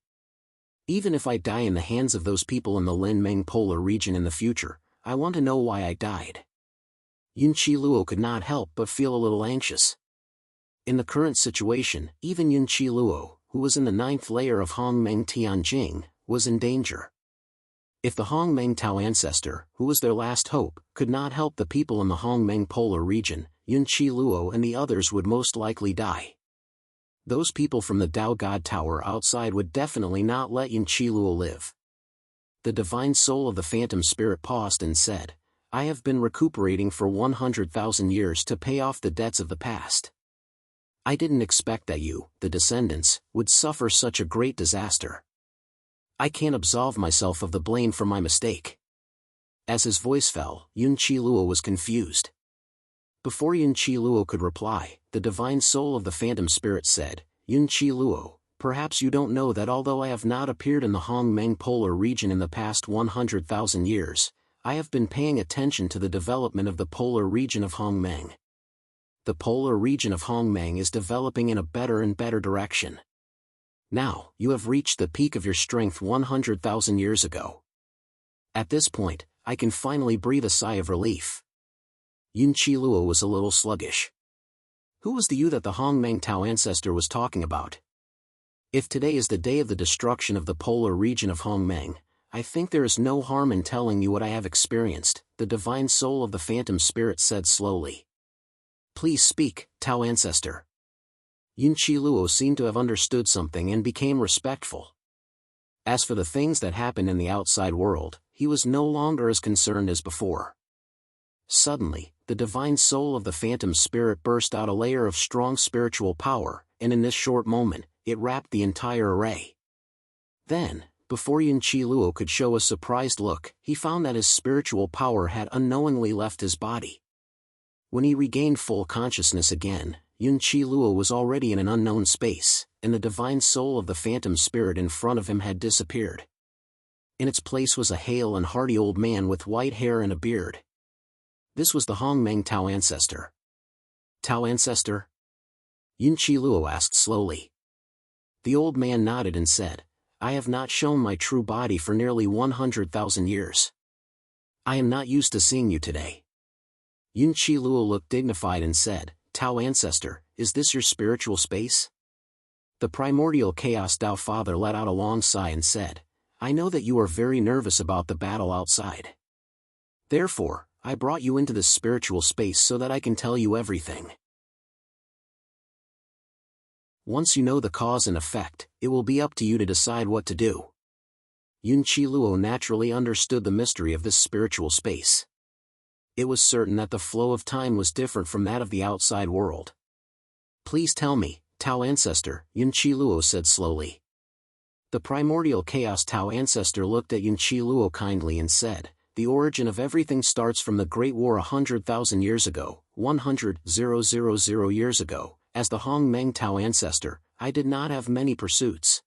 Even if I die in the hands of those people in the Linmeng Polar region in the future, I want to know why I died. Yunqi Luo could not help but feel a little anxious. In the current situation, even Yunqi Luo, who was in the 9th layer of Hongmeng Tianjing, was in danger. If the Hongmeng Tao ancestor, who was their last hope, could not help the people in the Hongmeng Polar region, Yunqi Luo and the others would most likely die. Those people from the Tao God Tower outside would definitely not let Yunqi Luo live. The divine soul of the phantom spirit paused and said, I have been recuperating for 100,000 years to pay off the debts of the past. I didn't expect that you, the descendants, would suffer such a great disaster. I can't absolve myself of the blame for my mistake. As his voice fell, Yunqi Luo was confused. Before Yunqi Luo could reply, the divine soul of the phantom spirit said, Yunqi Luo, perhaps you don't know that although I have not appeared in the Hongmeng Polar region in the past 100,000 years, I have been paying attention to the development of the polar region of Hongmeng. the polar region of Hongmeng is developing in a better and better direction. Now, you have reached the peak of your strength 100,000 years ago. At this point, I can finally breathe a sigh of relief. Yun Qiluo was a little sluggish. Who was the you that the Hongmeng Tao ancestor was talking about? If today is the day of the destruction of the polar region of Hongmeng, I think there is no harm in telling you what I have experienced, the divine soul of the phantom spirit said slowly. Please speak, Tao ancestor. Yun Qiluo seemed to have understood something and became respectful. As for the things that happened in the outside world, he was no longer as concerned as before. Suddenly, the divine soul of the phantom spirit burst out a layer of strong spiritual power, and in this short moment, it wrapped the entire array. Then, before Yun Qiluo could show a surprised look, he found that his spiritual power had unknowingly left his body. When he regained full consciousness again, Yun Qiluo was already in an unknown space, and the divine soul of the phantom spirit in front of him had disappeared. In its place was a hale and hearty old man with white hair and a beard. This was the Hongmeng Tao ancestor. Tao ancestor? Yun Qiluo asked slowly. The old man nodded and said, I have not shown my true body for nearly 100,000 years. I am not used to seeing you today. Yun Qiluo looked dignified and said, Tao ancestor, is this your spiritual space? The primordial chaos Tao father let out a long sigh and said, I know that you are very nervous about the battle outside. Therefore, I brought you into this spiritual space so that I can tell you everything. Once you know the cause and effect, it will be up to you to decide what to do. Yun Qiluo naturally understood the mystery of this spiritual space. It was certain that the flow of time was different from that of the outside world. Please tell me, Tao ancestor, Yun Qiluo said slowly. The primordial chaos Tao ancestor looked at Yun Qiluo kindly and said, the origin of everything starts from the Great War 100,000 years ago, 100,000 years ago. As the Hongmeng Tao ancestor, I did not have many pursuits.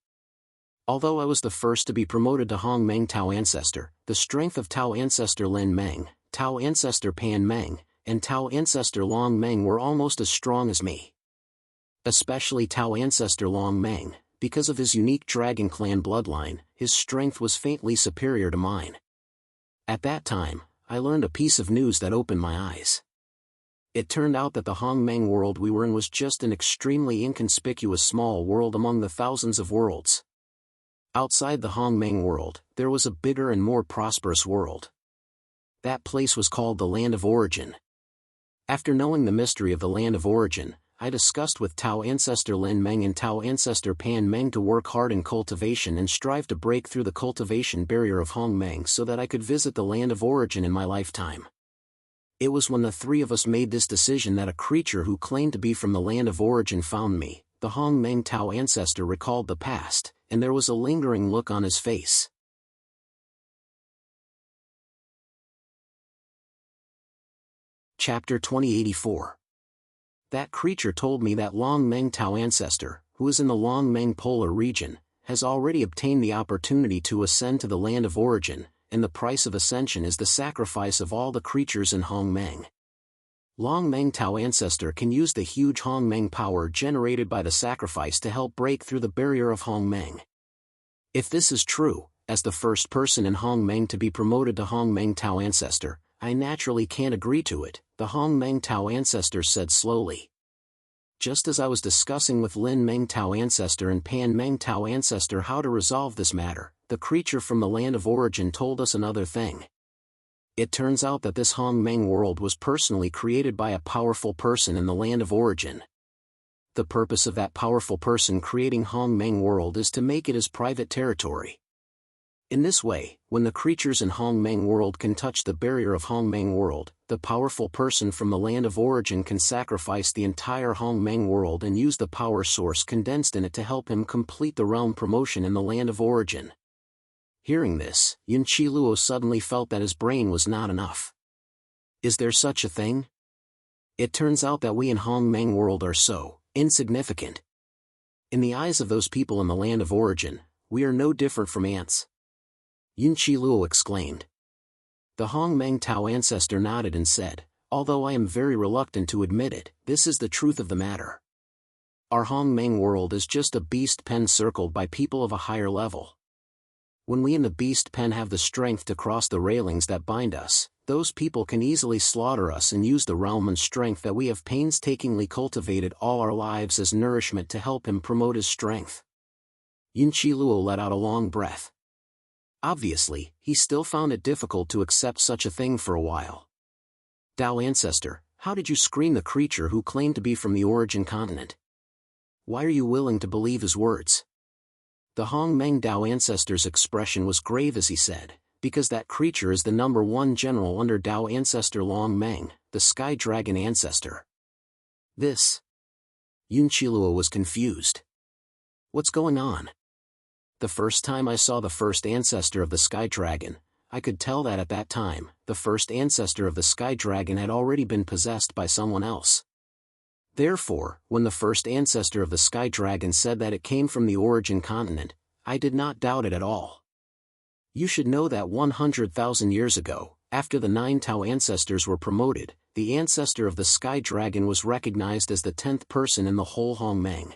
Although I was the first to be promoted to Hongmeng Tao ancestor, the strength of Tao ancestor Lin Meng, Tao ancestor Pan Meng, and Tao ancestor Long Meng were almost as strong as me. Especially Tao ancestor Long Meng, because of his unique Dragon Clan bloodline, his strength was faintly superior to mine. At that time, I learned a piece of news that opened my eyes. It turned out that the Hongmeng world we were in was just an extremely inconspicuous small world among the thousands of worlds. Outside the Hongmeng world, there was a bigger and more prosperous world. That place was called the Land of Origin. After knowing the mystery of the Land of Origin, I discussed with Tao ancestor Lin Meng and Tao ancestor Pan Meng to work hard in cultivation and strive to break through the cultivation barrier of Hongmeng so that I could visit the Land of Origin in my lifetime. It was when the three of us made this decision that a creature who claimed to be from the Land of Origin found me. The Hongmeng Tao ancestor recalled the past, and there was a lingering look on his face. Chapter 2084. That creature told me that Long Meng Tao ancestor, who is in the Long Meng polar region, has already obtained the opportunity to ascend to the Land of Origin, and the price of ascension is the sacrifice of all the creatures in Hongmeng. Long Meng Tao ancestor can use the huge Hongmeng power generated by the sacrifice to help break through the barrier of Hongmeng. If this is true, as the first person in Hongmeng to be promoted to Hongmeng Tao ancestor, I naturally can't agree to it, the Hongmeng Tao ancestor said slowly. Just as I was discussing with Lin Meng Tao ancestor and Pan Meng Tao ancestor how to resolve this matter, the creature from the Land of Origin told us another thing. It turns out that this Hongmeng world was personally created by a powerful person in the Land of Origin. The purpose of that powerful person creating Hongmeng world is to make it his private territory. In this way, when the creatures in Hongmeng world can touch the barrier of Hongmeng world, the powerful person from the Land of Origin can sacrifice the entire Hongmeng world and use the power source condensed in it to help him complete the realm promotion in the Land of Origin. Hearing this, Yun Qiluo suddenly felt that his brain was not enough. Is there such a thing? It turns out that we in Hongmeng world are so insignificant. In the eyes of those people in the Land of Origin, we are no different from ants. Yun Qiluo exclaimed. The Hongmeng Tao ancestor nodded and said, Although I am very reluctant to admit it, this is the truth of the matter. Our Hongmeng world is just a beast pen circled by people of a higher level. When we in the beast pen have the strength to cross the railings that bind us, those people can easily slaughter us and use the realm and strength that we have painstakingly cultivated all our lives as nourishment to help him promote his strength. Yunqi Luo let out a long breath. Obviously, he still found it difficult to accept such a thing for a while. Tao Ancestor, how did you screen the creature who claimed to be from the origin continent? Why are you willing to believe his words? The Hongmeng Tao Ancestor's expression was grave as he said, because that creature is the #1 general under Tao Ancestor Long Meng, the Sky Dragon Ancestor. This? Yunqi Luo was confused. What's going on? The first time I saw the first ancestor of the Sky Dragon, I could tell that at that time, the first ancestor of the Sky Dragon had already been possessed by someone else. Therefore, when the first ancestor of the Sky Dragon said that it came from the origin continent, I did not doubt it at all. You should know that 100,000 years ago, after the 9 Tao ancestors were promoted, the ancestor of the Sky Dragon was recognized as the 10th person in the whole Hongmeng.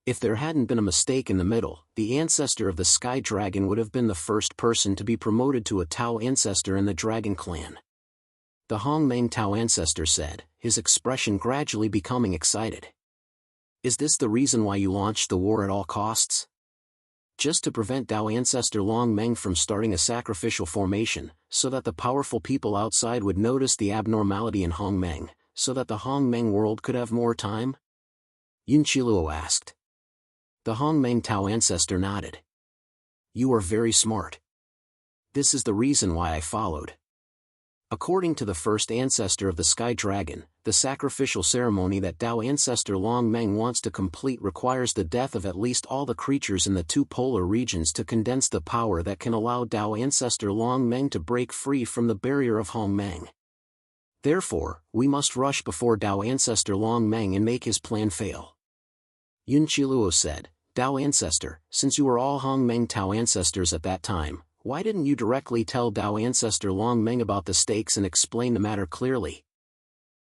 If there hadn't been a mistake in the middle, the ancestor of the Sky Dragon would have been the first person to be promoted to a Tao ancestor in the Dragon Clan. The Hongmeng Tao ancestor said, his expression gradually becoming excited. Is this the reason why you launched the war at all costs? Just to prevent Tao ancestor Long Meng from starting a sacrificial formation, so that the powerful people outside would notice the abnormality in Hongmeng, so that the Hongmeng world could have more time? Yunqi Luo asked. The Hongmeng Tao ancestor nodded. You are very smart. This is the reason why I followed. According to the first ancestor of the Sky Dragon, the sacrificial ceremony that Tao ancestor Long Meng wants to complete requires the death of at least all the creatures in the 2 polar regions to condense the power that can allow Tao ancestor Long Meng to break free from the barrier of Hongmeng. Therefore, we must rush before Tao ancestor Long Meng and make his plan fail. Yunqi Luo said, Tao ancestor, since you were all Hongmeng Tao ancestors at that time, why didn't you directly tell Tao ancestor Long Meng about the stakes and explain the matter clearly?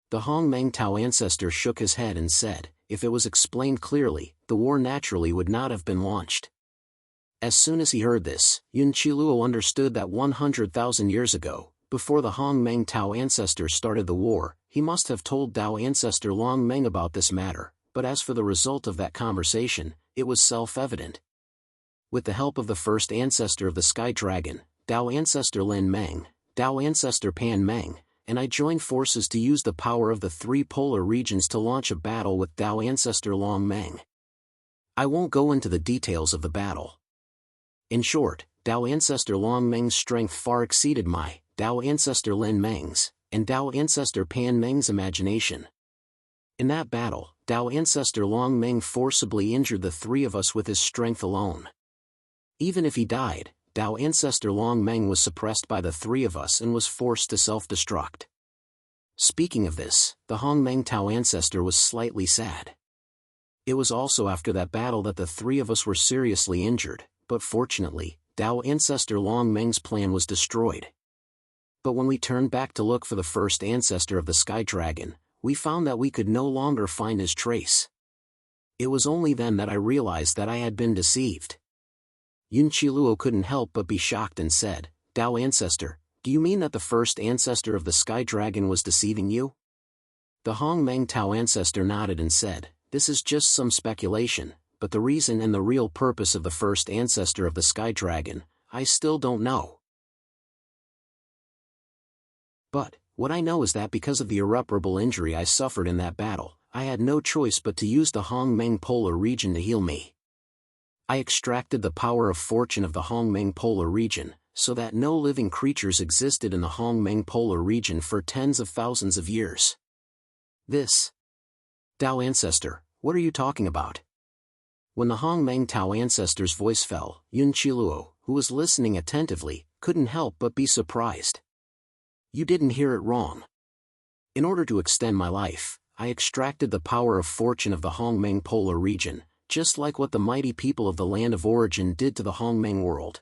The Hongmeng Tao ancestor shook his head and said, if it was explained clearly, the war naturally would not have been launched. As soon as he heard this, Yunqi Luo understood that 100,000 years ago, before the Hongmeng Tao ancestor started the war, he must have told Tao ancestor Long Meng about this matter, but as for the result of that conversation, it was self-evident. With the help of the first ancestor of the Sky Dragon, Tao ancestor Lin Meng, Tao ancestor Pan Meng, and I joined forces to use the power of the 3 polar regions to launch a battle with Tao ancestor Long Meng. I won't go into the details of the battle. In short, Tao ancestor Long Meng's strength far exceeded my, Tao ancestor Lin Meng's, and Tao ancestor Pan Meng's imagination. In that battle, Tao ancestor Long Meng forcibly injured the 3 of us with his strength alone. Even if he died, Tao ancestor Long Meng was suppressed by the 3 of us and was forced to self-destruct. Speaking of this, the Hongmeng Tao ancestor was slightly sad. It was also after that battle that the 3 of us were seriously injured, but fortunately, Tao ancestor Long Meng's plan was destroyed. But when we turned back to look for the first ancestor of the Sky Dragon, we found that we could no longer find his trace. It was only then that I realized that I had been deceived. Yunqi Luo couldn't help but be shocked and said, Tao ancestor, do you mean that the first ancestor of the Sky Dragon was deceiving you? The Hongmeng Tao ancestor nodded and said, this is just some speculation, but the reason and the real purpose of the first ancestor of the Sky Dragon, I still don't know. But, what I know is that because of the irreparable injury I suffered in that battle, I had no choice but to use the Hongmeng Polar region to heal me. I extracted the power of fortune of the Hongmeng Polar region, so that no living creatures existed in the Hongmeng Polar region for tens of thousands of years. This. Tao ancestor, what are you talking about? When the Hongmeng Tao ancestor's voice fell, Yunqi Luo, who was listening attentively, couldn't help but be surprised. You didn't hear it wrong. In order to extend my life, I extracted the power of fortune of the Hongmeng Polar region, just like what the mighty people of the land of origin did to the Hongmeng world.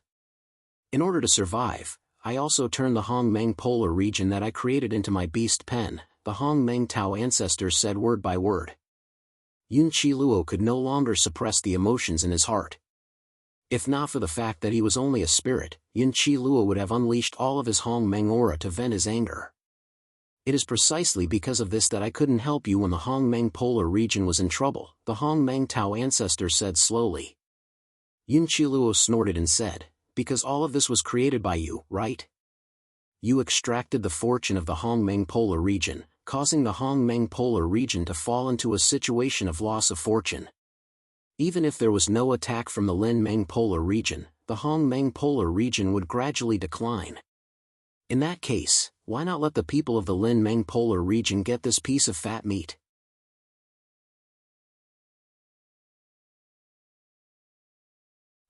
In order to survive, I also turned the Hongmeng polar region that I created into my beast pen, the Hongmeng Tao ancestor said word by word. Yun Qi Luo could no longer suppress the emotions in his heart. If not for the fact that he was only a spirit, Yun Qi Luo would have unleashed all of his Hongmeng aura to vent his anger. It is precisely because of this that I couldn't help you when the Hongmeng polar region was in trouble, the Hongmeng Tao ancestor said slowly. Yun Qi Luo snorted and said, because all of this was created by you, right? You extracted the fortune of the Hongmeng polar region, causing the Hongmeng polar region to fall into a situation of loss of fortune. Even if there was no attack from the Lin Meng polar region, the Hongmeng polar region would gradually decline. In that case, why not let the people of the Lin Meng polar region get this piece of fat meat?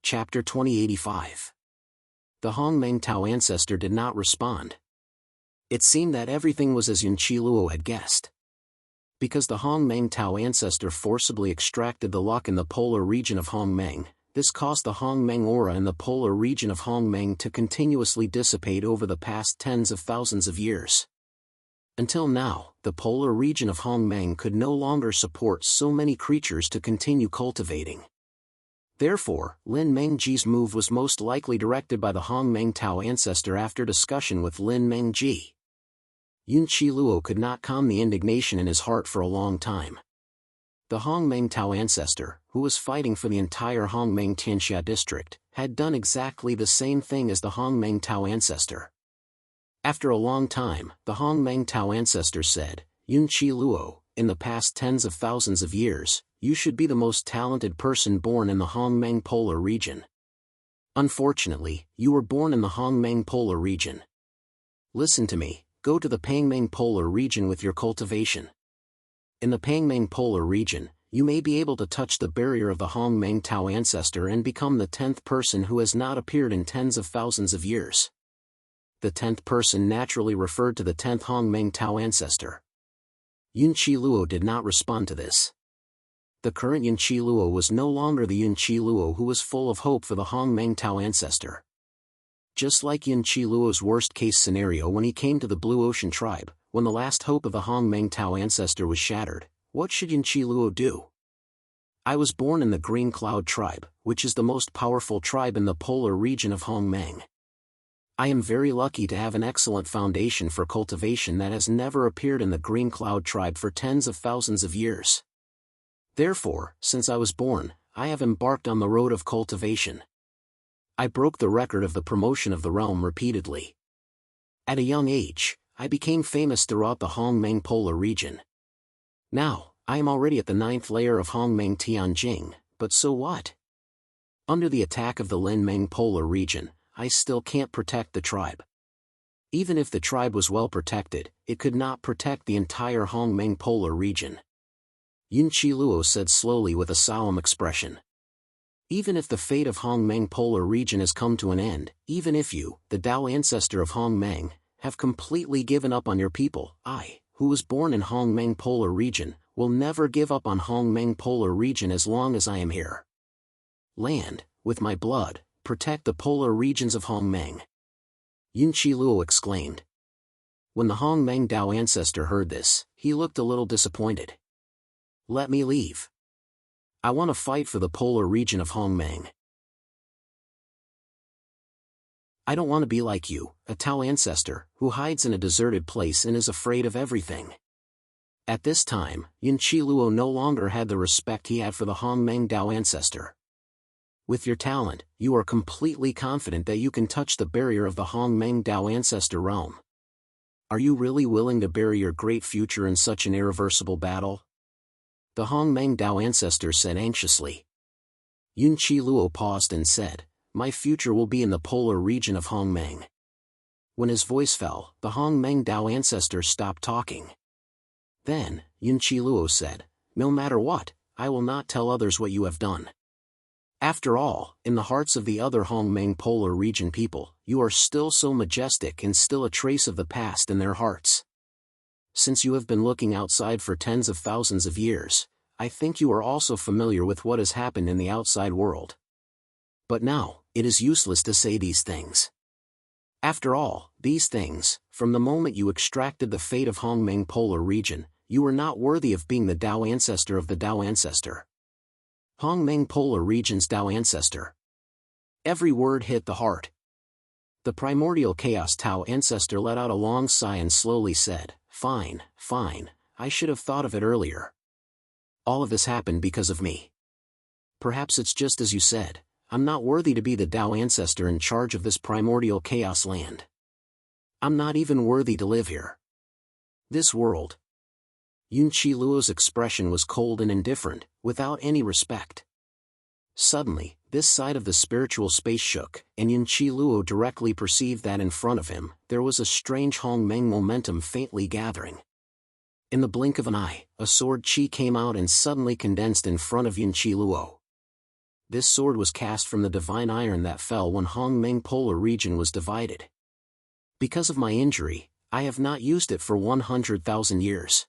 Chapter 2085. The Hongmeng Tao ancestor did not respond. It seemed that everything was as Yun Qi Luo had guessed. Because the Hongmeng Tao ancestor forcibly extracted the luck in the polar region of Hongmeng, this caused the Hongmeng aura in the polar region of Hongmeng to continuously dissipate over the past tens of thousands of years. Until now, the polar region of Hongmeng could no longer support so many creatures to continue cultivating. Therefore, Lin Mengji's move was most likely directed by the Hongmeng Tao ancestor after discussion with Lin Mengji. Yun Qi Luo could not calm the indignation in his heart for a long time. The Hongmeng Tao ancestor, who was fighting for the entire Hongmeng Tianxia district, had done exactly the same thing as the Hongmeng Tao ancestor. After a long time, the Hongmeng Tao ancestor said, Yun Qi Luo, in the past tens of thousands of years, you should be the most talented person born in the Hongmeng polar region. Unfortunately, you were born in the Hongmeng polar region. Listen to me, go to the Pangmeng polar region with your cultivation. In the Pangmeng polar region, you may be able to touch the barrier of the Hongmeng Tao ancestor and become the 10th person who has not appeared in tens of thousands of years. The 10th person naturally referred to the 10th Hongmeng Tao ancestor. Yun Qi Luo did not respond to this. The current Yun Qi Luo was no longer the Yun Qi Luo who was full of hope for the Hongmeng Tao ancestor. Just like Yun Qi Luo's worst-case scenario when he came to the Blue Ocean tribe, when the last hope of the Hongmeng Tao ancestor was shattered, what should Yun Qi Luo do? I was born in the Green Cloud tribe, which is the most powerful tribe in the polar region of Hongmeng. I am very lucky to have an excellent foundation for cultivation that has never appeared in the Green Cloud tribe for tens of thousands of years. Therefore, since I was born, I have embarked on the road of cultivation. I broke the record of the promotion of the realm repeatedly. At a young age, I became famous throughout the Hongmeng polar region. Now, I am already at the 9th layer of Hongmeng Tianjing, but so what? Under the attack of the Lin Meng polar region, I still can't protect the tribe. Even if the tribe was well protected, it could not protect the entire Hongmeng polar region. Yun Qi Luo said slowly with a solemn expression. Even if the fate of Hongmeng polar region has come to an end, even if you, the Tao ancestor of Hongmeng, have completely given up on your people, I, who was born in Hongmeng polar region, will never give up on Hongmeng polar region as long as I am here. Land, with my blood, protect the polar regions of Hongmeng. Yun Qi Luo exclaimed. When the Hongmeng Tao ancestor heard this, he looked a little disappointed. Let me leave. I want to fight for the polar region of Hongmeng. I don't want to be like you, a Tao ancestor, who hides in a deserted place and is afraid of everything. At this time, Yun Qi Luo no longer had the respect he had for the Hongmeng Tao ancestor. With your talent, you are completely confident that you can touch the barrier of the Hongmeng Tao ancestor realm. Are you really willing to bury your great future in such an irreversible battle? The Hongmeng Tao ancestor said anxiously. Yun Qi Luo paused and said, my future will be in the polar region of Hongmeng. When his voice fell, the Hongmeng Tao ancestor stopped talking. Then, Yun Qi Luo said, no matter what, I will not tell others what you have done. After all, in the hearts of the other Hongmeng polar region people, you are still so majestic and still a trace of the past in their hearts. Since you have been looking outside for tens of thousands of years, I think you are also familiar with what has happened in the outside world. But now, it is useless to say these things. After all, these things, from the moment you extracted the fate of Hongmeng Polar Region, you were not worthy of being the Tao Ancestor of the Tao Ancestor. Hongmeng Polar Region's Tao Ancestor. Every word hit the heart. The primordial chaos Tao Ancestor let out a long sigh and slowly said, "Fine, fine, I should have thought of it earlier. All of this happened because of me. Perhaps it's just as you said, I'm not worthy to be the Tao Ancestor in charge of this primordial chaos land. I'm not even worthy to live here. This world." Yunqi Luo's expression was cold and indifferent, without any respect. Suddenly, this side of the spiritual space shook, and Yunqi Luo directly perceived that in front of him, there was a strange Hongmeng momentum faintly gathering. In the blink of an eye, a sword chi came out and suddenly condensed in front of Yunqi Luo. This sword was cast from the divine iron that fell when Hongmeng Polar Region was divided. Because of my injury, I have not used it for 100,000 years.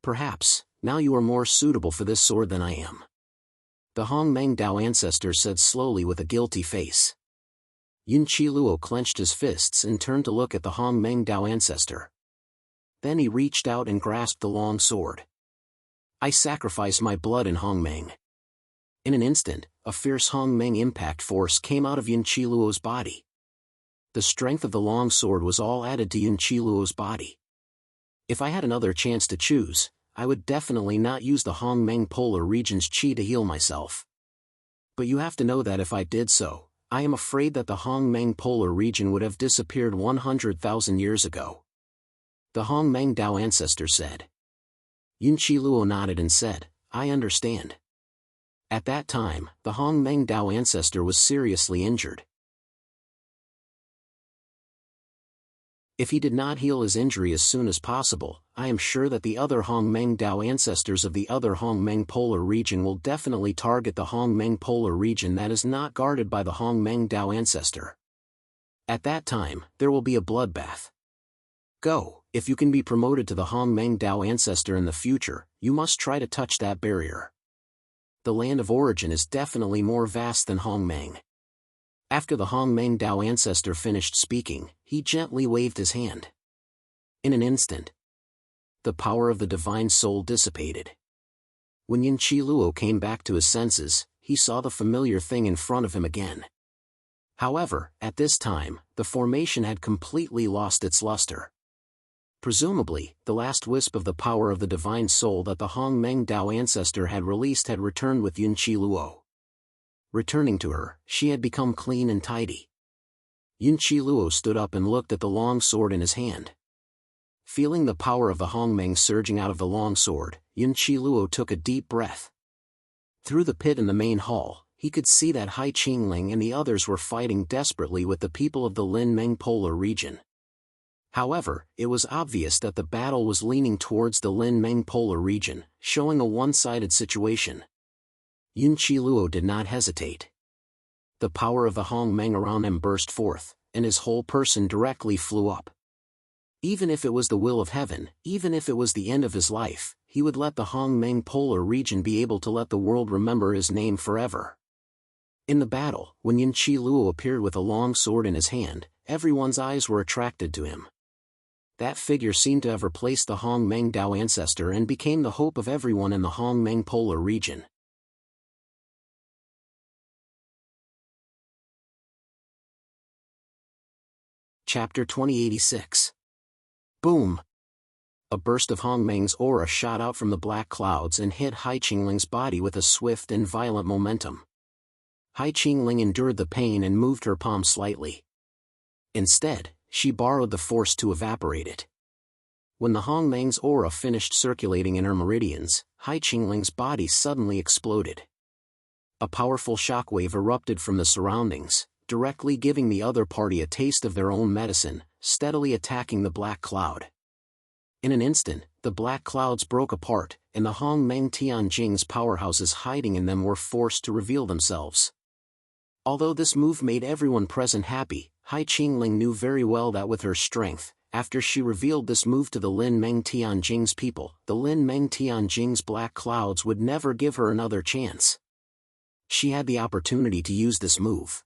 Perhaps, now you are more suitable for this sword than I am. The Hongmeng Tao Ancestor said slowly with a guilty face. Yunqi Luo clenched his fists and turned to look at the Hongmeng Tao Ancestor. Then he reached out and grasped the long sword. "I sacrifice my blood in Hongmeng." In an instant, a fierce Hongmeng impact force came out of Yunqi Luo's body. The strength of the long sword was all added to Yunqi Luo's body. If I had another chance to choose, I would definitely not use the Hongmeng Polar Region's chi to heal myself. But you have to know that if I did so, I am afraid that the Hongmeng Polar Region would have disappeared 100,000 years ago. The Hongmeng Tao Ancestor said. Yunqi Luo nodded and said, "I understand." At that time, the Hongmeng Tao Ancestor was seriously injured. If he did not heal his injury as soon as possible, I am sure that the other Hongmeng Tao Ancestors of the other Hongmeng Polar Region will definitely target the Hongmeng Polar Region that is not guarded by the Hongmeng Tao Ancestor. At that time, there will be a bloodbath. Go, if you can be promoted to the Hongmeng Tao Ancestor in the future, you must try to touch that barrier. The land of origin is definitely more vast than Hongmeng. After the Hongmeng Tao Ancestor finished speaking, he gently waved his hand. In an instant, the power of the divine soul dissipated. When Yunqi Luo came back to his senses, he saw the familiar thing in front of him again. However, at this time, the formation had completely lost its luster. Presumably, the last wisp of the power of the divine soul that the Hongmeng Tao Ancestor had released had returned with Yunqi Luo. Returning to her, she had become clean and tidy. Yunqi Luo stood up and looked at the long sword in his hand. Feeling the power of the Hongmeng surging out of the long sword, Yunqi Luo took a deep breath. Through the pit in the main hall, he could see that Hai Qingling and the others were fighting desperately with the people of the Linmeng Polar Region. However, it was obvious that the battle was leaning towards the Linmeng Polar Region, showing a one-sided situation. Yunqi Luo did not hesitate. The power of the Hongmeng around him burst forth, and his whole person directly flew up. Even if it was the will of heaven, even if it was the end of his life, he would let the Hongmeng Polar Region be able to let the world remember his name forever. In the battle, when Yunqi Luo appeared with a long sword in his hand, everyone's eyes were attracted to him. That figure seemed to have replaced the Hongmeng Tao Ancestor and became the hope of everyone in the Hongmeng Polar Region. Chapter 2086. Boom! A burst of Hongmeng's aura shot out from the black clouds and hit Hai Qingling's body with a swift and violent momentum. Hai Qingling endured the pain and moved her palm slightly. Instead, she borrowed the force to evaporate it. When the Hongmeng's aura finished circulating in her meridians, Hai Qingling's body suddenly exploded. A powerful shockwave erupted from the surroundings, directly giving the other party a taste of their own medicine, steadily attacking the black cloud. In an instant, the black clouds broke apart, and the Hongmeng Tianjing's powerhouses hiding in them were forced to reveal themselves. Although this move made everyone present happy, Hai Qingling knew very well that with her strength, after she revealed this move to the Linmeng Tianjing's people, the Linmeng Tianjing's black clouds would never give her another chance. She had the opportunity to use this move.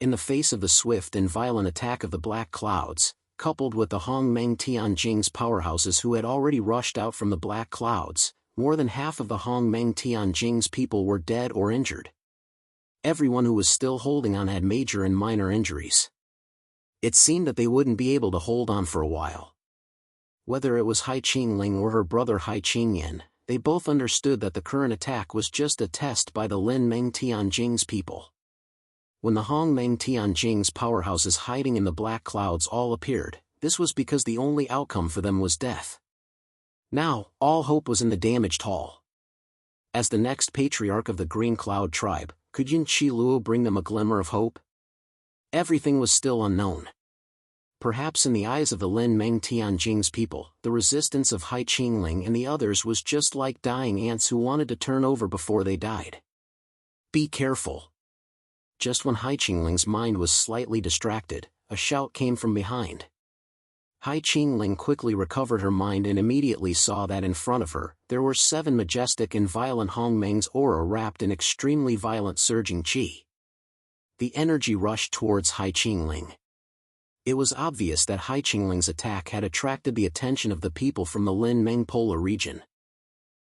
In the face of the swift and violent attack of the black clouds, coupled with the Hongmeng Tianjing's powerhouses who had already rushed out from the black clouds, more than half of the Hongmeng Tianjing's people were dead or injured. Everyone who was still holding on had major and minor injuries. It seemed that they wouldn't be able to hold on for a while. Whether it was Hai Qingling or her brother Hai Qingyan, they both understood that the current attack was just a test by the Linmeng Tianjing's people. When the Hongmeng Tianjing's powerhouses hiding in the black clouds all appeared, this was because the only outcome for them was death. Now, all hope was in the damaged hall. As the next patriarch of the Green Cloud tribe, could Yin Chi Luo bring them a glimmer of hope? Everything was still unknown. Perhaps in the eyes of the Lin Meng Tianjing's people, the resistance of Hai Qingling and the others was just like dying ants who wanted to turn over before they died. Be careful. Just when Hai Qingling's mind was slightly distracted, a shout came from behind. Hai Qingling quickly recovered her mind and immediately saw that in front of her, there were 7 majestic and violent Hongmeng's aura wrapped in extremely violent surging qi. The energy rushed towards Hai Qingling. It was obvious that Hai Qingling's attack had attracted the attention of the people from the Lin Meng polar region.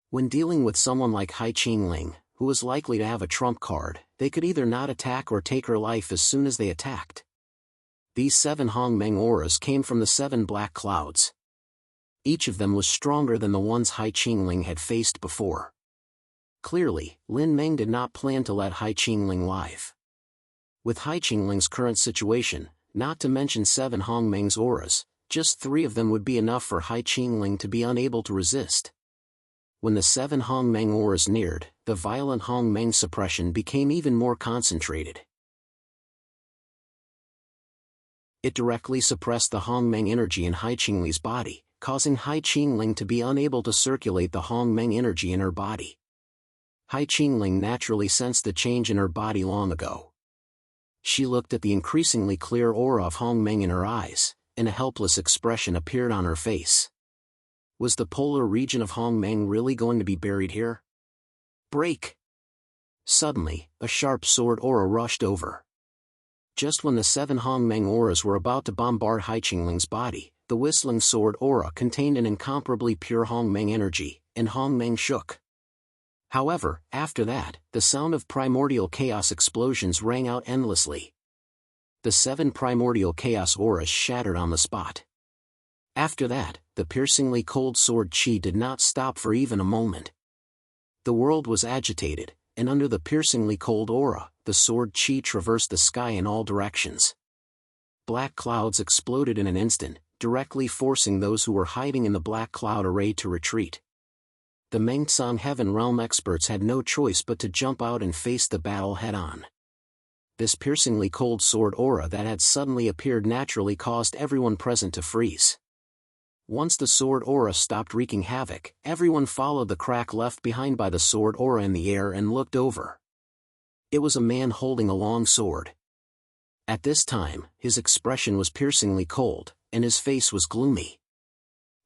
When dealing with someone like Hai Qingling, who was likely to have a trump card, they could either not attack or take her life as soon as they attacked. These 7 Hongmeng auras came from the 7 black clouds. Each of them was stronger than the ones Hai Qingling had faced before. Clearly, Lin Meng did not plan to let Hai Qingling live. With Hai Qingling's current situation, not to mention 7 Hongmeng's auras, just 3 of them would be enough for Hai Qingling to be unable to resist. When the 7 Hongmeng auras neared, the violent Hongmeng suppression became even more concentrated. It directly suppressed the Hongmeng energy in Hai Qingling's body, causing Hai Qingling to be unable to circulate the Hongmeng energy in her body. Hai Qingling naturally sensed the change in her body long ago. She looked at the increasingly clear aura of Hongmeng in her eyes, and a helpless expression appeared on her face. Was the polar region of Hongmeng really going to be buried here? Break! Suddenly, a sharp sword aura rushed over. Just when the 7 Hongmeng auras were about to bombard Hai Qingling's body, the whistling sword aura contained an incomparably pure Hongmeng energy, and Hongmeng shook. However, after that, the sound of primordial chaos explosions rang out endlessly. The 7 primordial chaos auras shattered on the spot. After that, the piercingly cold sword chi did not stop for even a moment. The world was agitated, and under the piercingly cold aura, the sword chi traversed the sky in all directions. Black clouds exploded in an instant, directly forcing those who were hiding in the black cloud array to retreat. The Mengsang Heaven Realm experts had no choice but to jump out and face the battle head-on. This piercingly cold sword aura that had suddenly appeared naturally caused everyone present to freeze. Once the sword aura stopped wreaking havoc, everyone followed the crack left behind by the sword aura in the air and looked over. It was a man holding a long sword. At this time, his expression was piercingly cold, and his face was gloomy.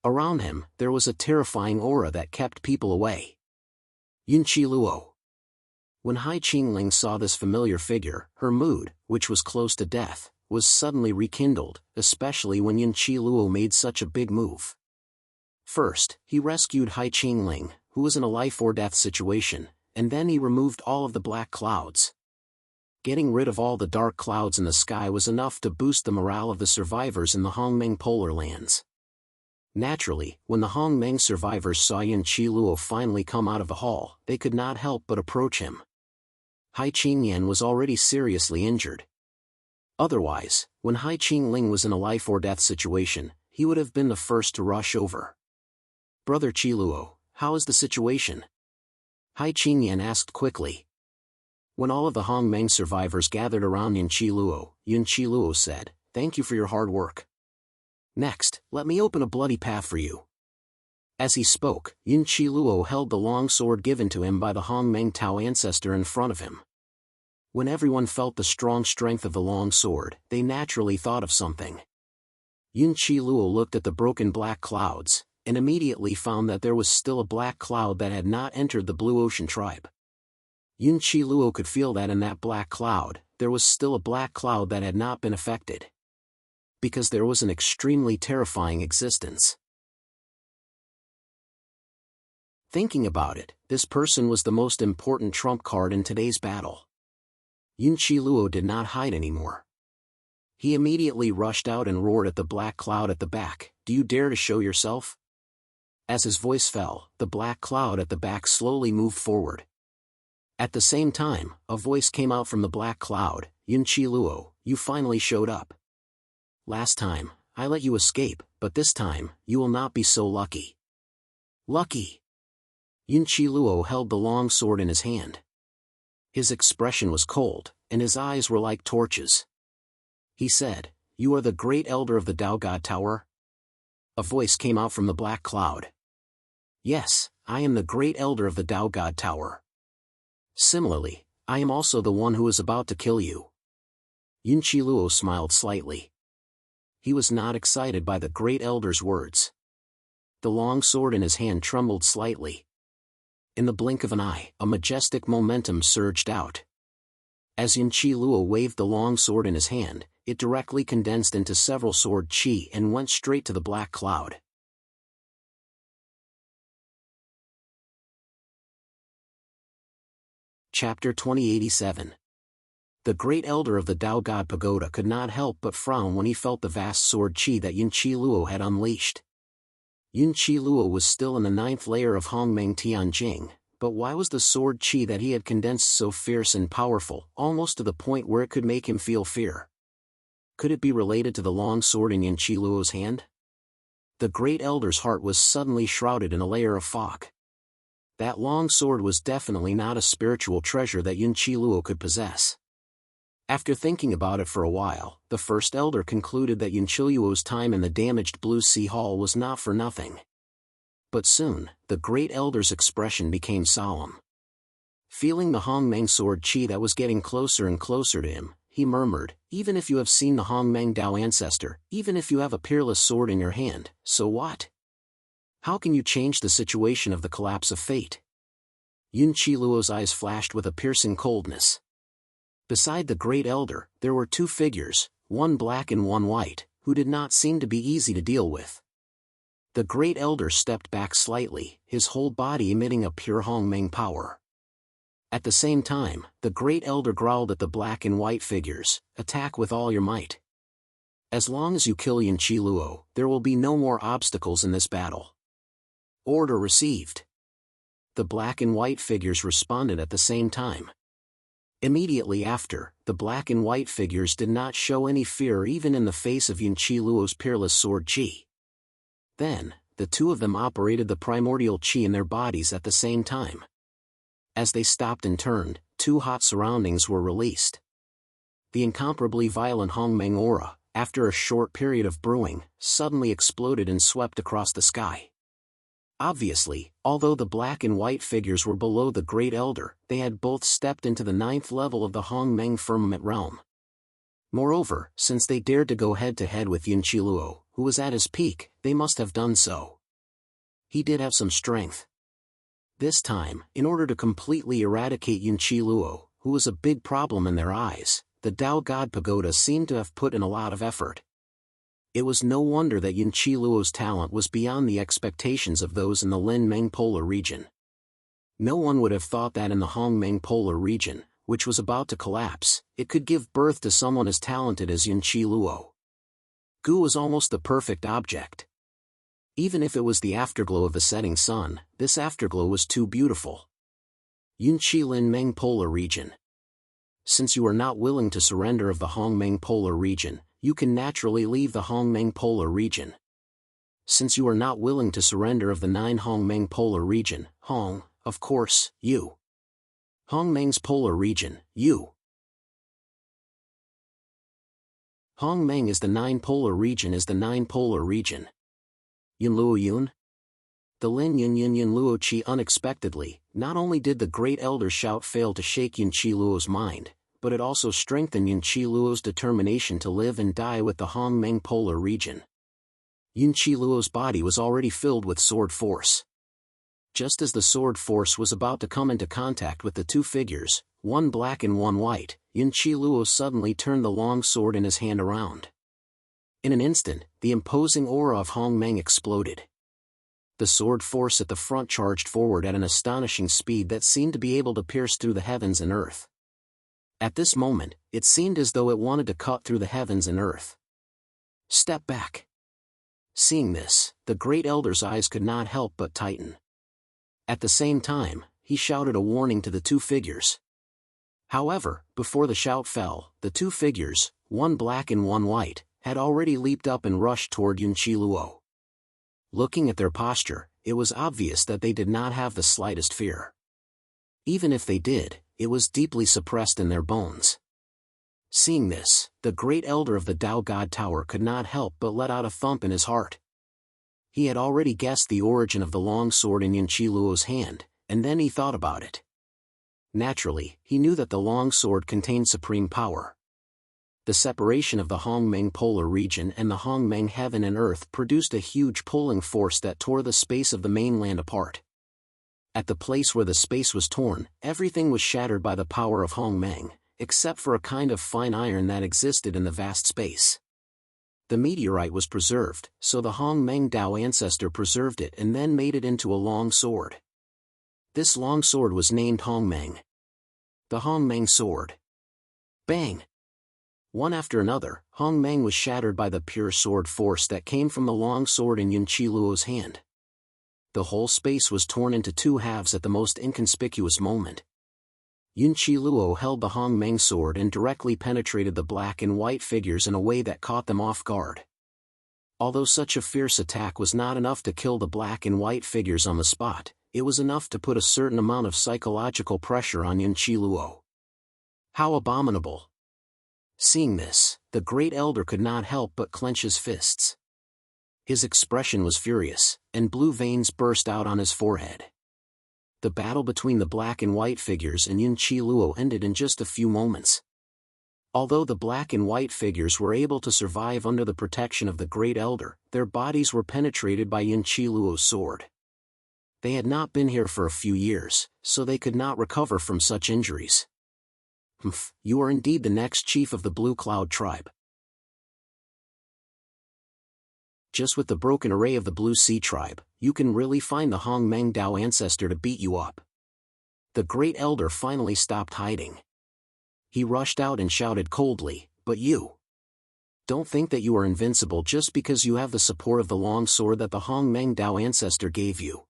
Around him, there was a terrifying aura that kept people away. Yin Chi Luo. When Hai Qingling saw this familiar figure, her mood, which was close to death, was suddenly rekindled, especially when Yin Chi Luo made such a big move. First, he rescued Hai Qingling, who was in a life-or-death situation, and then he removed all of the black clouds. Getting rid of all the dark clouds in the sky was enough to boost the morale of the survivors in the Hongmeng polar lands. Naturally, when the Hongmeng survivors saw Yin Chi Luo finally come out of the hall, they could not help but approach him. Hai Qingyan was already seriously injured. Otherwise, when Hai Qingling was in a life-or-death situation, he would have been the first to rush over. "Brother Chi Luo, how is the situation?" Hai Qingyan asked quickly. When all of the Hongmeng survivors gathered around Yin Chi Luo said, "Thank you for your hard work. Next, let me open a bloody path for you." As he spoke, Yin Chi Luo held the long sword given to him by the Hongmeng Tao ancestor in front of him. When everyone felt the strong strength of the long sword, they naturally thought of something. Yin Chi Luo looked at the broken black clouds, and immediately found that there was still a black cloud that had not entered the Blue Ocean tribe. Yin Chi Luo could feel that in that black cloud, there was still a black cloud that had not been affected. Because there was an extremely terrifying existence. Thinking about it, this person was the most important trump card in today's battle. Yunqi Luo did not hide anymore. He immediately rushed out and roared at the black cloud at the back, "Do you dare to show yourself?" As his voice fell, the black cloud at the back slowly moved forward. At the same time, a voice came out from the black cloud, "Yunqi Luo, you finally showed up. Last time, I let you escape, but this time, you will not be so lucky." Lucky? Yunqi Luo held the long sword in his hand. His expression was cold, and his eyes were like torches. He said, "You are the great elder of the Tao God Tower?" A voice came out from the black cloud. "Yes, I am the great elder of the Tao God Tower. Similarly, I am also the one who is about to kill you." Yunqi Luo smiled slightly. He was not excited by the great elder's words. The long sword in his hand trembled slightly. In the blink of an eye, a majestic momentum surged out. As Yunqi Luo waved the long sword in his hand, it directly condensed into several sword qi and went straight to the black cloud. Chapter 2087. The great elder of the Tao God Pagoda could not help but frown when he felt the vast sword qi that Yunqi Luo had unleashed. Yunqi Luo was still in the 9th layer of Hongmeng Tianjing, but why was the sword qi that he had condensed so fierce and powerful, almost to the point where it could make him feel fear? Could it be related to the long sword in Yunqi Luo's hand? The great elder's heart was suddenly shrouded in a layer of fog. That long sword was definitely not a spiritual treasure that Yunqi Luo could possess. After thinking about it for a while, the first elder concluded that Yunqi Luo's time in the damaged Blue Sea Hall was not for nothing. But soon, the great elder's expression became solemn. Feeling the Hongmeng sword qi that was getting closer and closer to him, he murmured, "Even if you have seen the Hongmeng Tao ancestor, even if you have a peerless sword in your hand, so what? How can you change the situation of the collapse of fate?" Yunqi Luo's eyes flashed with a piercing coldness. Beside the great elder, there were two figures, one black and one white, who did not seem to be easy to deal with. The great elder stepped back slightly, his whole body emitting a pure Hongmeng power. At the same time, the great elder growled at the black and white figures, "Attack with all your might. As long as you kill Yunqi Luo, there will be no more obstacles in this battle." Order received. The black and white figures responded at the same time. Immediately after, the black and white figures did not show any fear even in the face of Yunqi Luo's peerless sword qi. Then, the two of them operated the primordial qi in their bodies at the same time. As they stopped and turned, two hot surroundings were released. The incomparably violent Hongmeng aura, after a short period of brewing, suddenly exploded and swept across the sky. Obviously, although the black and white figures were below the great elder, they had both stepped into the 9th level of the Hongmeng firmament realm. Moreover, since they dared to go head-to-head with Yunqi Luo, who was at his peak, they must have done so. He did have some strength. This time, in order to completely eradicate Yunqi Luo, who was a big problem in their eyes, the Tao God Pagoda seemed to have put in a lot of effort. It was no wonder that Yunqi Luo's talent was beyond the expectations of those in the Lin-Meng polar region. No one would have thought that in the Hongmeng polar region, which was about to collapse, it could give birth to someone as talented as Yunqi Luo. Gu was almost the perfect object. Even if it was the afterglow of the setting sun, this afterglow was too beautiful. Yunqi Lin-Meng polar region. Since you are not willing to surrender of the Hongmeng polar region, you can naturally leave the Hongmeng polar region. Since you are not willing to surrender of the 9 Hongmeng polar region, Hong, of course, you. Hongmeng's polar region, you. Hongmeng is the 9 polar region is the 9 polar region. Yun Luo Yun? The Lin Yun Yun Yun Luo Qi unexpectedly, not only did the great elder's shout fail to shake Yunqi Luo's mind, but it also strengthened Yunqi Luo's determination to live and die with the Hongmeng polar region. Yunqi Luo's body was already filled with sword force. Just as the sword force was about to come into contact with the two figures, one black and one white, Yunqi Luo suddenly turned the long sword in his hand around. In an instant, the imposing aura of Hong Meng exploded. The sword force at the front charged forward at an astonishing speed that seemed to be able to pierce through the heavens and earth. At this moment, it seemed as though it wanted to cut through the heavens and earth. Step back. Seeing this, the Great Elder's eyes could not help but tighten. At the same time, he shouted a warning to the two figures. However, before the shout fell, the two figures, one black and one white, had already leaped up and rushed toward Yunqi Luo. Looking at their posture, it was obvious that they did not have the slightest fear. Even if they did, it was deeply suppressed in their bones. Seeing this, the Great Elder of the Tao God Tower could not help but let out a thump in his heart. He had already guessed the origin of the long sword in Yunqi Luo's hand, and then he thought about it. Naturally, he knew that the long sword contained supreme power. The separation of the Hongmeng polar region and the Hongmeng heaven and earth produced a huge pulling force that tore the space of the mainland apart. At the place where the space was torn, everything was shattered by the power of Hongmeng, except for a kind of fine iron that existed in the vast space. The meteorite was preserved, so the Hongmeng Tao ancestor preserved it and then made it into a long sword. This long sword was named Hongmeng. The Hongmeng sword. Bang! One after another, Hongmeng was shattered by the pure sword force that came from the long sword in Yunqi Luo's hand. The whole space was torn into two halves at the most inconspicuous moment. Yunqi Luo held the Hongmeng sword and directly penetrated the black and white figures in a way that caught them off guard. Although such a fierce attack was not enough to kill the black and white figures on the spot, it was enough to put a certain amount of psychological pressure on Yunqi Luo. How abominable! Seeing this, the Great Elder could not help but clench his fists. His expression was furious, and blue veins burst out on his forehead. The battle between the black and white figures and Yunqi Luo ended in just a few moments. Although the black and white figures were able to survive under the protection of the Great Elder, their bodies were penetrated by Yunqi Luo's sword. They had not been here for a few years, so they could not recover from such injuries. Humph, you are indeed the next chief of the Blue Cloud tribe. Just with the broken array of the Blue Sea tribe, you can really find the Hongmeng Tao ancestor to beat you up. The Great Elder finally stopped hiding. He rushed out and shouted coldly, "But you don't think that you are invincible just because you have the support of the long sword that the Hongmeng Tao ancestor gave you.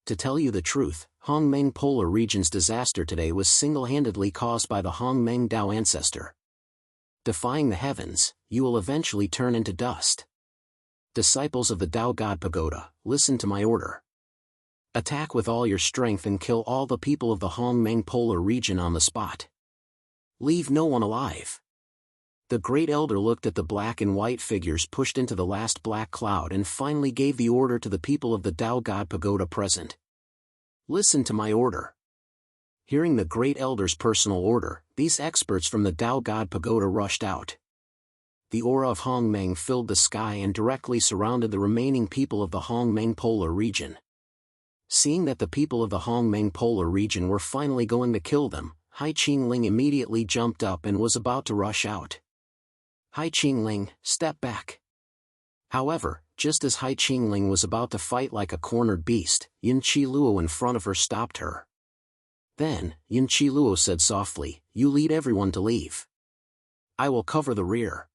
To tell you the truth, Hongmeng Polar Region's disaster today was single-handedly caused by the Hongmeng Tao ancestor. Defying the heavens, you will eventually turn into dust. Disciples of the Tao God Pagoda, listen to my order. Attack with all your strength and kill all the people of the Hongmeng Polar Region on the spot. Leave no one alive." The Great Elder looked at the black and white figures pushed into the last black cloud and finally gave the order to the people of the Tao God Pagoda present. "Listen to my order." Hearing the Great Elder's personal order, these experts from the Tao God Pagoda rushed out. The aura of Hongmeng filled the sky and directly surrounded the remaining people of the Hongmeng Polar Region. Seeing that the people of the Hongmeng Polar Region were finally going to kill them, Hai Qingling immediately jumped up and was about to rush out. "Hai Qingling, step back." However, just as Hai Qingling was about to fight like a cornered beast, Yunqi Luo in front of her stopped her. Then, Yunqi Luo said softly, "You lead everyone to leave. I will cover the rear."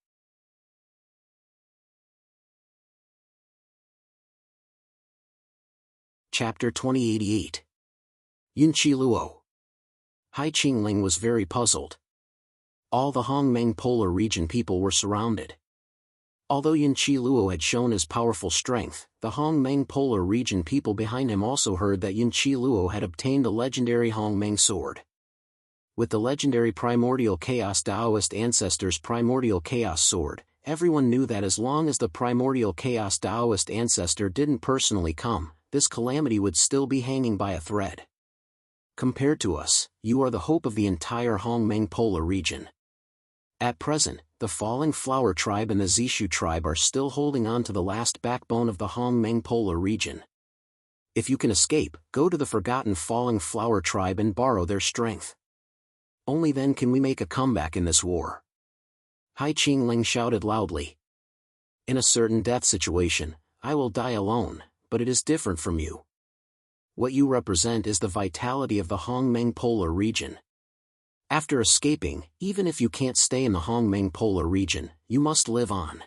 Chapter 2088. Yunqi Luo. Hai Qingling was very puzzled. All the Hongmeng Polar Region people were surrounded. Although Yunqi Luo had shown his powerful strength, the Hongmeng Polar Region people behind him also heard that Yunqi Luo had obtained the legendary Hongmeng sword. With the legendary Primordial Chaos Taoist ancestor's Primordial Chaos sword, everyone knew that as long as the Primordial Chaos Taoist ancestor didn't personally come, this calamity would still be hanging by a thread. Compared to us, you are the hope of the entire Hongmeng Polar Region. At present, the Falling Flower tribe and the Zishu tribe are still holding on to the last backbone of the Hongmeng Polar Region. If you can escape, go to the forgotten falling flower tribe and borrow their strength. Only then can we make a comeback in this war. Hai Qingling shouted loudly. In a certain death situation, I will die alone, but it is different from you. What you represent is the vitality of the Hongmeng polar region. After escaping, even if you can't stay in the Hongmeng polar region, you must live on.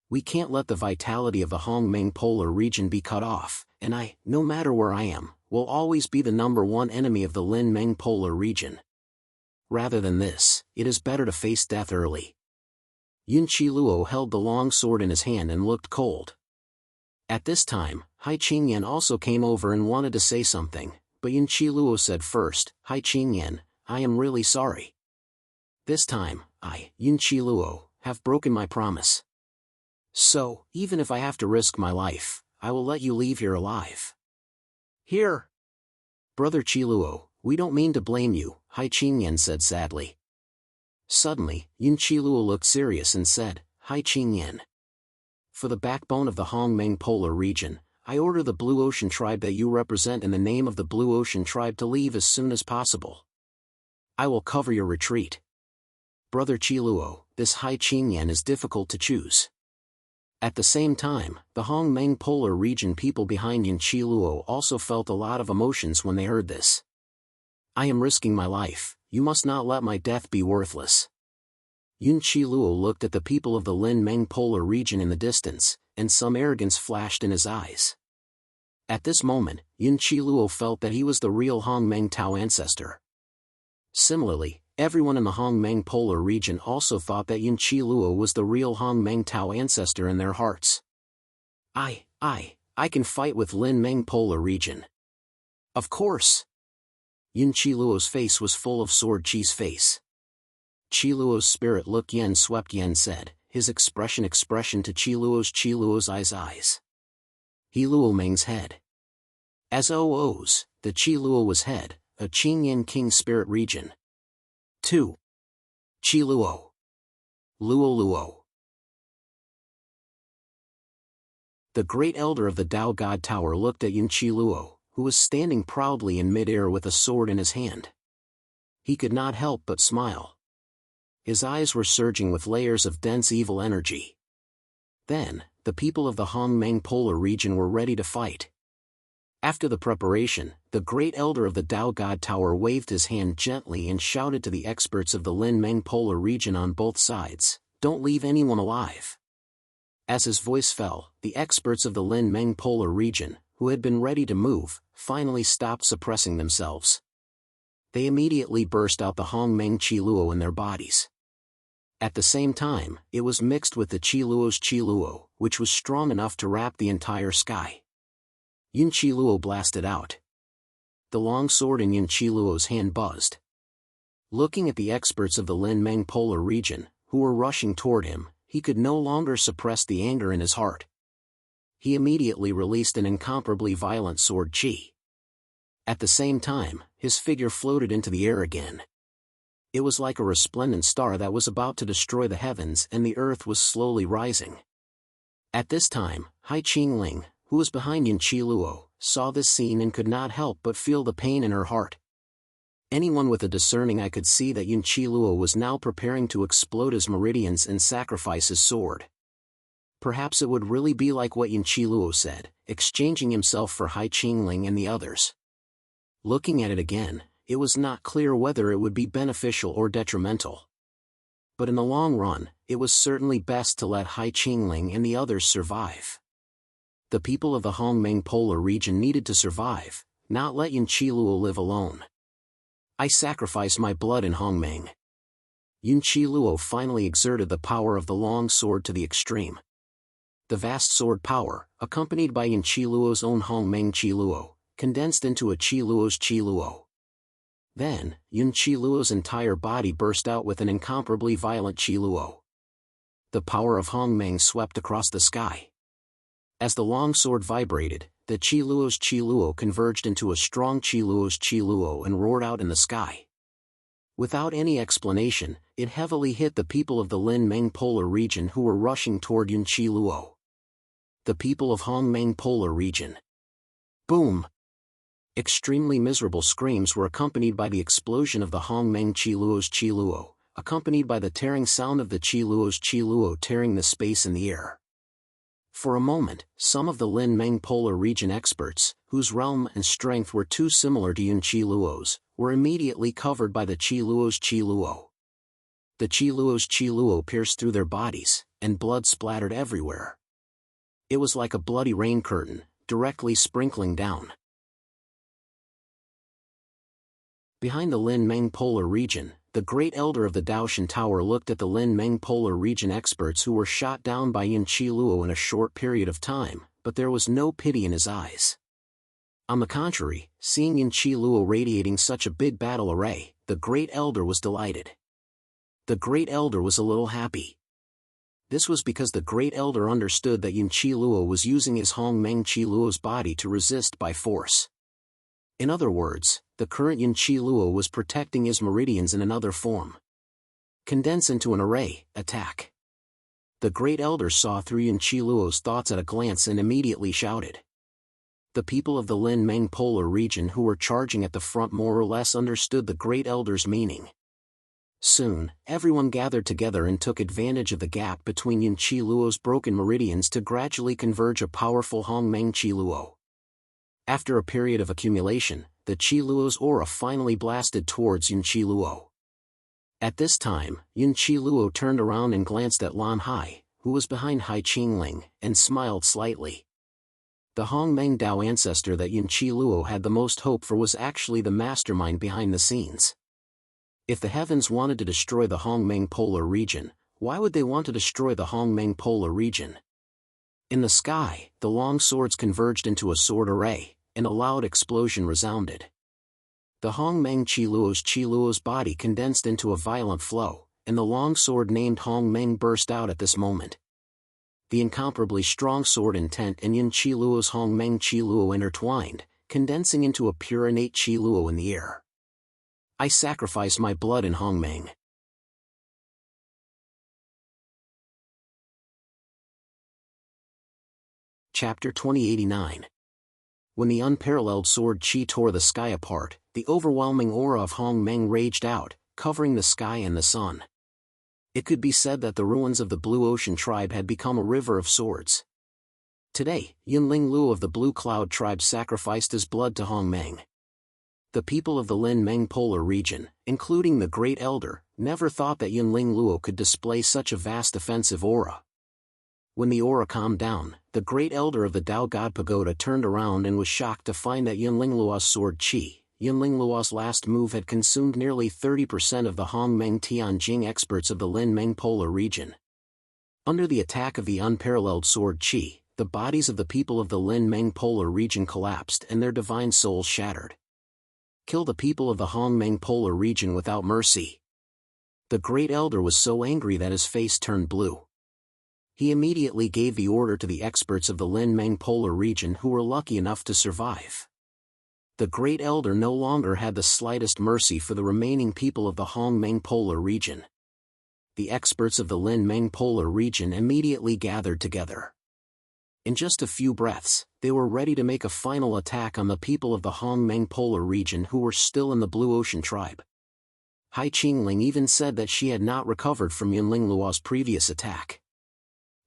We can't let the vitality of the Hongmeng polar region be cut off, and I, no matter where I am, will always be the #1 enemy of the Lin Meng polar region. Rather than this, it is better to face death early. Yun Qiluo held the long sword in his hand and looked cold. At this time, Hai Qingyan also came over and wanted to say something, but Yun Qiluo said first, Hai Qingyan, I am really sorry. This time, I, Yun Qiluo, have broken my promise. So, even if I have to risk my life, I will let you leave here alive. Here! Brother Qiluo, we don't mean to blame you, Hai Qingyan said sadly. Suddenly, Yun Qiluo looked serious and said, Hai Qingyan. For the backbone of the Hongmeng polar region, I order the Blue Ocean tribe that you represent in the name of the Blue Ocean tribe to leave as soon as possible. I will cover your retreat. Brother Qiluo, this Hai Qingyan is difficult to choose. At the same time, the Hongmeng polar region people behind Yun Qiluo also felt a lot of emotions when they heard this. I am risking my life, you must not let my death be worthless. Yun Qiluo looked at the people of the Lin Meng polar region in the distance, and some arrogance flashed in his eyes. At this moment, Yun Qiluo felt that he was the real Hongmeng Tao ancestor. Similarly, everyone in the Hongmeng polar region also thought that Yun Qiluo was the real Hongmeng Tao ancestor in their hearts. I can fight with Lin Meng polar region. Of course. Yun Qiluo's face was full of Sword Chi's face. Qiluo's spirit look Yen swept Yen said, his expression to Qiluo's eyes. He Luo Meng's head. As OOs, the Qiluo was head, a Qingyan king spirit region. 2. Qiluo. Luo. The great elder of the Tao God Tower looked at Yun Qiluo, who was standing proudly in mid-air with a sword in his hand. He could not help but smile. His eyes were surging with layers of dense evil energy. Then, the people of the Hongmeng polar region were ready to fight. After the preparation, the great elder of the Tao God Tower waved his hand gently and shouted to the experts of the Lin Meng polar region on both sides, don't leave anyone alive. As his voice fell, the experts of the Lin Meng polar region, who had been ready to move, finally stopped suppressing themselves. They immediately burst out the Hongmeng Qiluo in their bodies. At the same time, it was mixed with the Qiluo's Qiluo, which was strong enough to wrap the entire sky. Yun Qiluo blasted out. The long sword in Yun Qiluo's hand buzzed. Looking at the experts of the Lin Meng polar region, who were rushing toward him, he could no longer suppress the anger in his heart. He immediately released an incomparably violent sword chi. At the same time, his figure floated into the air again. It was like a resplendent star that was about to destroy the heavens and the earth was slowly rising. At this time, Hai Qingling, who was behind Yun Qiluo, saw this scene and could not help but feel the pain in her heart. Anyone with a discerning eye could see that Yun Qiluo was now preparing to explode his meridians and sacrifice his sword. Perhaps it would really be like what Yun Qiluo said, exchanging himself for Hai Qingling and the others. Looking at it again, it was not clear whether it would be beneficial or detrimental. But in the long run, it was certainly best to let Hai Qingling and the others survive. The people of the Hongmeng polar region needed to survive, not let Yun Qiluo live alone. I sacrifice my blood in Hongmeng. Yun Qiluo finally exerted the power of the long sword to the extreme. The vast sword power, accompanied by Yun Qiluo's own Hongmeng Qiluo, condensed into a Qiluo's Qiluo. Then, Yun Qiluo's entire body burst out with an incomparably violent Qiluo. The power of Hongmeng swept across the sky. As the long sword vibrated, the Qiluo's Qiluo converged into a strong Qiluo's Qiluo and roared out in the sky. Without any explanation, it heavily hit the people of the Lin Meng polar region who were rushing toward Yun Qiluo. The people of Hongmeng polar region. Boom! Extremely miserable screams were accompanied by the explosion of the Hongmeng Qiluo's Qiluo, accompanied by the tearing sound of the Qiluo's Qiluo tearing the space in the air. For a moment, some of the Lin Meng polar region experts, whose realm and strength were too similar to Yun Qiluo's, were immediately covered by the Qiluo's Qiluo. The Qiluo's Qiluo pierced through their bodies, and blood splattered everywhere. It was like a bloody rain curtain, directly sprinkling down. Behind the Lin Meng polar region, the great elder of the Daoshan Tower looked at the Lin Meng polar region experts who were shot down by Yun Qiluo in a short period of time, but there was no pity in his eyes. On the contrary, seeing Yun Qiluo radiating such a big battle array, the great elder was delighted. The great elder was a little happy. This was because the great elder understood that Yun Qiluo was using his Hongmeng Qiluo's body to resist by force. In other words, the current Yun Qiluo was protecting his meridians in another form. Condense into an array, attack. The great elder saw through Yun Qiluo's thoughts at a glance and immediately shouted. The people of the Lin Meng polar region who were charging at the front more or less understood the great elder's meaning. Soon, everyone gathered together and took advantage of the gap between Yun Qiluo's broken meridians to gradually converge a powerful Hongmeng Qiluo. After a period of accumulation, the Qiluo's aura finally blasted towards Yun Qiluo. At this time, Yun Qiluo turned around and glanced at Lan Hai, who was behind Hai Qingling, and smiled slightly. The Hongmeng Dao ancestor that Yun Qiluo had the most hope for was actually the mastermind behind the scenes. If the heavens wanted to destroy the Hongmeng polar region, why would they want to destroy the Hongmeng polar region? In the sky, the long swords converged into a sword array, and a loud explosion resounded. The Hongmeng Qiluo's body condensed into a violent flow, and the long sword named Hongmeng burst out at this moment. The incomparably strong sword intent and Yun Qiluo's Hongmeng Qiluo intertwined, condensing into a pure innate Qiluo in the air. I sacrifice my blood in Hongmeng. Chapter 2089. When the unparalleled sword Qi tore the sky apart, the overwhelming aura of Hongmeng raged out, covering the sky and the sun. It could be said that the ruins of the Blue Ocean tribe had become a river of swords. Today, Yunling Luo of the Blue Cloud tribe sacrificed his blood to Hongmeng. The people of the Lin Meng polar region, including the Great Elder, never thought that Yunling Luo could display such a vast offensive aura. When the aura calmed down, the Great Elder of the Dao God Pagoda turned around and was shocked to find that Yunling Luo's sword Qi, Yunling Luo's last move, had consumed nearly 30% of the Hongmeng Tianjing experts of the Lin Meng polar region. Under the attack of the unparalleled sword Qi, the bodies of the people of the Lin Meng polar region collapsed and their divine souls shattered. Kill the people of the Hongmeng polar region without mercy. The Great Elder was so angry that his face turned blue. He immediately gave the order to the experts of the Lin Meng polar region who were lucky enough to survive. The Great Elder no longer had the slightest mercy for the remaining people of the Hongmeng polar region. The experts of the Lin Meng polar region immediately gathered together. In just a few breaths, they were ready to make a final attack on the people of the Hongmeng polar region who were still in the Blue Ocean tribe. Hai Qingling even said that she had not recovered from Yunling Luo's previous attack.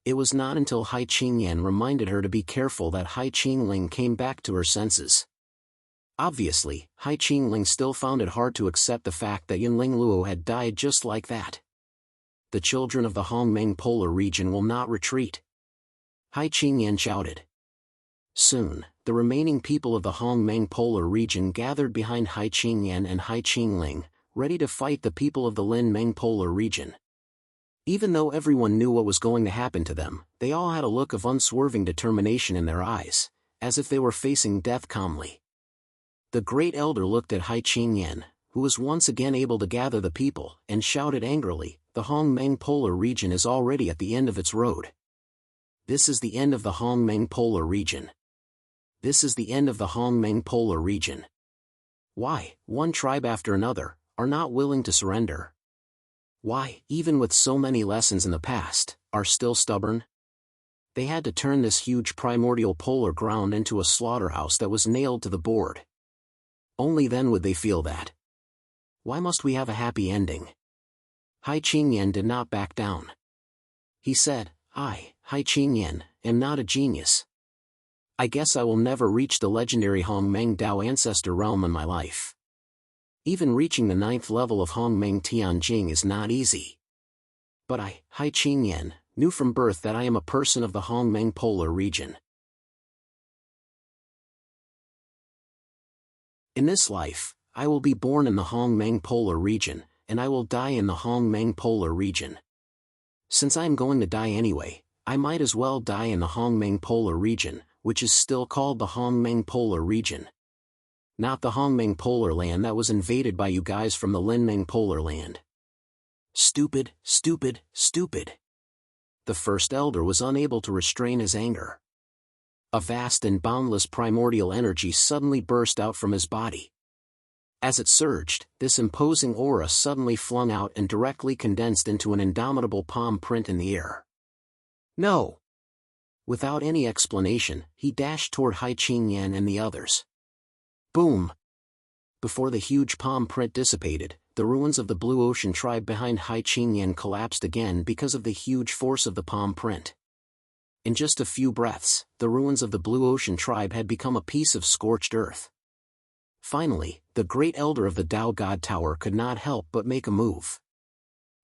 It was not until Hai Qingyan reminded her to be careful that Hai Qingling came back to her senses. Obviously, Hai Qingling still found it hard to accept the fact that Yunling Luo had died just like that. The children of the Hongmeng polar region will not retreat. Hai Qingyan shouted. Soon, the remaining people of the Hongmeng polar region gathered behind Hai Qingyan and Hai Qingling, ready to fight the people of the Lin Meng polar region. Even though everyone knew what was going to happen to them, they all had a look of unswerving determination in their eyes, as if they were facing death calmly. The Great Elder looked at Hai Qingyan, who was once again able to gather the people, and shouted angrily, "The Hongmeng polar region is already at the end of its road. This is the end of the Hongmeng polar region. This is the end of the Hongmeng polar region. Why, one tribe after another, are not willing to surrender? Why, even with so many lessons in the past, are still stubborn? They had to turn this huge primordial polar ground into a slaughterhouse that was nailed to the board. Only then would they feel that. Why must we have a happy ending? Hai Qingyan did not back down. He said, I, Hai Qingyan, am not a genius. I guess I will never reach the legendary Hongmeng Dao ancestor realm in my life. Even reaching the 9th level of Hongmeng Tianjing is not easy. But I, Hai Qingyan, knew from birth that I am a person of the Hongmeng polar region. In this life, I will be born in the Hongmeng polar region, and I will die in the Hongmeng polar region. Since I am going to die anyway, I might as well die in the Hongmeng polar region, which is still called the Hongmeng polar region. Not the Hongmeng polar land that was invaded by you guys from the Linmeng polar land. Stupid, stupid, stupid. The first elder was unable to restrain his anger. A vast and boundless primordial energy suddenly burst out from his body. As it surged, this imposing aura suddenly flung out and directly condensed into an indomitable palm print in the air. No! Without any explanation, he dashed toward Hai Qingyan and the others. Boom! Before the huge palm print dissipated, the ruins of the Blue Ocean tribe behind Hai Qingyan collapsed again because of the huge force of the palm print. In just a few breaths, the ruins of the Blue Ocean tribe had become a piece of scorched earth. Finally, the great elder of the Tao God Tower could not help but make a move.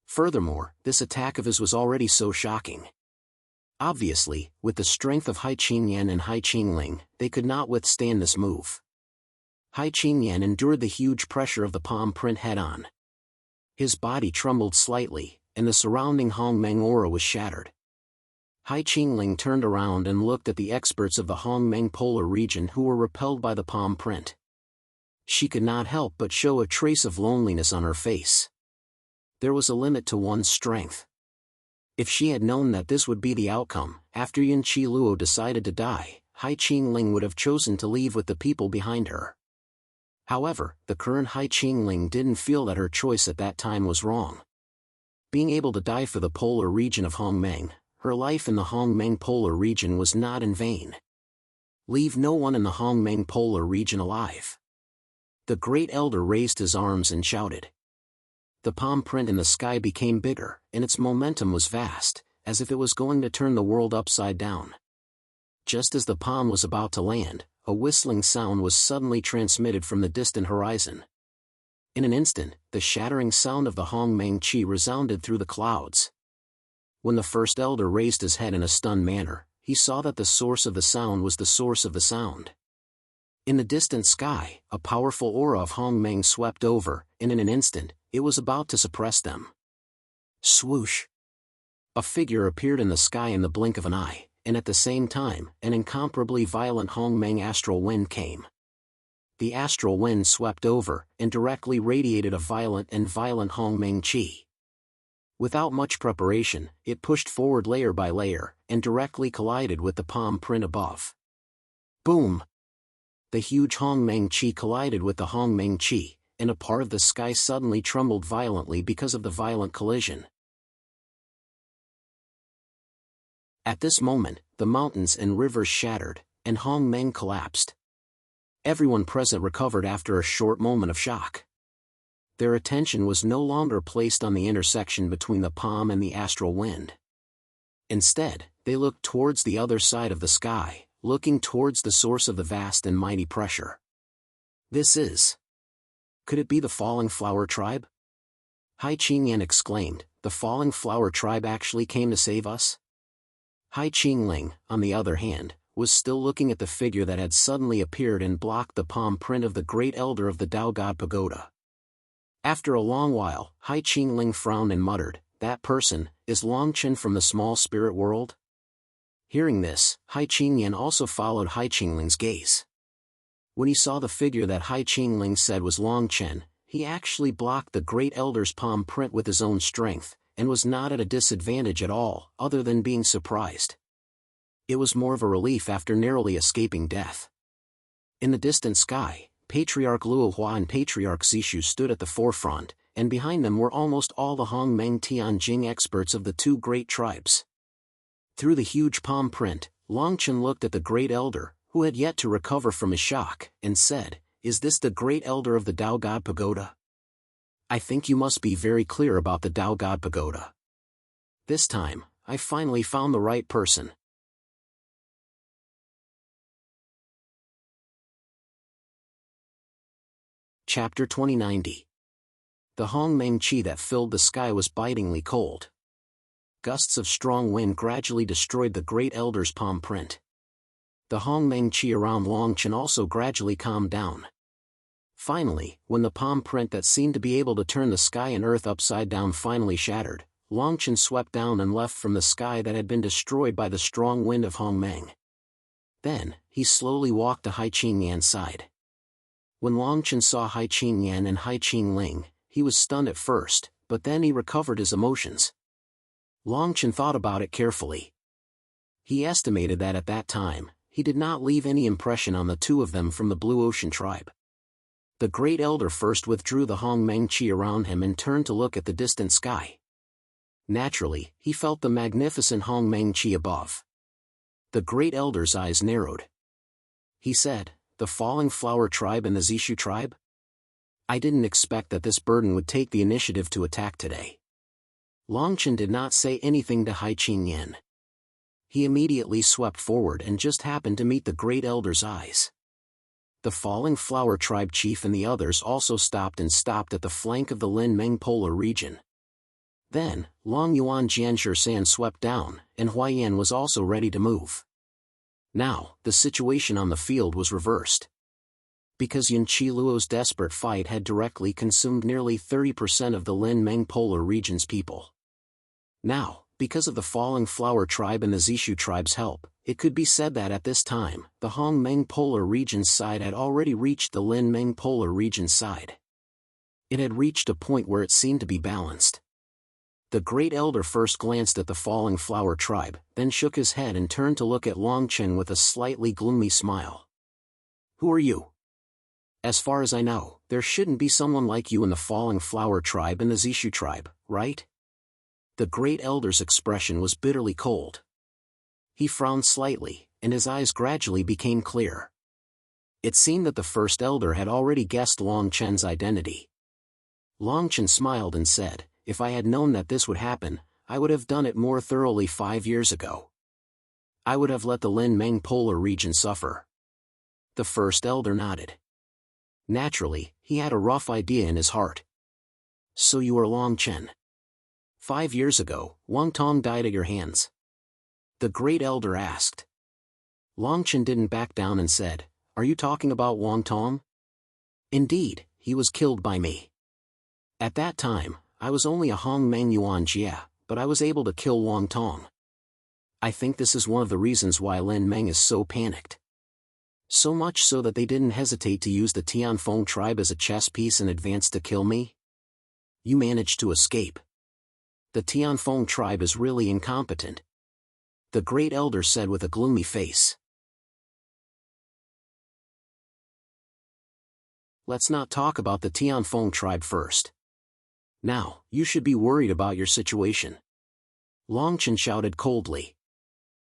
Furthermore, this attack of his was already so shocking. Obviously, with the strength of Hai Qingyan and Hai Qingling, they could not withstand this move. Hai Qingyan endured the huge pressure of the palm print head-on. His body trembled slightly, and the surrounding Hongmeng aura was shattered. Hai Qingling turned around and looked at the experts of the Hongmeng polar region who were repelled by the palm print. She could not help but show a trace of loneliness on her face. There was a limit to one's strength. If she had known that this would be the outcome, after Yin Chi Luo decided to die, Hai Qingling would have chosen to leave with the people behind her. However, the current Hai Qingling didn't feel that her choice at that time was wrong. Being able to die for the polar region of Hongmeng, her life in the Hongmeng polar region was not in vain. Leave no one in the Hongmeng polar region alive. The great elder raised his arms and shouted. The palm print in the sky became bigger, and its momentum was vast, as if it was going to turn the world upside down. Just as the palm was about to land, a whistling sound was suddenly transmitted from the distant horizon. In an instant, the shattering sound of the Hongmeng Qi resounded through the clouds. When the first elder raised his head in a stunned manner, he saw that the source of the sound was the source of the sound. In the distant sky, a powerful aura of Hongmeng swept over, and in an instant, it was about to suppress them. Swoosh! A figure appeared in the sky in the blink of an eye, and at the same time, an incomparably violent Hongmeng astral wind came. The astral wind swept over, and directly radiated a violent Hongmeng Qi. Without much preparation, it pushed forward layer by layer, and directly collided with the palm print above. Boom! The huge Hongmeng Qi collided with the Hongmeng Qi, and a part of the sky suddenly trembled violently because of the violent collision. At this moment, the mountains and rivers shattered, and Hongmeng collapsed. Everyone present recovered after a short moment of shock. Their attention was no longer placed on the intersection between the palm and the astral wind. Instead, they looked towards the other side of the sky, looking towards the source of the vast and mighty pressure. This is... Could it be the Falling Flower Tribe? Hai Qingyan exclaimed, the Falling Flower Tribe actually came to save us? Hai Qingling, on the other hand, was still looking at the figure that had suddenly appeared and blocked the palm print of the great elder of the Tao God Pagoda. After a long while, Hai Qingling frowned and muttered, that person, is Longchen from the small spirit world? Hearing this, Hai Qingyan also followed Hai Qingling's gaze. When he saw the figure that Hai Qingling said was Longchen, he actually blocked the great elder's palm print with his own strength, and was not at a disadvantage at all, other than being surprised. It was more of a relief after narrowly escaping death. In the distant sky, Patriarch Luohua and Patriarch Zishu stood at the forefront, and behind them were almost all the Hongmeng Tianjing experts of the two great tribes. Through the huge palm print, Longchen looked at the Great Elder, who had yet to recover from his shock, and said, "Is this the Great Elder of the Tao God Pagoda? I think you must be very clear about the Tao God Pagoda. This time, I finally found the right person." Chapter 2090. The Hongmeng Qi that filled the sky was bitingly cold. Gusts of strong wind gradually destroyed the Great Elder's palm print. The Hongmeng Qi around Longchen also gradually calmed down. Finally, when the palm print that seemed to be able to turn the sky and earth upside down finally shattered, Longchen swept down and left from the sky that had been destroyed by the strong wind of Hongmeng. Then, he slowly walked to Hai Qingyan's side. When Longchen saw Hai Qingyan and Hai Qingling, he was stunned at first, but then he recovered his emotions. Longchen thought about it carefully. He estimated that at that time, he did not leave any impression on the two of them from the Blue Ocean tribe. The Great Elder first withdrew the Hongmeng Qi around him and turned to look at the distant sky. Naturally, he felt the magnificent Hongmeng Qi above. The Great Elder's eyes narrowed. He said, "The Falling Flower tribe and the Zishu tribe? I didn't expect that this burden would take the initiative to attack today." Longchen did not say anything to Hai Qingyan. He immediately swept forward and just happened to meet the Great Elder's eyes. The Falling Flower tribe chief and the others also stopped at the flank of the Lin Meng polar region. Then, Long Yuan Jianshi San swept down, and Huaiyan was also ready to move. Now, the situation on the field was reversed. Because Yan Qiluo's desperate fight had directly consumed nearly 30% of the Lin Meng polar region's people. Now, because of the Falling Flower tribe and the Zishu tribe's help, it could be said that at this time, the Hongmeng polar region's side had already reached the Lin Meng polar region's side. It had reached a point where it seemed to be balanced. The Great Elder first glanced at the Falling Flower tribe, then shook his head and turned to look at Longchen with a slightly gloomy smile. "Who are you? As far as I know, there shouldn't be someone like you in the Falling Flower tribe and the Zishu tribe, right?" The Great Elder's expression was bitterly cold. He frowned slightly, and his eyes gradually became clear. It seemed that the First Elder had already guessed Longchen's identity. Longchen smiled and said, "If I had known that this would happen, I would have done it more thoroughly 5 years ago. I would have let the Lin Meng polar region suffer." The First Elder nodded. Naturally, he had a rough idea in his heart. "So you are Longchen. 5 years ago, Wang Tong died at your hands?" the Great Elder asked. Longchen didn't back down and said, "Are you talking about Wang Tong?" "Indeed, he was killed by me. At that time, I was only a Hongmeng Yuan Jia, but I was able to kill Wang Tong. I think this is one of the reasons why Lin Meng is so panicked. So much so that they didn't hesitate to use the Tianfeng tribe as a chess piece and advance to kill me. You managed to escape. The Tianfeng tribe is really incompetent," the Great Elder said with a gloomy face. "Let's not talk about the Tianfeng tribe first. Now, you should be worried about your situation," Longchen shouted coldly.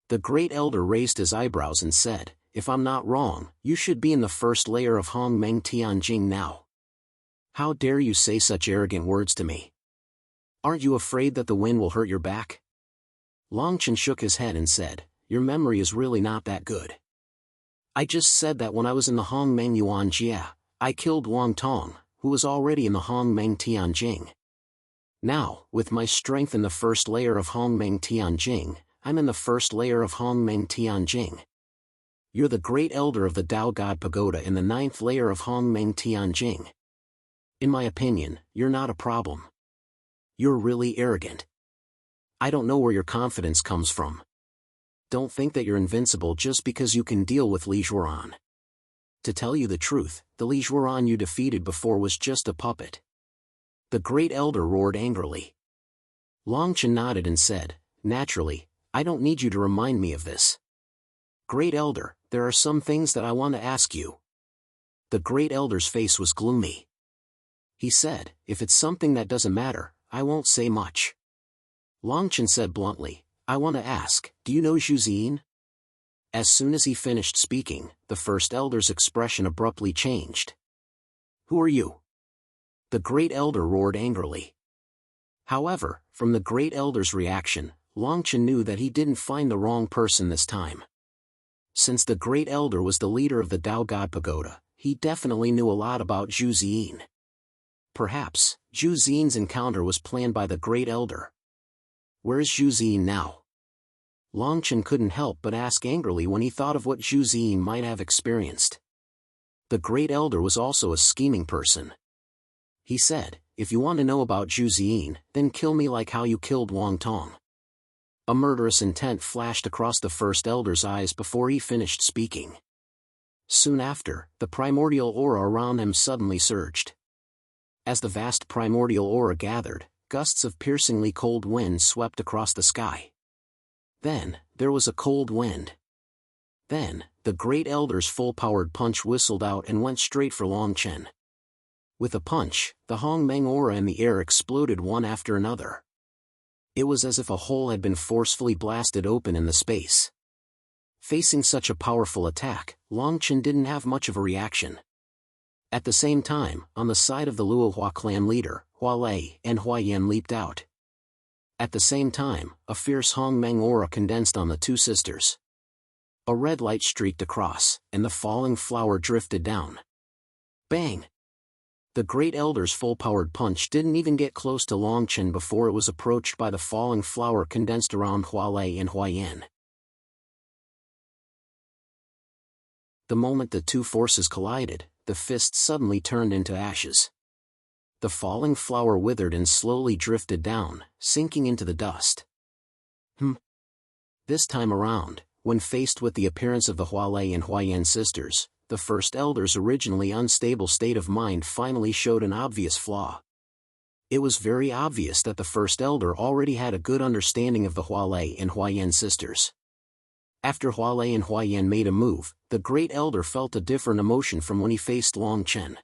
The Great Elder raised his eyebrows and said, "If I'm not wrong, you should be in the first layer of Hongmeng Tianjing now. How dare you say such arrogant words to me? Aren't you afraid that the wind will hurt your back?" Longchen shook his head and said, "Your memory is really not that good. I just said that when I was in the Hongmeng Yuan Jia, I killed Wang Tong, who was already in the Hongmeng Tianjing. Now, with my strength in the first layer of Hongmeng Tianjing, I'm in the first layer of Hongmeng Tianjing. You're the Great Elder of the Tao God Pagoda in the 9th layer of Hongmeng Tianjing. In my opinion, you're not a problem. You're really arrogant. I don't know where your confidence comes from. Don't think that you're invincible just because you can deal with Li Zhuoran. To tell you the truth, the Li Zhuoran you defeated before was just a puppet." The Great Elder roared angrily. Longchen nodded and said, "Naturally, I don't need you to remind me of this. Great Elder, there are some things that I want to ask you." The Great Elder's face was gloomy. He said, "If it's something that doesn't matter, I won't say much." Longchen said bluntly, I want to ask, do you know Zhuzine? As soon as he finished speaking, the first elder's expression abruptly changed. Who are you? The great elder roared angrily. However, from the great elder's reaction, Longchen knew that he didn't find the wrong person this time. Since the great elder was the leader of the Dao God Pagoda, he definitely knew a lot about Zhuzine. Perhaps, Zhuzine's encounter was planned by the great elder. Where's Zhuzine now? Longchen couldn't help but ask angrily when he thought of what Zhuzine might have experienced. The great elder was also a scheming person. He said, if you want to know about Zhuzine, then kill me like how you killed Wang Tong. A murderous intent flashed across the first elder's eyes before he finished speaking. Soon after, the primordial aura around him suddenly surged. As the vast primordial aura gathered, gusts of piercingly cold wind swept across the sky. Then, there was a cold wind. Then, the great elder's full-powered punch whistled out and went straight for Longchen. With a punch, the Hongmeng aura in the air exploded one after another. It was as if a hole had been forcefully blasted open in the space. Facing such a powerful attack, Longchen didn't have much of a reaction. At the same time, on the side of the Luohua clan leader, Hua Lei and Hua Yan leaped out. At the same time, a fierce Hongmeng aura condensed on the two sisters. A red light streaked across, and the falling flower drifted down. Bang! The great elder's full-powered punch didn't even get close to Longchen before it was approached by the falling flower condensed around Hua Lei and Hua Yan. The moment the two forces collided, the fist suddenly turned into ashes. The falling flower withered and slowly drifted down, sinking into the dust. This time around, when faced with the appearance of the Hua Lei and Hua Yan sisters, the first elder's originally unstable state of mind finally showed an obvious flaw. It was very obvious that the first elder already had a good understanding of the Hua Lei and Hua Yan sisters. After Hua Lei and Hua Yan made a move, the great elder felt a different emotion from when he faced Longchen.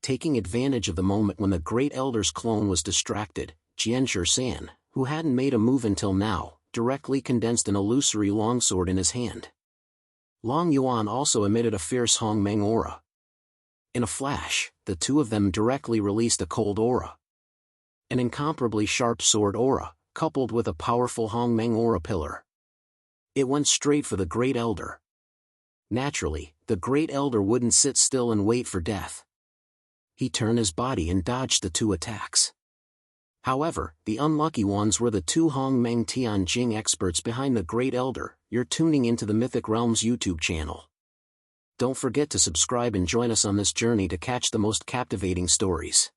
Taking advantage of the moment when the great elder's clone was distracted, Jianshi San, who hadn't made a move until now, directly condensed an illusory longsword in his hand. Long Yuan also emitted a fierce Hongmeng aura. In a flash, the two of them directly released a cold aura. An incomparably sharp sword aura, coupled with a powerful Hongmeng aura pillar. It went straight for the great elder. Naturally, the great elder wouldn't sit still and wait for death. He turned his body and dodged the two attacks. However, the unlucky ones were the two Hongmeng Tianjing experts behind the great elder. You're tuning into the Mythic Realms YouTube channel. Don't forget to subscribe and join us on this journey to catch the most captivating stories.